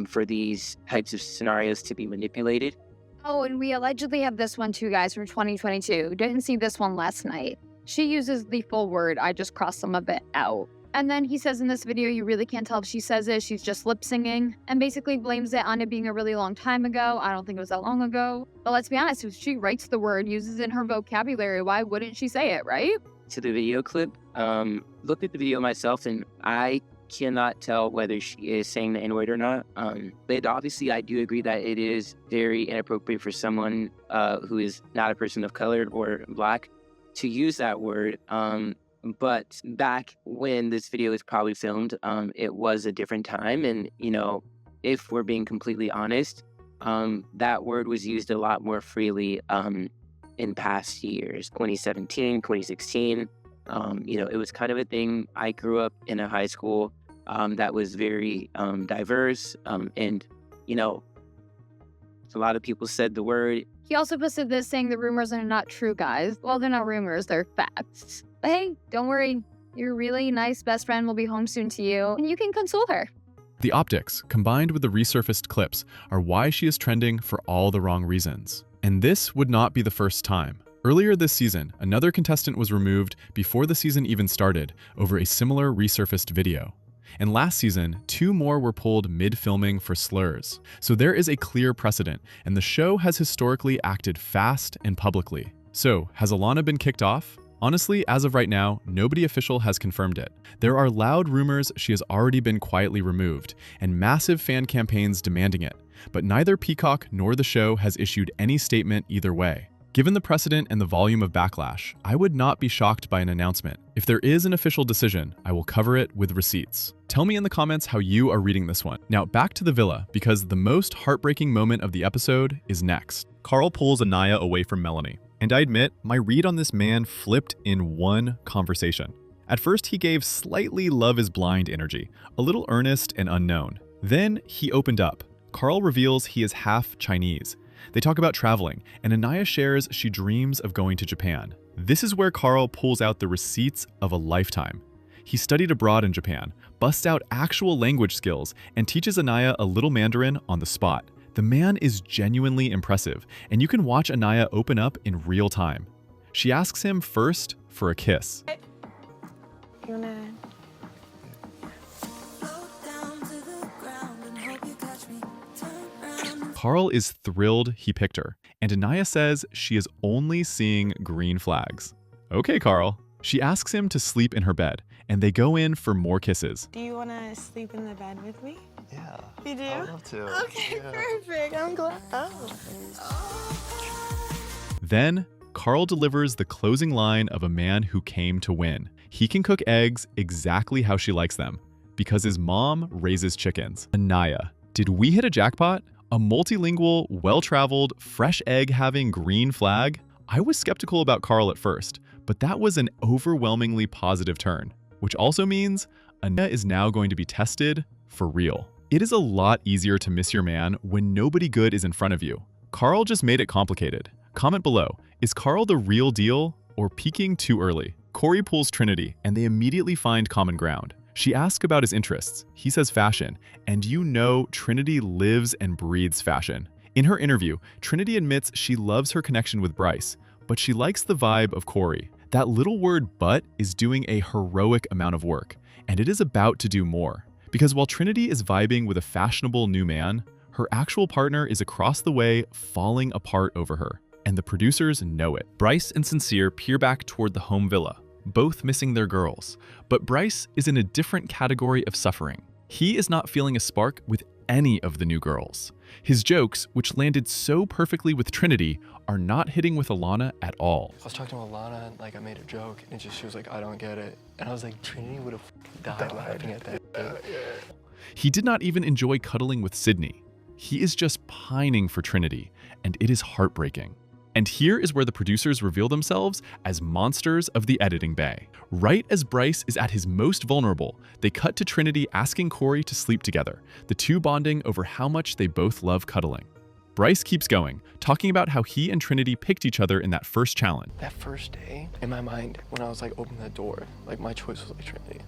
[SPEAKER 14] for these types of scenarios to be manipulated.
[SPEAKER 13] Oh, and we allegedly have this one too, guys, from 2022. Didn't see this one last night. She uses the full word. I just crossed some of it out. And then he says in this video, you really can't tell if she says it. She's just lip singing and basically blames it on it being a really long time ago. I don't think it was that long ago. But let's be honest, if she writes the word, uses it in her vocabulary, why wouldn't she say it, right?
[SPEAKER 14] To the video clip, looked at the video myself and I cannot tell whether she is saying the N-word or not. But obviously I do agree that it is very inappropriate for someone who is not a person of color or Black to use that word. But back when this video was probably filmed, it was a different time. And, if we're being completely honest, that word was used a lot more freely in past years, 2017, 2016. It was kind of a thing. I grew up in a high school that was very diverse. And, a lot of people said the word.
[SPEAKER 13] He also posted this saying the rumors are not true, guys. Well, they're not rumors, they're facts. But hey, don't worry. Your really nice best friend will be home soon to you, and you can console her.
[SPEAKER 1] The optics, combined with the resurfaced clips, are why she is trending for all the wrong reasons. And this would not be the first time. Earlier this season, another contestant was removed before the season even started over a similar resurfaced video. And last season, 2 more were pulled mid-filming for slurs. So there is a clear precedent, and the show has historically acted fast and publicly. So, has Alana been kicked off? Honestly, as of right now, nobody official has confirmed it. There are loud rumors she has already been quietly removed, and massive fan campaigns demanding it. But neither Peacock nor the show has issued any statement either way. Given the precedent and the volume of backlash, I would not be shocked by an announcement. If there is an official decision, I will cover it with receipts. Tell me in the comments how you are reading this one. Now back to the villa, because the most heartbreaking moment of the episode is next. Carl pulls Anaya away from Melanie. And I admit, my read on this man flipped in one conversation. At first, he gave slightly love is blind energy, a little earnest and unknown. Then he opened up. Carl reveals he is half Chinese. They talk about traveling, and Anaya shares she dreams of going to Japan. This is where Carl pulls out the receipts of a lifetime. He studied abroad in Japan, busts out actual language skills, and teaches Anaya a little Mandarin on the spot. The man is genuinely impressive, and you can watch Anaya open up in real time. She asks him first for a kiss. Carl is thrilled he picked her, and Anaya says she is only seeing green flags. Okay, Carl. She asks him to sleep in her bed, and they go in for more kisses.
[SPEAKER 6] Do you want to sleep in the bed with me?
[SPEAKER 4] Yeah.
[SPEAKER 6] You do?
[SPEAKER 4] I would love to.
[SPEAKER 6] Okay, perfect. I'm glad.
[SPEAKER 1] Then, Carl delivers the closing line of a man who came to win. He can cook eggs exactly how she likes them, because his mom raises chickens. Anaya, did we hit a jackpot? A multilingual, well-traveled, fresh egg-having green flag?
[SPEAKER 2] I was skeptical about Carl at first, but that was an overwhelmingly positive turn, which also means Anya is now going to be tested for real. It is a lot easier to miss your man when nobody good is in front of you. Carl just made it complicated. Comment below, is Carl the real deal or peaking too early? Corey pulls Trinity, and they immediately find common ground. She asks about his interests. He says fashion, and you know Trinity lives and breathes fashion. In her interview, Trinity admits she loves her connection with Bryce, but she likes the vibe of Corey. That little word "but" is doing a heroic amount of work, and it is about to do more. Because while Trinity is vibing with a fashionable new man, her actual partner is across the way falling apart over her, and the producers know it.
[SPEAKER 1] Bryce and Sincere peer back toward the home villa, both missing their girls, but Bryce is in a different category of suffering. He is not feeling a spark with any of the new girls. His jokes, which landed so perfectly with Trinity, are not hitting with Alana at all.
[SPEAKER 10] I was talking to Alana, and like I made a joke, and she was like, I don't get it. And I was like, Trinity would have died laughing at that.
[SPEAKER 1] He did not even enjoy cuddling with Sydney. He is just pining for Trinity, and it is heartbreaking. And here is where the producers reveal themselves as monsters of the editing bay. Right as Bryce is at his most vulnerable, they cut to Trinity asking Corey to sleep together, the two bonding over how much they both love cuddling. Bryce keeps going, talking about how he and Trinity picked each other in that first challenge.
[SPEAKER 10] That first day, in my mind, when I was like opening that door, like my choice was like Trinity.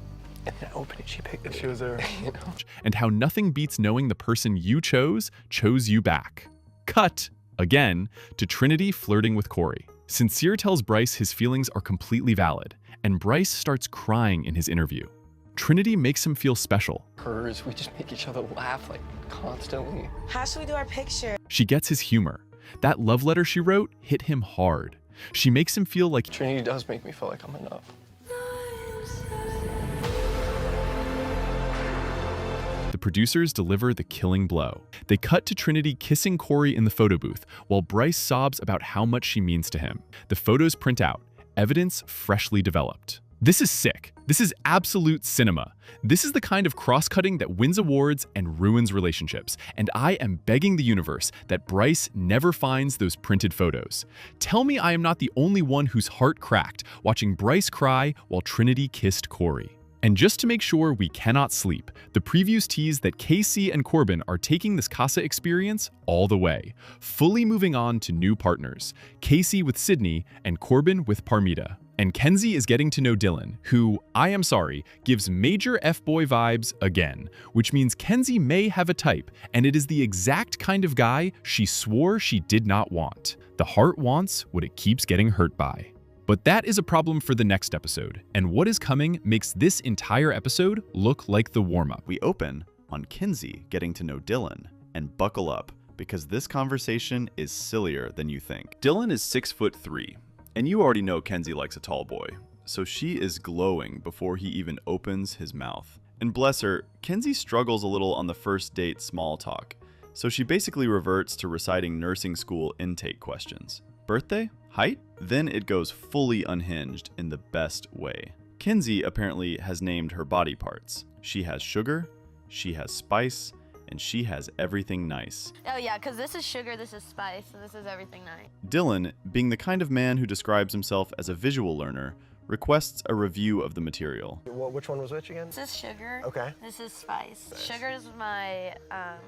[SPEAKER 10] And then I opened it, she picked it. She was there. You know?
[SPEAKER 1] And how nothing beats knowing the person you chose you back. Cut, again, to Trinity flirting with Corey. Sincere tells Bryce his feelings are completely valid, and Bryce starts crying in his interview. Trinity makes him feel special.
[SPEAKER 10] Hers, we just make each other laugh like constantly.
[SPEAKER 6] How should we do our picture?
[SPEAKER 1] She gets his humor. That love letter she wrote hit him hard. She makes him feel like
[SPEAKER 10] Trinity does make me feel like I'm enough.
[SPEAKER 1] the producers deliver the killing blow. They cut to Trinity kissing Corey in the photo booth, while Bryce sobs about how much she means to him. The photos print out, evidence freshly developed. This is sick. This is absolute cinema. This is the kind of cross-cutting that wins awards and ruins relationships, and I am begging the universe that Bryce never finds those printed photos. Tell me I am not the only one whose heart cracked watching Bryce cry while Trinity kissed Corey. And just to make sure we cannot sleep, the previews tease that Casey and Corbin are taking this Casa experience all the way, fully moving on to new partners, Casey with Sydney and Corbin with Parmita. And Kenzie is getting to know Dylan, who, I am sorry, gives major F-boy vibes again, which means Kenzie may have a type, and it is the exact kind of guy she swore she did not want. The heart wants what it keeps getting hurt by. But that is a problem for the next episode, and what is coming makes this entire episode look like the warm-up.
[SPEAKER 16] We open on Kenzie getting to know Dylan, and buckle up, because this conversation is sillier than you think. Dylan is 6'3", and you already know Kenzie likes a tall boy, so she is glowing before he even opens his mouth. And bless her, Kenzie struggles a little on the first date small talk, so she basically reverts to reciting nursing school intake questions. Birthday? Height? Then it goes fully unhinged in the best way. Kenzie apparently has named her body parts. She has sugar, she has spice, and she has everything nice.
[SPEAKER 3] Oh yeah, because this is sugar, this is spice, and this is everything nice.
[SPEAKER 16] Dylan, being the kind of man who describes himself as a visual learner, requests a review of the material.
[SPEAKER 8] Which one was which again?
[SPEAKER 3] This is sugar.
[SPEAKER 8] Okay.
[SPEAKER 3] This is spice. Sugar is my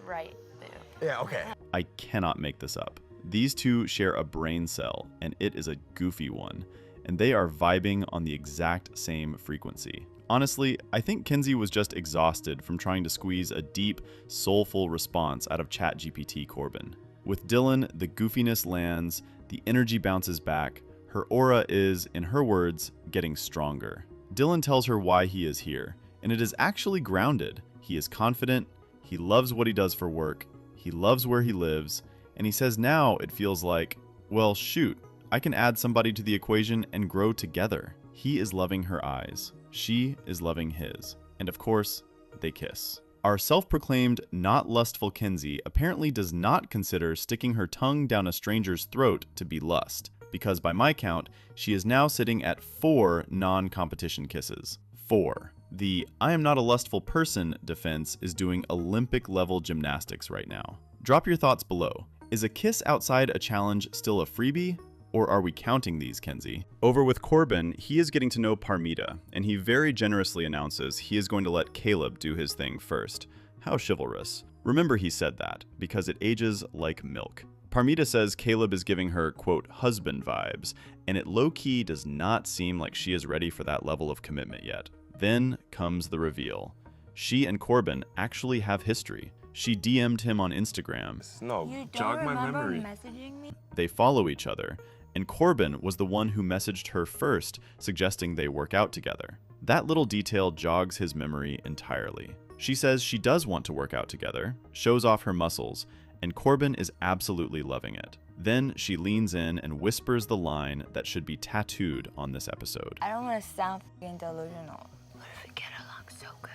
[SPEAKER 3] right boob.
[SPEAKER 8] Yeah, okay.
[SPEAKER 16] I cannot make this up. These two share a brain cell, and it is a goofy one, and they are vibing on the exact same frequency. Honestly, I think Kenzie was just exhausted from trying to squeeze a deep, soulful response out of ChatGPT Corbin. With Dylan, the goofiness lands, the energy bounces back, her aura is, in her words, getting stronger. Dylan tells her why he is here, and it is actually grounded. He is confident, he loves what he does for work, he loves where he lives, and he says now it feels like, well, shoot, I can add somebody to the equation and grow together. He is loving her eyes. She is loving his. And of course, they kiss. Our self-proclaimed not lustful Kenzie apparently does not consider sticking her tongue down a stranger's throat to be lust, because by my count, she is now sitting at 4 non-competition kisses. 4. The I am not a lustful person defense is doing Olympic-level gymnastics right now. Drop your thoughts below. Is a kiss outside a challenge still a freebie, Or are we counting these, Kenzie? Over with Corbin, he is getting to know Parmita, and he very generously announces he is going to let Caleb do his thing first. How chivalrous. Remember he said that, because it ages like milk. Parmita says Caleb is giving her, quote, husband vibes, and it low-key does not seem like she is ready for that level of commitment yet. Then comes the reveal. She and Corbin actually have history. She DM'd him on Instagram.
[SPEAKER 5] No,
[SPEAKER 9] You
[SPEAKER 5] jog
[SPEAKER 9] don't
[SPEAKER 5] my
[SPEAKER 9] remember
[SPEAKER 5] memory.
[SPEAKER 9] messaging me?
[SPEAKER 16] They follow each other, and Corbin was the one who messaged her first, suggesting they work out together. That little detail jogs his memory entirely. She says she does want to work out together, shows off her muscles, and Corbin is absolutely loving it. Then she leans in and whispers the line that should be tattooed on this episode.
[SPEAKER 9] I don't want to sound f***ing delusional. What if we get along so good?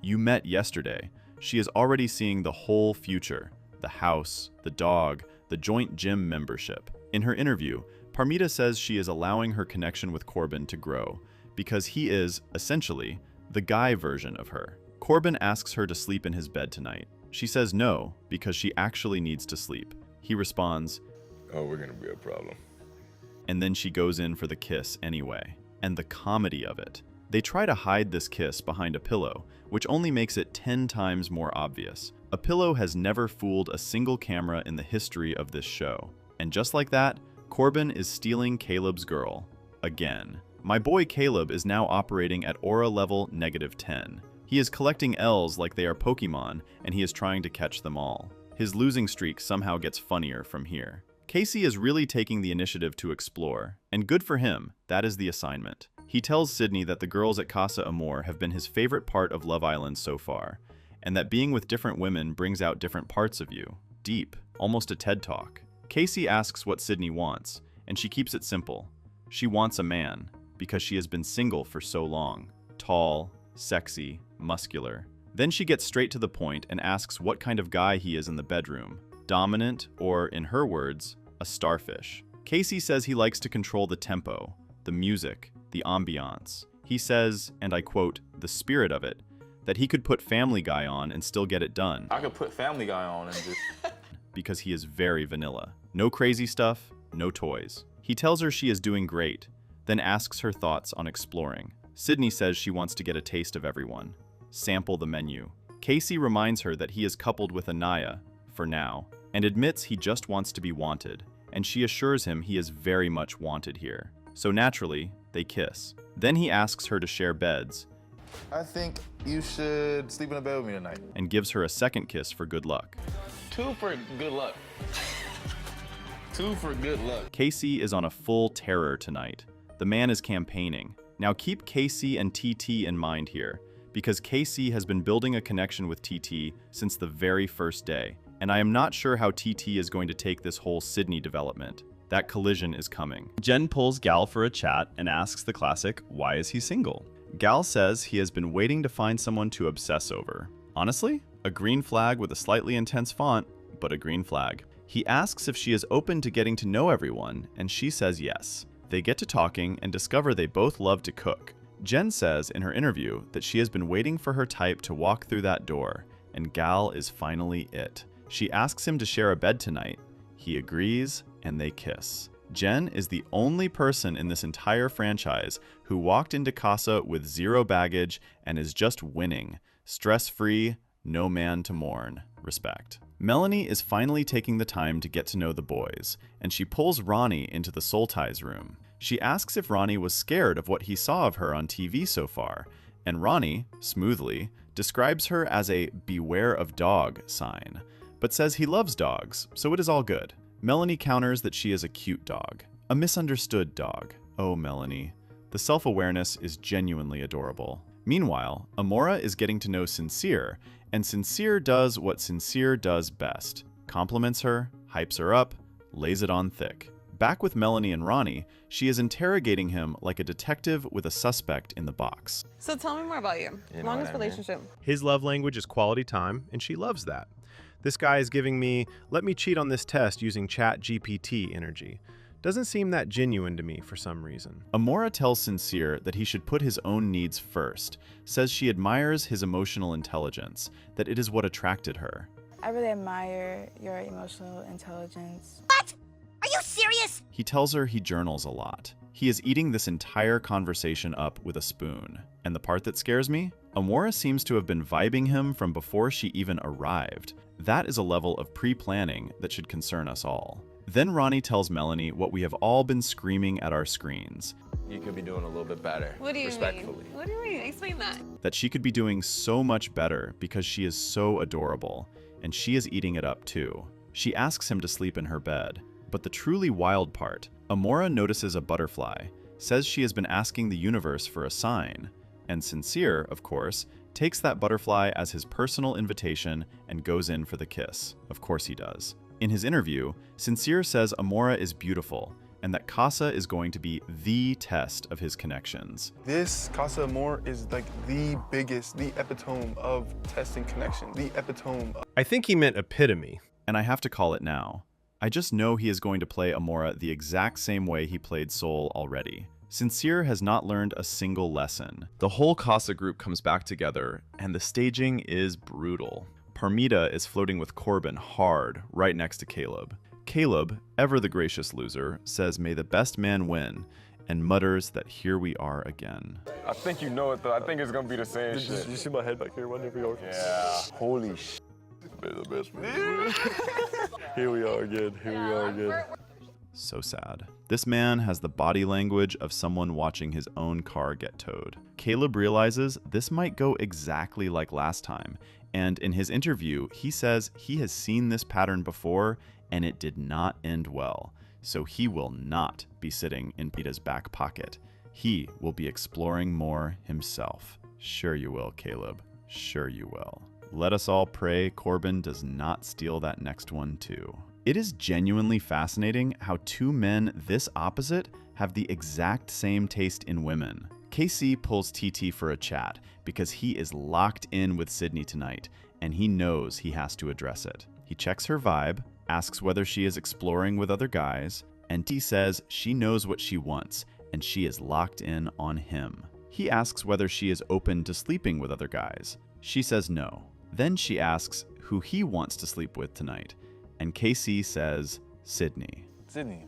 [SPEAKER 16] You met yesterday. She is already seeing the whole future. The house, the dog, the joint gym membership. In her interview, Parmita says she is allowing her connection with Corbin to grow because he is, essentially, the guy version of her. Corbin asks her to sleep in his bed tonight. She says no because she actually needs to sleep. He responds,
[SPEAKER 5] "Oh, we're gonna be a problem."
[SPEAKER 16] And then she goes in for the kiss anyway. And the comedy of it. They try to hide this kiss behind a pillow, which only makes it 10 times more obvious. A pillow has never fooled a single camera in the history of this show. And just like that, Corbin is stealing Caleb's girl. Again. My boy Caleb is now operating at aura level -10. He is collecting L's like they are Pokemon, and he is trying to catch them all. His losing streak somehow gets funnier from here. Casey is really taking the initiative to explore, and good for him, that is the assignment. He tells Sydney that the girls at Casa Amor have been his favorite part of Love Island so far, and that being with different women brings out different parts of you. Deep, almost a TED Talk. Casey asks what Sydney wants, and she keeps it simple. She wants a man, because she has been single for so long. Tall, sexy, muscular. Then she gets straight to the point and asks what kind of guy he is in the bedroom. Dominant, or in her words, a starfish. Casey says he likes to control the tempo, the music, the ambiance. He says, and I quote, the spirit of it, that he could put Family Guy on and still get it done.
[SPEAKER 5] I could put Family Guy on and just...
[SPEAKER 16] Because he is very vanilla. No crazy stuff, no toys. He tells her she is doing great, then asks her thoughts on exploring. Sydney says she wants to get a taste of everyone. Sample the menu. Casey reminds her that he is coupled with Anaya, for now, and admits he just wants to be wanted, and she assures him he is very much wanted here. So naturally, they kiss. Then he asks her to share beds.
[SPEAKER 11] I think you should sleep in a bed with me tonight.
[SPEAKER 16] And gives her a second kiss for good luck.
[SPEAKER 11] 2 for good luck. 2 for good luck.
[SPEAKER 16] Casey is on a full terror tonight. The man is campaigning. Now keep Casey and TT in mind here, because Casey has been building a connection with TT since the very first day, and I am not sure how TT is going to take this whole Sydney development. That collision is coming. Jen pulls Gal for a chat and asks the classic, why is he single? Gal says he has been waiting to find someone to obsess over. Honestly, a green flag with a slightly intense font, but a green flag. He asks if she is open to getting to know everyone, and she says yes. They get to talking and discover they both love to cook. Jen says in her interview that she has been waiting for her type to walk through that door, and Gal is finally it. She asks him to share a bed tonight. He agrees, and they kiss. Jen is the only person in this entire franchise who walked into Casa with 0 baggage and is just winning. Stress-free, no man to mourn. Respect. Melanie is finally taking the time to get to know the boys, and she pulls Ronnie into the Soul Ties room. She asks if Ronnie was scared of what he saw of her on TV so far, and Ronnie, smoothly, describes her as a beware of dog sign, but says he loves dogs, so it is all good. Melanie counters that she is a cute dog, a misunderstood dog. Oh, Melanie. The self-awareness is genuinely adorable. Meanwhile, Amora is getting to know Sincere, and Sincere does what Sincere does best. Compliments her, hypes her up, lays it on thick. Back with Melanie and Ronnie, she is interrogating him like a detective with a suspect in the box.
[SPEAKER 6] So tell me more about you. Longest relationship.
[SPEAKER 17] His love language is quality time, and she loves that. This guy is giving me, let me cheat on this test using ChatGPT energy. Doesn't seem that genuine to me for some reason.
[SPEAKER 16] Amora tells Sincere that he should put his own needs first, says she admires his emotional intelligence, that it is what attracted her.
[SPEAKER 9] I really admire your emotional intelligence.
[SPEAKER 15] What? Are you
[SPEAKER 18] serious?
[SPEAKER 16] He tells her he journals a lot. He is eating this entire conversation up with a spoon. And the part that scares me? Amora seems to have been vibing him from before she even arrived. That is a level of pre-planning that should concern us all. Then Ronnie tells Melanie what we have all been screaming at our screens.
[SPEAKER 8] You could be doing a little bit better.
[SPEAKER 9] What do you
[SPEAKER 8] respectfully.
[SPEAKER 9] mean? What do you mean? Explain that.
[SPEAKER 16] That she could be doing so much better because she is so adorable, and she is eating it up too. She asks him to sleep in her bed. But the truly wild part, Amora notices a butterfly, says she has been asking the universe for a sign, and Sincere, of course, takes that butterfly as his personal invitation and goes in for the kiss. Of course he does. In his interview, Sincere says Amora is beautiful, and that Casa is going to be the test of his connections.
[SPEAKER 11] This Casa Amor is like the biggest, the epitome of testing connection, the epitome.
[SPEAKER 17] I think he meant epitome.
[SPEAKER 16] And I have to call it now. I just know he is going to play Amora the exact same way he played Sol already. Sincere has not learned a single lesson.
[SPEAKER 2] The whole Casa group comes back together, and the staging is brutal. Parmita is floating with Corbin hard, right next to Caleb. Caleb, ever the gracious loser, says may the best man win, and mutters that here we are again.
[SPEAKER 5] I think you know it though. I think it's gonna be the same shit.
[SPEAKER 11] Did you see my head back here? Whenever you
[SPEAKER 5] Yeah.
[SPEAKER 11] Holy sh**. May the best man. Here we are again. Here we are again.
[SPEAKER 16] So sad. This man has the body language of someone watching his own car get towed. Caleb realizes this might go exactly like last time, and in his interview, he says he has seen this pattern before and it did not end well. So he will not be sitting in Peeta's back pocket. He will be exploring more himself. Sure you will, Caleb. Sure you will. Let us all pray Corbin does not steal that next one too. It is genuinely fascinating how two men this opposite have the exact same taste in women. KC pulls TT for a chat because he is locked in with Sydney tonight and he knows he has to address it. He checks her vibe, asks whether she is exploring with other guys, and T says she knows what she wants and she is locked in on him. He asks whether she is open to sleeping with other guys. She says no. Then she asks who he wants to sleep with tonight, and KC says Sydney.
[SPEAKER 11] Sydney.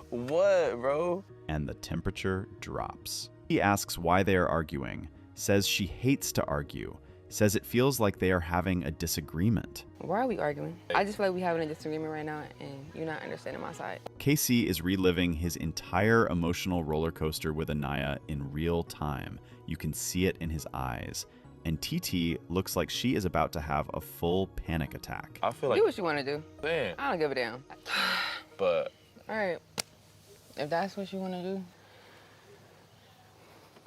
[SPEAKER 11] What, bro?
[SPEAKER 16] And the temperature drops. He asks why they are arguing, says she hates to argue, says it feels like they are having a disagreement.
[SPEAKER 9] Why are we arguing? I just feel like we're having a disagreement right now and you're not understanding my side.
[SPEAKER 16] KC is reliving his entire emotional roller coaster with Anaya in real time. You can see it in his eyes. And TT looks like she is about to have a full panic attack.
[SPEAKER 11] I feel like
[SPEAKER 9] Do what you want to do.
[SPEAKER 11] Man.
[SPEAKER 9] I don't give a damn.
[SPEAKER 11] But
[SPEAKER 9] All right. If that's what you want to do.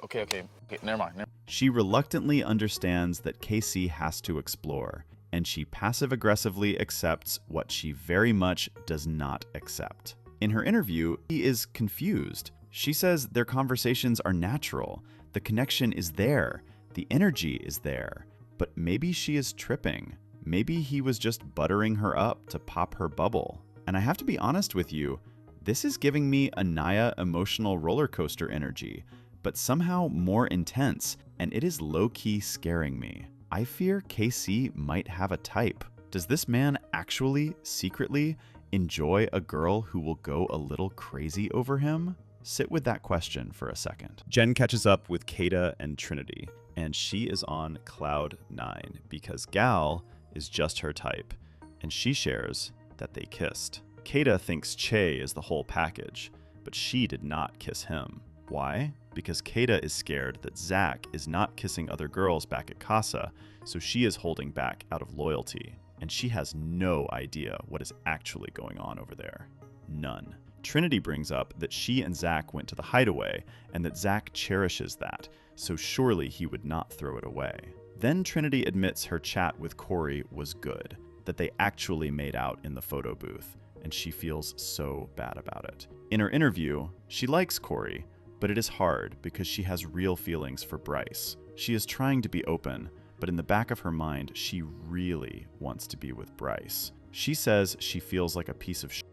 [SPEAKER 11] okay, never mind.
[SPEAKER 16] She reluctantly understands that KC has to explore, and she passive-aggressively accepts what she very much does not accept. In her interview, he is confused. She says their conversations are natural, the connection is there, the energy is there, but maybe she is tripping. Maybe he was just buttering her up to pop her bubble. And I have to be honest with you, this is giving me Anaya emotional roller coaster energy, but somehow more intense, and it is low-key scaring me. I fear KC might have a type. Does this man actually, secretly, enjoy a girl who will go a little crazy over him? Sit with that question for a second. Jen catches up with Kata and Trinity, and she is on cloud 9 because Gal is just her type, and she shares that they kissed. Kata thinks Che is the whole package, but she did not kiss him. Why? Because Kata is scared that Zach is not kissing other girls back at Casa, so she is holding back out of loyalty, and she has no idea what is actually going on over there. None. Trinity brings up that she and Zach went to the hideaway, and that Zach cherishes that, so surely he would not throw it away. Then Trinity admits her chat with Corey was good, that they actually made out in the photo booth, and she feels so bad about it. In her interview, she likes Corey, but it is hard because she has real feelings for Bryce. She is trying to be open, but in the back of her mind, she really wants to be with Bryce. She says she feels like a piece of shit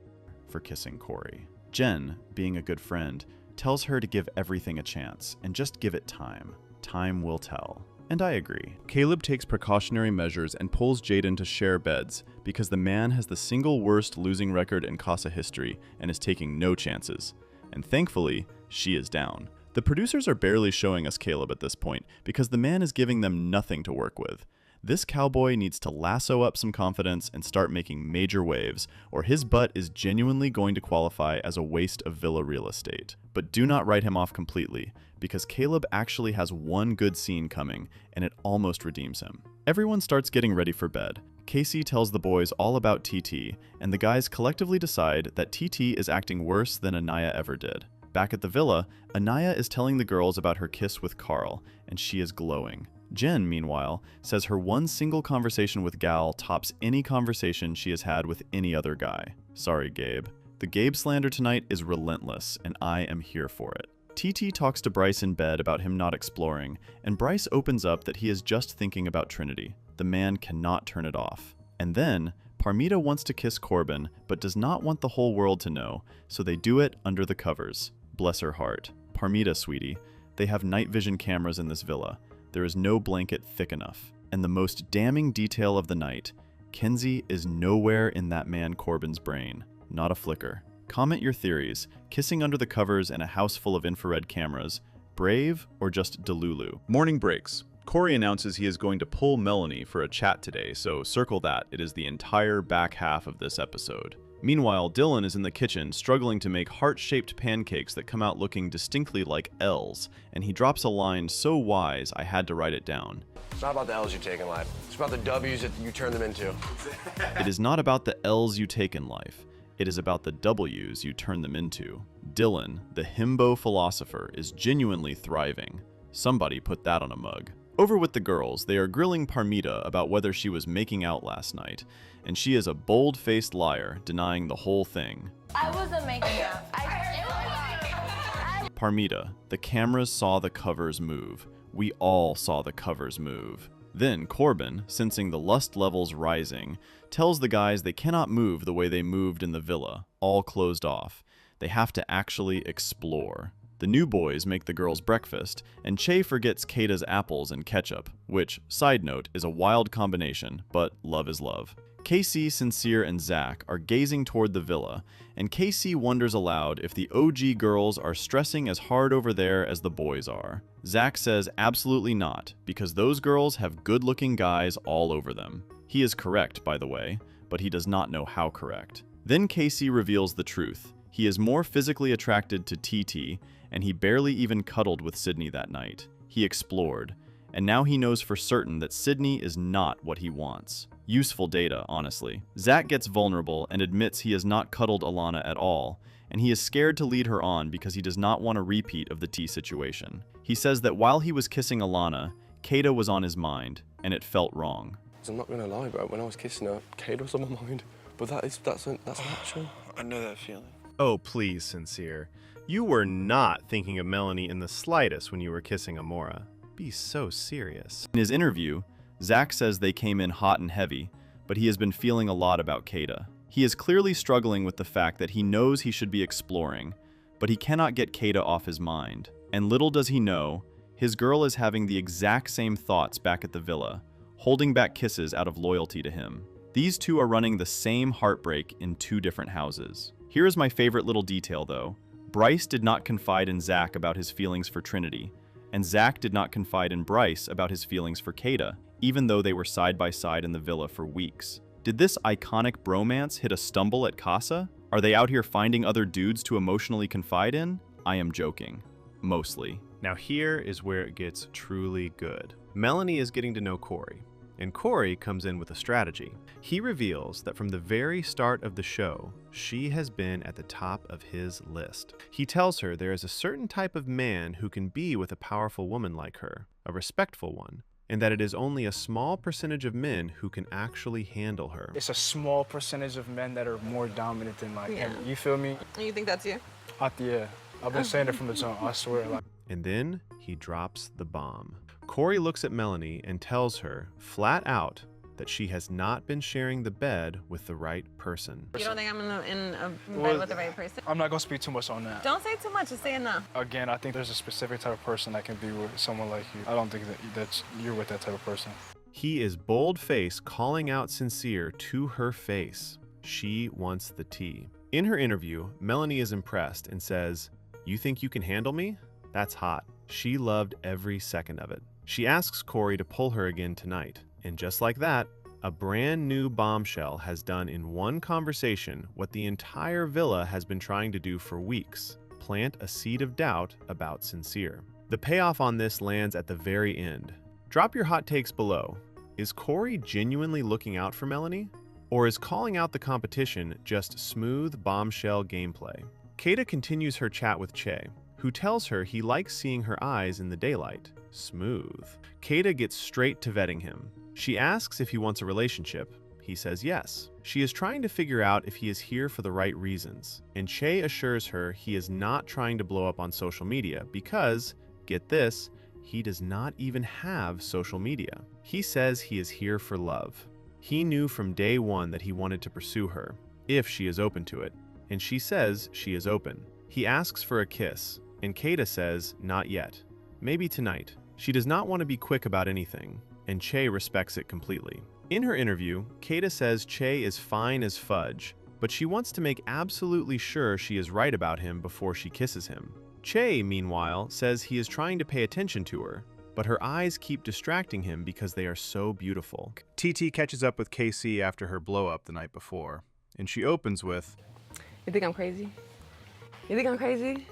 [SPEAKER 16] for kissing Corey. Jen, being a good friend, tells her to give everything a chance and just give it time. Time will tell. And I agree. Caleb takes precautionary measures and pulls Jaden to share beds because the man has the single worst losing record in Casa history and is taking no chances. And thankfully, she is down. The producers are barely showing us Caleb at this point because the man is giving them nothing to work with. This cowboy needs to lasso up some confidence and start making major waves, or his butt is genuinely going to qualify as a waste of villa real estate. But do not write him off completely, because Caleb actually has one good scene coming, and it almost redeems him. Everyone starts getting ready for bed. Casey tells the boys all about TT, and the guys collectively decide that TT is acting worse than Anaya ever did. Back at the villa, Anaya is telling the girls about her kiss with Carl, and she is glowing. Jen, meanwhile, says her one single conversation with Gal tops any conversation she has had with any other guy. Sorry, Gabe. The Gabe slander tonight is relentless, and I am here for it. TT talks to Bryce in bed about him not exploring, and Bryce opens up that he is just thinking about Trinity. The man cannot turn it off. And then, Parmita wants to kiss Corbin, but does not want the whole world to know, so they do it under the covers. Bless her heart. Parmita, sweetie, they have night vision cameras in this villa. There is no blanket thick enough. And the most damning detail of the night, Kenzie is nowhere in that man Corbin's brain. Not a flicker. Comment your theories. Kissing under the covers in a house full of infrared cameras. Brave or just delulu?
[SPEAKER 1] Morning breaks. Corey announces he is going to pull Melanie for a chat today, so circle that. It is the entire back half of this episode. Meanwhile, Dylan is in the kitchen struggling to make heart-shaped pancakes that come out looking distinctly like L's, and he drops a line so wise I had to write it down.
[SPEAKER 8] It's not about the L's you take in life. It's about the W's that you turn them into.
[SPEAKER 1] It is not about the L's you take in life. It is about the W's you turn them into. Dylan, the himbo philosopher, is genuinely thriving. Somebody put that on a mug. Over with the girls, they are grilling Parmita about whether she was making out last night, and she is a bold-faced liar, denying the whole thing.
[SPEAKER 3] I wasn't making out.
[SPEAKER 1] Parmita, the cameras saw the covers move. We all saw the covers move. Then Corbin, sensing the lust levels rising, tells the guys they cannot move the way they moved in the villa, all closed off. They have to actually explore. The new boys make the girls breakfast, and Che forgets Kata's apples and ketchup, which, side note, is a wild combination, but love is love. Casey, Sincere, and Zach are gazing toward the villa, and Casey wonders aloud if the OG girls are stressing as hard over there as the boys are. Zach says absolutely not, because those girls have good-looking guys all over them. He is correct, by the way, but he does not know how correct. Then Casey reveals the truth. He is more physically attracted to TT, and he barely even cuddled with Sydney that night. He explored, and now he knows for certain that Sydney is not what he wants. Useful data, honestly. Zach gets vulnerable and admits he has not cuddled Alana at all, and he is scared to lead her on because he does not want a repeat of the T situation. He says that while he was kissing Alana, Kata was on his mind, and it felt wrong.
[SPEAKER 10] I'm not gonna lie, bro. When I was kissing her, Kata was on my mind. But that's natural.
[SPEAKER 11] I know that feeling.
[SPEAKER 17] Oh, please, Sincere. You were not thinking of Melanie in the slightest when you were kissing Amora. Be so serious.
[SPEAKER 1] In his interview, Zach says they came in hot and heavy, but he has been feeling a lot about Kata. He is clearly struggling with the fact that he knows he should be exploring, but he cannot get Kata off his mind. And little does he know, his girl is having the exact same thoughts back at the villa, holding back kisses out of loyalty to him. These two are running the same heartbreak in two different houses. Here is my favorite little detail, though. Bryce did not confide in Zach about his feelings for Trinity, and Zach did not confide in Bryce about his feelings for Kata, even though they were side by side in the villa for weeks. Did this iconic bromance hit a stumble at Casa? Are they out here finding other dudes to emotionally confide in? I am joking. Mostly.
[SPEAKER 17] Now here is where it gets truly good. Melanie is getting to know Corey, and Corey comes in with a strategy. He reveals that from the very start of the show, she has been at the top of his list. He tells her there is a certain type of man who can be with a powerful woman like her, a respectful one, and that it is only a small percentage of men who can actually handle her.
[SPEAKER 11] It's a small percentage of men that are more dominant than him. You feel me?
[SPEAKER 6] You think that's you?
[SPEAKER 11] Yeah. I've been saying it from the jump, I swear.
[SPEAKER 17] And then he drops the bomb. Corey looks at Melanie and tells her, flat out, that she has not been sharing the bed with the right person.
[SPEAKER 6] You don't think I'm in a bed with the right person?
[SPEAKER 11] I'm not gonna speak too much on that.
[SPEAKER 6] Don't say too much, just say enough.
[SPEAKER 11] Again, I think there's a specific type of person that can be with someone like you. I don't think that you're with that type of person.
[SPEAKER 17] He is bold-faced calling out Sincere to her face. She wants the tea. In her interview, Melanie is impressed and says, "You think you can handle me? That's hot." She loved every second of it. She asks Corey to pull her again tonight. And just like that, a brand new bombshell has done in one conversation what the entire villa has been trying to do for weeks: plant a seed of doubt about Sincere. The payoff on this lands at the very end. Drop your hot takes below. Is Corey genuinely looking out for Melanie? Or is calling out the competition just smooth bombshell gameplay? Kata continues her chat with Che, who tells her he likes seeing her eyes in the daylight. Smooth. Kata gets straight to vetting him. She asks if he wants a relationship. He says yes. She is trying to figure out if he is here for the right reasons, and Che assures her he is not trying to blow up on social media because, get this, he does not even have social media. He says he is here for love. He knew from day one that he wanted to pursue her, if she is open to it, and she says she is open. He asks for a kiss, and Kata says not yet. Maybe tonight. She does not want to be quick about anything, and Che respects it completely. In her interview, Kata says Che is fine as fudge, but she wants to make absolutely sure she is right about him before she kisses him. Che, meanwhile, says he is trying to pay attention to her, but her eyes keep distracting him because they are so beautiful. TT catches up with KC after her blow-up the night before, and she opens with,
[SPEAKER 9] You think I'm crazy? You think I'm crazy?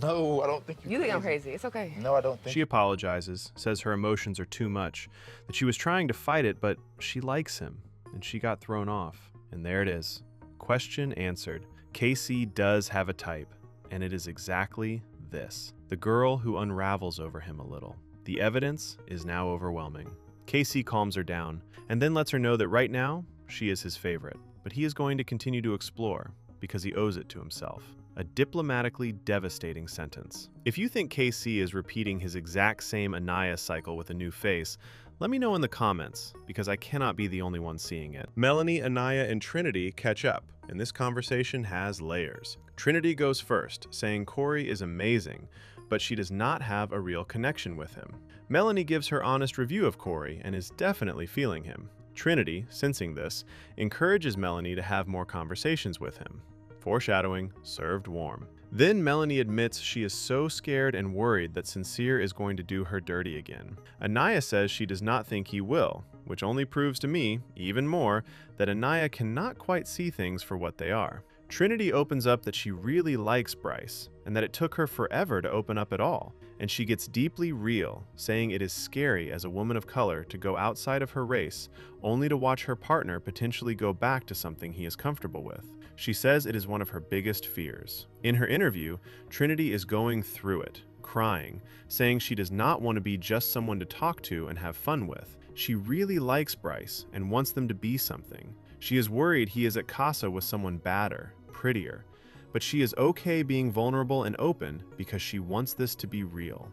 [SPEAKER 8] No, I don't think
[SPEAKER 9] You think I'm crazy. It's okay.
[SPEAKER 8] No, I don't think.
[SPEAKER 17] She apologizes, says her emotions are too much, that she was trying to fight it, but she likes him, and she got thrown off. And there it is. Question answered. KC does have a type, and it is exactly this. The girl who unravels over him a little. The evidence is now overwhelming. KC calms her down, and then lets her know that right now, she is his favorite. But he is going to continue to explore, because he owes it to himself. A diplomatically devastating sentence. If you think KC is repeating his exact same Anaya cycle with a new face, let me know in the comments, because I cannot be the only one seeing it. Melanie, Anaya, and Trinity catch up, and this conversation has layers. Trinity goes first, saying Corey is amazing, but she does not have a real connection with him. Melanie gives her honest review of Corey and is definitely feeling him. Trinity, sensing this, encourages Melanie to have more conversations with him. Foreshadowing, served warm. Then Melanie admits she is so scared and worried that Sincere is going to do her dirty again. Anaya says she does not think he will, which only proves to me, even more, that Anaya cannot quite see things for what they are. Trinity opens up that she really likes Bryce, and that it took her forever to open up at all. And she gets deeply real, saying it is scary as a woman of color to go outside of her race, only to watch her partner potentially go back to something he is comfortable with. She says it is one of her biggest fears. In her interview, Trinity is going through it, crying, saying she does not want to be just someone to talk to and have fun with. She really likes Bryce and wants them to be something. She is worried he is at Casa with someone badder, prettier, but she is okay being vulnerable and open because she wants this to be real.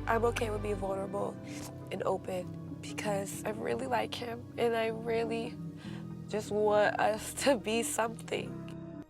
[SPEAKER 9] I'm okay with being vulnerable and open because I really like him and I really just want us to be something.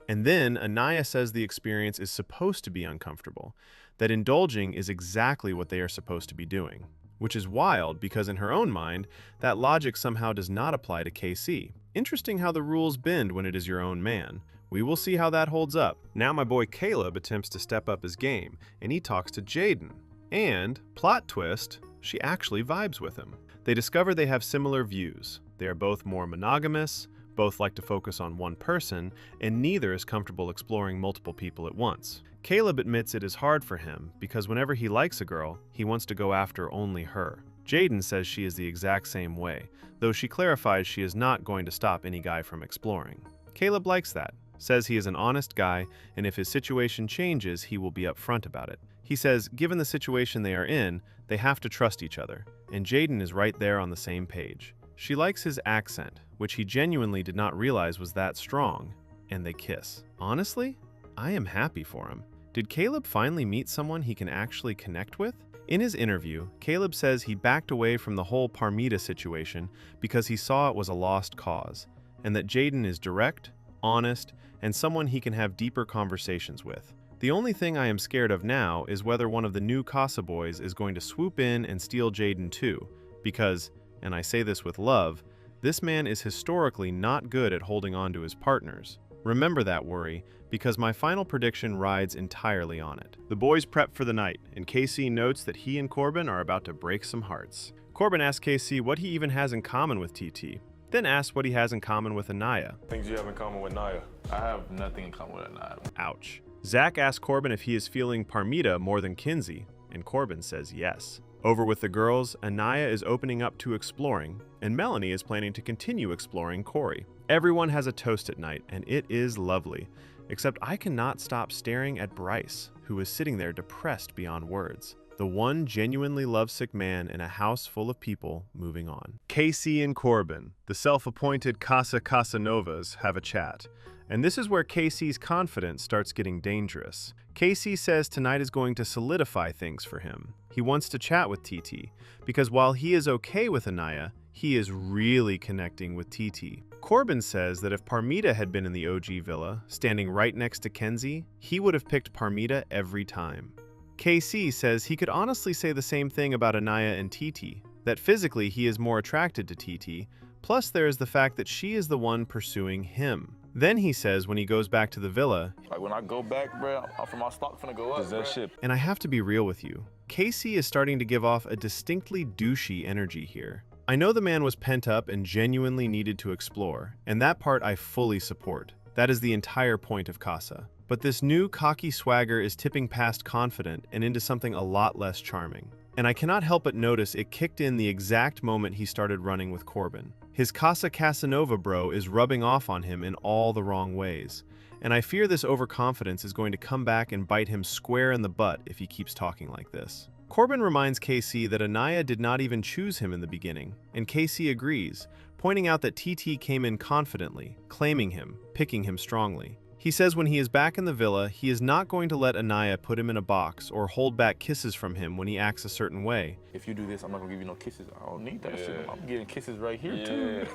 [SPEAKER 17] And then Anaya says the experience is supposed to be uncomfortable, that indulging is exactly what they are supposed to be doing, which is wild because in her own mind, that logic somehow does not apply to KC. Interesting how the rules bend when it is your own man. We will see how that holds up. Now my boy Caleb attempts to step up his game, and he talks to Jaden. And, plot twist, she actually vibes with him. They discover they have similar views. They are both more monogamous, both like to focus on one person, and neither is comfortable exploring multiple people at once. Caleb admits it is hard for him because whenever he likes a girl, he wants to go after only her. Jaden says she is the exact same way, though she clarifies she is not going to stop any guy from exploring. Caleb likes that, says he is an honest guy, and if his situation changes, he will be upfront about it. He says, given the situation they are in, they have to trust each other, and Jaden is right there on the same page. She likes his accent, which he genuinely did not realize was that strong, and they kiss. Honestly, I am happy for him. Did Caleb finally meet someone he can actually connect with? In his interview, Caleb says he backed away from the whole Parmita situation because he saw it was a lost cause, and that Jaden is direct, honest, and someone he can have deeper conversations with. The only thing I am scared of now is whether one of the new Casa boys is going to swoop in and steal Jaden too, because, and I say this with love, this man is historically not good at holding on to his partners. Remember that worry, because my final prediction rides entirely on it. The boys prep for the night, and KC notes that he and Corbin are about to break some hearts. Corbin asks KC what he even has in common with TT, then asks what he has in common with Anaya.
[SPEAKER 5] Things you have in common with Naya.
[SPEAKER 8] I have nothing in common with Anaya.
[SPEAKER 17] Ouch. Zach asks Corbin if he is feeling Parmita more than Kinsey, and Corbin says yes. Over with the girls, Anaya is opening up to exploring, and Melanie is planning to continue exploring Corey. Everyone has a toast at night, and it is lovely, except I cannot stop staring at Bryce, who is sitting there depressed beyond words. The one genuinely lovesick man in a house full of people moving on. Casey and Corbin, the self-appointed Casanovas, have a chat. And this is where Casey's confidence starts getting dangerous. Casey says tonight is going to solidify things for him. He wants to chat with TT, because while he is okay with Anaya, he is really connecting with TT. Corbin says that if Parmita had been in the OG villa, standing right next to Kenzie, he would have picked Parmita every time. KC says he could honestly say the same thing about Anaya and TT, that physically he is more attracted to TT, plus there is the fact that she is the one pursuing him. Then he says when he goes back to the villa,
[SPEAKER 8] Like when I go back, bro, from my stock finna go up.
[SPEAKER 5] That shit.
[SPEAKER 17] and I have to be real with you, Casey is starting to give off a distinctly douchey energy here. I know the man was pent up and genuinely needed to explore, and that part I fully support. That is the entire point of Casa. But this new cocky swagger is tipping past confident and into something a lot less charming. And I cannot help but notice it kicked in the exact moment he started running with Corbin. His Casa Casanova bro is rubbing off on him in all the wrong ways. And I fear this overconfidence is going to come back and bite him square in the butt if he keeps talking like this. Corbin reminds KC that Anaya did not even choose him in the beginning, and KC agrees, pointing out that TT came in confidently, claiming him, picking him strongly. He says when he is back in the villa, he is not going to let Anaya put him in a box or hold back kisses from him when he acts a certain way.
[SPEAKER 8] If you do this, I'm not gonna give you no kisses. I don't need that shit. I'm getting kisses right here too.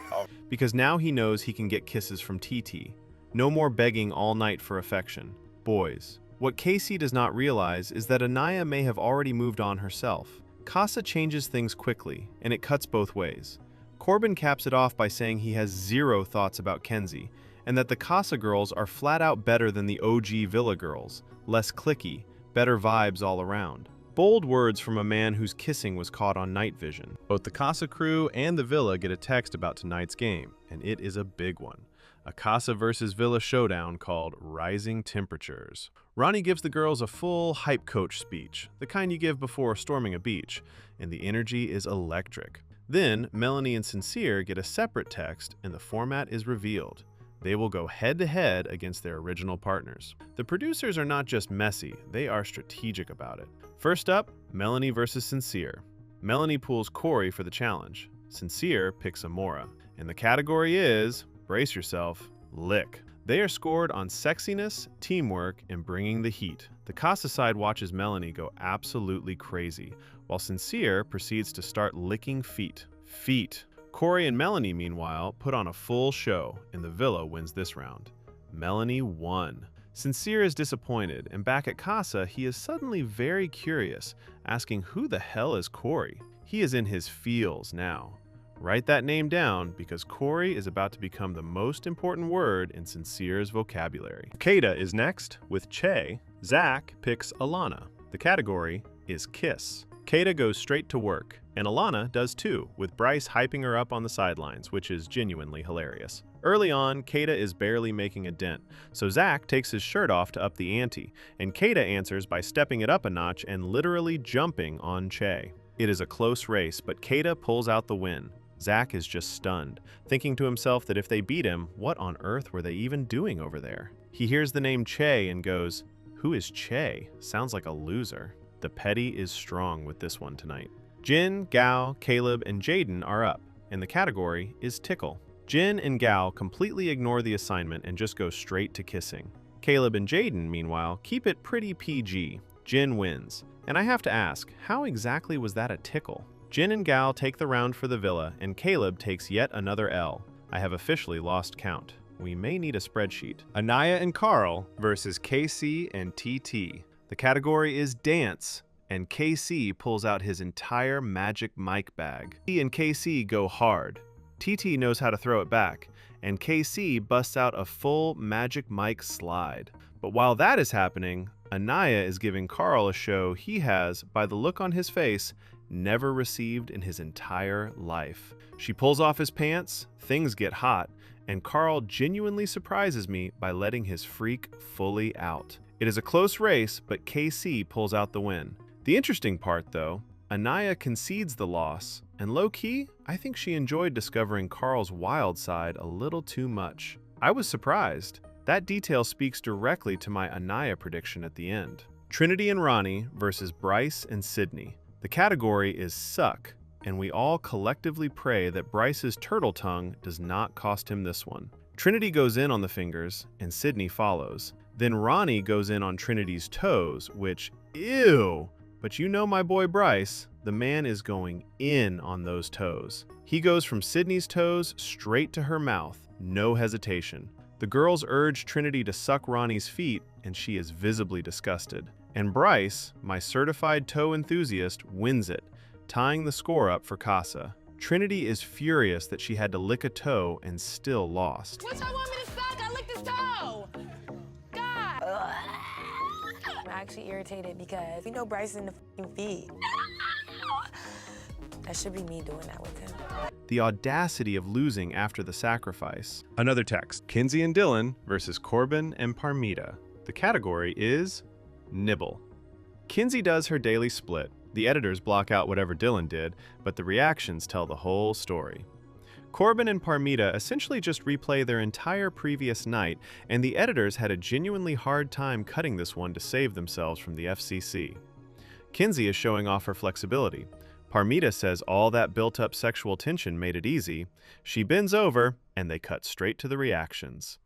[SPEAKER 17] Because now he knows he can get kisses from TT. No more begging all night for affection. Boys. What Casey does not realize is that Anaya may have already moved on herself. Casa changes things quickly, and it cuts both ways. Corbin caps it off by saying he has zero thoughts about Kenzie, and that the Casa girls are flat out better than the OG Villa girls, less cliquey, better vibes all around. Bold words from a man whose kissing was caught on night vision.
[SPEAKER 1] Both the Casa crew and the Villa get a text about tonight's game, and it is a big one. A Casa versus Villa showdown called Rising Temperatures. Ronnie gives the girls a full hype coach speech, the kind you give before storming a beach, and the energy is electric. Then, Melanie and Sincere get a separate text, and the format is revealed. They will go head-to-head against their original partners. The producers are not just messy, they are strategic about it. First up, Melanie versus Sincere. Melanie pulls Corey for the challenge. Sincere picks Amora. And the category is, brace yourself, lick. They are scored on sexiness, teamwork, and bringing the heat. The Casa side watches Melanie go absolutely crazy, while Sincere proceeds to start licking feet. Feet. Corey and Melanie, meanwhile, put on a full show, and the Villa wins this round. Melanie won. Sincere is disappointed, and back at Casa, he is suddenly very curious, asking who the hell is Corey? He is in his feels now. Write that name down, because Corey is about to become the most important word in Sincere's vocabulary. Kada is next, with Che. Zach picks Alana. The category is kiss. Kada goes straight to work, and Alana does too, with Bryce hyping her up on the sidelines, which is genuinely hilarious. Early on, Kada is barely making a dent, so Zach takes his shirt off to up the ante, and Kada answers by stepping it up a notch and literally jumping on Che. It is a close race, but Kada pulls out the win. Zach is just stunned, thinking to himself that if they beat him, what on earth were they even doing over there? He hears the name Che and goes, "Who is Che? Sounds like a loser." The petty is strong with this one tonight. Jin, Gao, Caleb, and Jaden are up, and the category is tickle. Jin and Gao completely ignore the assignment and just go straight to kissing. Caleb and Jaden, meanwhile, keep it pretty PG.
[SPEAKER 17] Jin wins. And I have to ask, how exactly was that a tickle? Jin and Gal take the round for the villa, and Caleb takes yet another L. I have officially lost count. We may need a spreadsheet. Anaya and Carl versus KC and TT. The category is dance, and KC pulls out his entire Magic Mike bag. He and KC go hard. TT knows how to throw it back, and KC busts out a full Magic Mike slide. But while that is happening, Anaya is giving Carl a show he has, by the look on his face, never received in his entire life. She pulls off his pants, things get hot, and Carl genuinely surprises me by letting his freak fully out. It is a close race, but KC pulls out the win. The interesting part, though, Anaya concedes the loss, and low-key, I think she enjoyed discovering Carl's wild side a little too much. I was surprised. That detail speaks directly to my Anaya prediction at the end. Trinity and Ronnie versus Bryce and Sydney. The category is suck, and we all collectively pray that Bryce's turtle tongue does not cost him this one. Trinity goes in on the fingers, and Sydney follows. Then Ronnie goes in on Trinity's toes, which, ew! But you know my boy Bryce, the man is going in on those toes. He goes from Sydney's toes straight to her mouth, no hesitation. The girls urge Trinity to suck Ronnie's feet, and she is visibly disgusted. And Bryce, my certified toe enthusiast, wins it, tying the score up for Casa. Trinity is furious that she had to lick a toe and still lost.
[SPEAKER 6] What y'all want me to suck? I licked his toe. God. I'm actually irritated because we know Bryce in the f***ing feet. That should be me doing that with him.
[SPEAKER 17] The audacity of losing after the sacrifice. Another text. Kinsey and Dylan versus Corbin and Parmita. The category is nibble. Kinsey does her daily split. The editors block out whatever Dylan did, but the reactions tell the whole story. Corbin and Parmita essentially just replay their entire previous night, and the editors had a genuinely hard time cutting this one to save themselves from the FCC. Kinsey is showing off her flexibility. Parmita says all that built-up sexual tension made it easy. She bends over, and they cut straight to the reactions.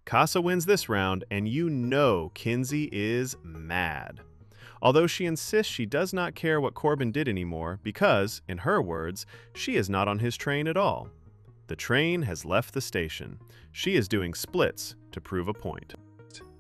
[SPEAKER 17] Casa wins this round, and you know Kinsey is mad. Although she insists she does not care what Corbin did anymore because, in her words, she is not on his train at all. The train has left the station. She is doing splits to prove a point.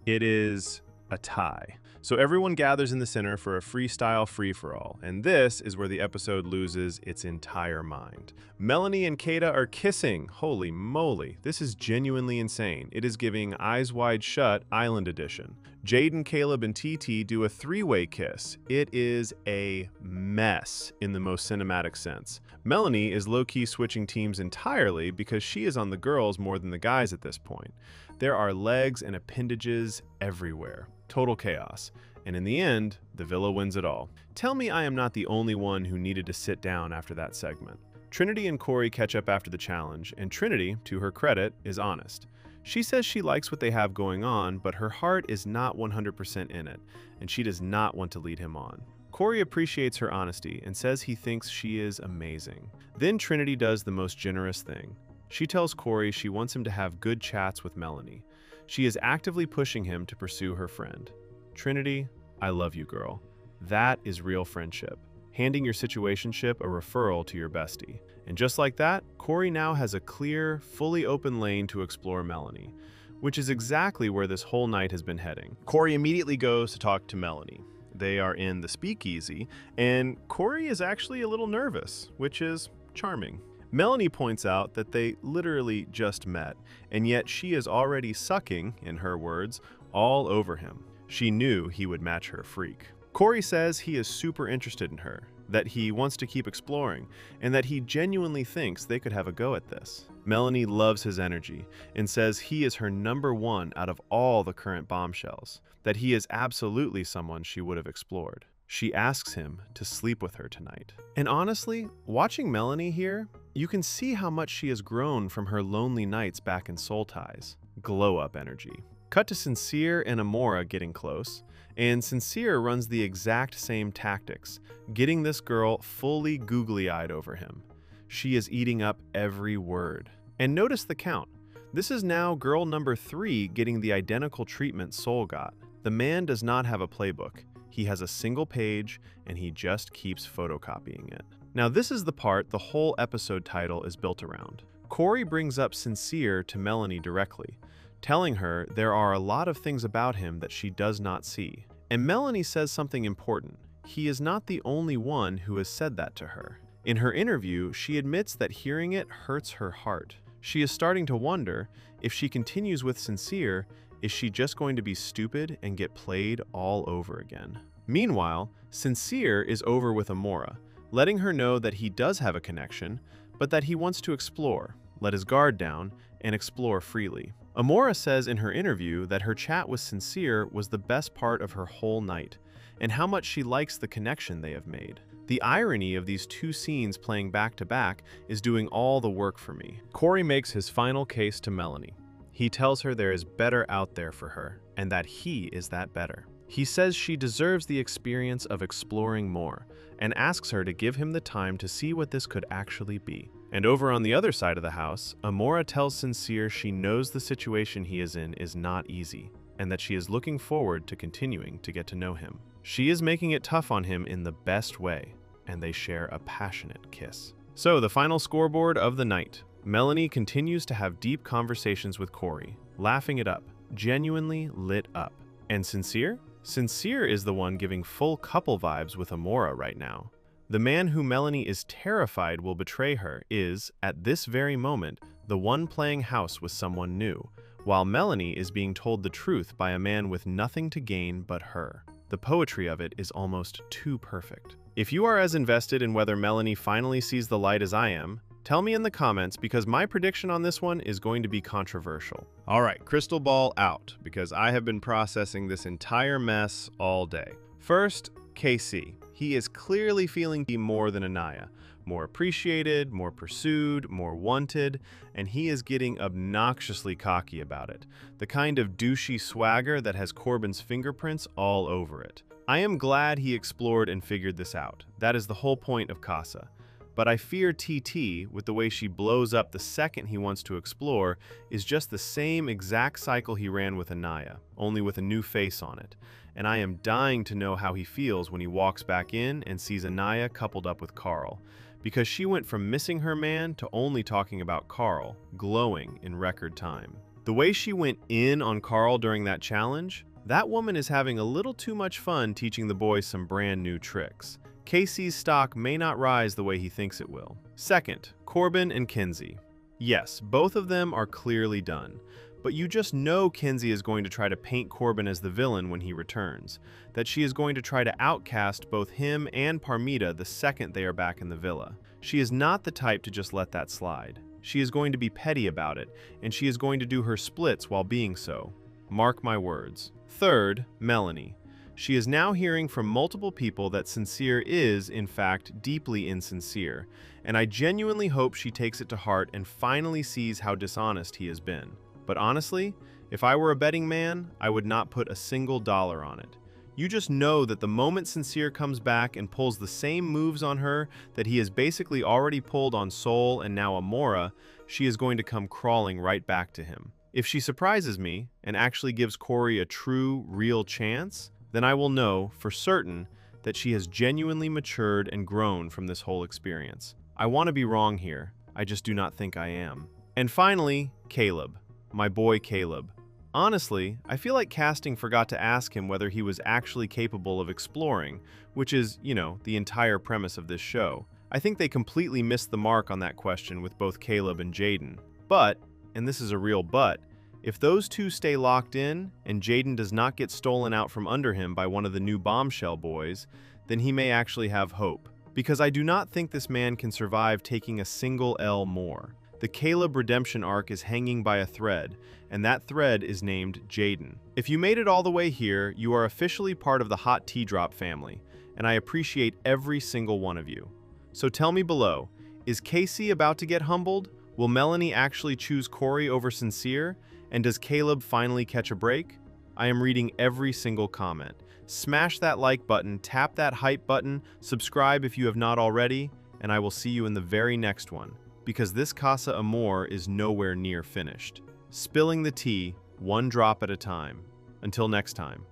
[SPEAKER 17] It is a tie. So everyone gathers in the center for a freestyle free-for-all, and this is where the episode loses its entire mind. Melanie and Kata are kissing. Holy moly, this is genuinely insane. It is giving Eyes Wide Shut Island Edition. Jaden, Caleb, and TT do a three-way kiss. It is a mess in the most cinematic sense. Melanie is low-key switching teams entirely because she is on the girls more than the guys at this point. There are legs and appendages everywhere. Total chaos. And in the end, the villa wins it all. Tell me I am not the only one who needed to sit down after that segment. Trinity and Corey catch up after the challenge, and Trinity, to her credit, is honest. She says she likes what they have going on, but her heart is not 100% in it, and she does not want to lead him on. Corey appreciates her honesty and says he thinks she is amazing. Then Trinity does the most generous thing. She tells Corey she wants him to have good chats with Melanie. She is actively pushing him to pursue her friend. Trinity, I love you, girl. That is real friendship. Handing your situationship a referral to your bestie. And just like that, Corey now has a clear, fully open lane to explore Melanie, which is exactly where this whole night has been heading. Corey immediately goes to talk to Melanie. They are in the speakeasy, and Corey is actually a little nervous, which is charming. Melanie points out that they literally just met, and yet she is already sucking, in her words, all over him. She knew he would match her freak. Corey says he is super interested in her, that he wants to keep exploring, and that he genuinely thinks they could have a go at this. Melanie loves his energy and says he is her #1 out of all the current bombshells, that he is absolutely someone she would have explored. She asks him to sleep with her tonight. And honestly, watching Melanie here, you can see how much she has grown from her lonely nights back in Soul Ties. Glow-up energy. Cut to Sincere and Amora getting close, and Sincere runs the exact same tactics, getting this girl fully googly-eyed over him. She is eating up every word. And notice the count. This is now girl number 3 getting the identical treatment Soul got. The man does not have a playbook. He has a single page, and he just keeps photocopying it. Now, this is the part the whole episode title is built around. Corey brings up Sincere to Melanie directly, telling her there are a lot of things about him that she does not see. And Melanie says something important. He is not the only one who has said that to her. In her interview, she admits that hearing it hurts her heart. She is starting to wonder, if she continues with Sincere, is she just going to be stupid and get played all over again? Meanwhile, Sincere is over with Amora, letting her know that he does have a connection, but that he wants to explore, let his guard down, and explore freely. Amora says in her interview that her chat with Sincere was the best part of her whole night, and how much she likes the connection they have made. The irony of these two scenes playing back to back is doing all the work for me. Corey makes his final case to Melanie. He tells her there is better out there for her, and that he is that better. He says she deserves the experience of exploring more, and asks her to give him the time to see what this could actually be. And over on the other side of the house, Amora tells Sincere she knows the situation he is in is not easy, and that she is looking forward to continuing to get to know him. She is making it tough on him in the best way, and they share a passionate kiss. So, the final scoreboard of the night. Melanie continues to have deep conversations with Corey, laughing it up, genuinely lit up. And Sincere? Sincere is the one giving full couple vibes with Amora right now. The man who Melanie is terrified will betray her is, at this very moment, the one playing house with someone new, while Melanie is being told the truth by a man with nothing to gain but her. The poetry of it is almost too perfect. If you are as invested in whether Melanie finally sees the light as I am, tell me in the comments, because my prediction on this one is going to be controversial. All right, crystal ball out, because I have been processing this entire mess all day. First, KC. He is clearly feeling more than Anaya. More appreciated, more pursued, more wanted, and he is getting obnoxiously cocky about it. The kind of douchey swagger that has Corbin's fingerprints all over it. I am glad he explored and figured this out. That is the whole point of Casa. But I fear TT, with the way she blows up the second he wants to explore, is just the same exact cycle he ran with Anaya, only with a new face on it. And I am dying to know how he feels when he walks back in and sees Anaya coupled up with Carl. Because she went from missing her man to only talking about Carl, glowing in record time. The way she went in on Carl during that challenge, that woman is having a little too much fun teaching the boys some brand new tricks. Casey's stock may not rise the way he thinks it will. Second, Corbin and Kinsey. Yes, both of them are clearly done, but you just know Kinsey is going to try to paint Corbin as the villain when he returns, that she is going to try to outcast both him and Parmita the second they are back in the villa. She is not the type to just let that slide. She is going to be petty about it, and she is going to do her splits while being so. Mark my words. Third, Melanie. She is now hearing from multiple people that Sincere is, in fact, deeply insincere, and I genuinely hope she takes it to heart and finally sees how dishonest he has been. But honestly, if I were a betting man, I would not put a single dollar on it. You just know that the moment Sincere comes back and pulls the same moves on her that he has basically already pulled on Sol and now Amora, she is going to come crawling right back to him. If she surprises me and actually gives Corey a true, real chance, then I will know for certain that she has genuinely matured and grown from this whole experience. I want to be wrong here, I just do not think I am. And finally, Caleb. My boy Caleb. Honestly, I feel like casting forgot to ask him whether he was actually capable of exploring, which is, the entire premise of this show. I think they completely missed the mark on that question with both Caleb and Jaden. But, and this is a real but, if those two stay locked in, and Jaden does not get stolen out from under him by one of the new bombshell boys, then he may actually have hope. Because I do not think this man can survive taking a single L more. The Caleb redemption arc is hanging by a thread, and that thread is named Jaden. If you made it all the way here, you are officially part of the Hot Tea Drop family, and I appreciate every single one of you. So tell me below, is Casey about to get humbled? Will Melanie actually choose Corey over Sincere? And does Caleb finally catch a break? I am reading every single comment. Smash that like button, tap that hype button, subscribe if you have not already, and I will see you in the very next one, because this Casa Amor is nowhere near finished. Spilling the tea, one drop at a time. Until next time.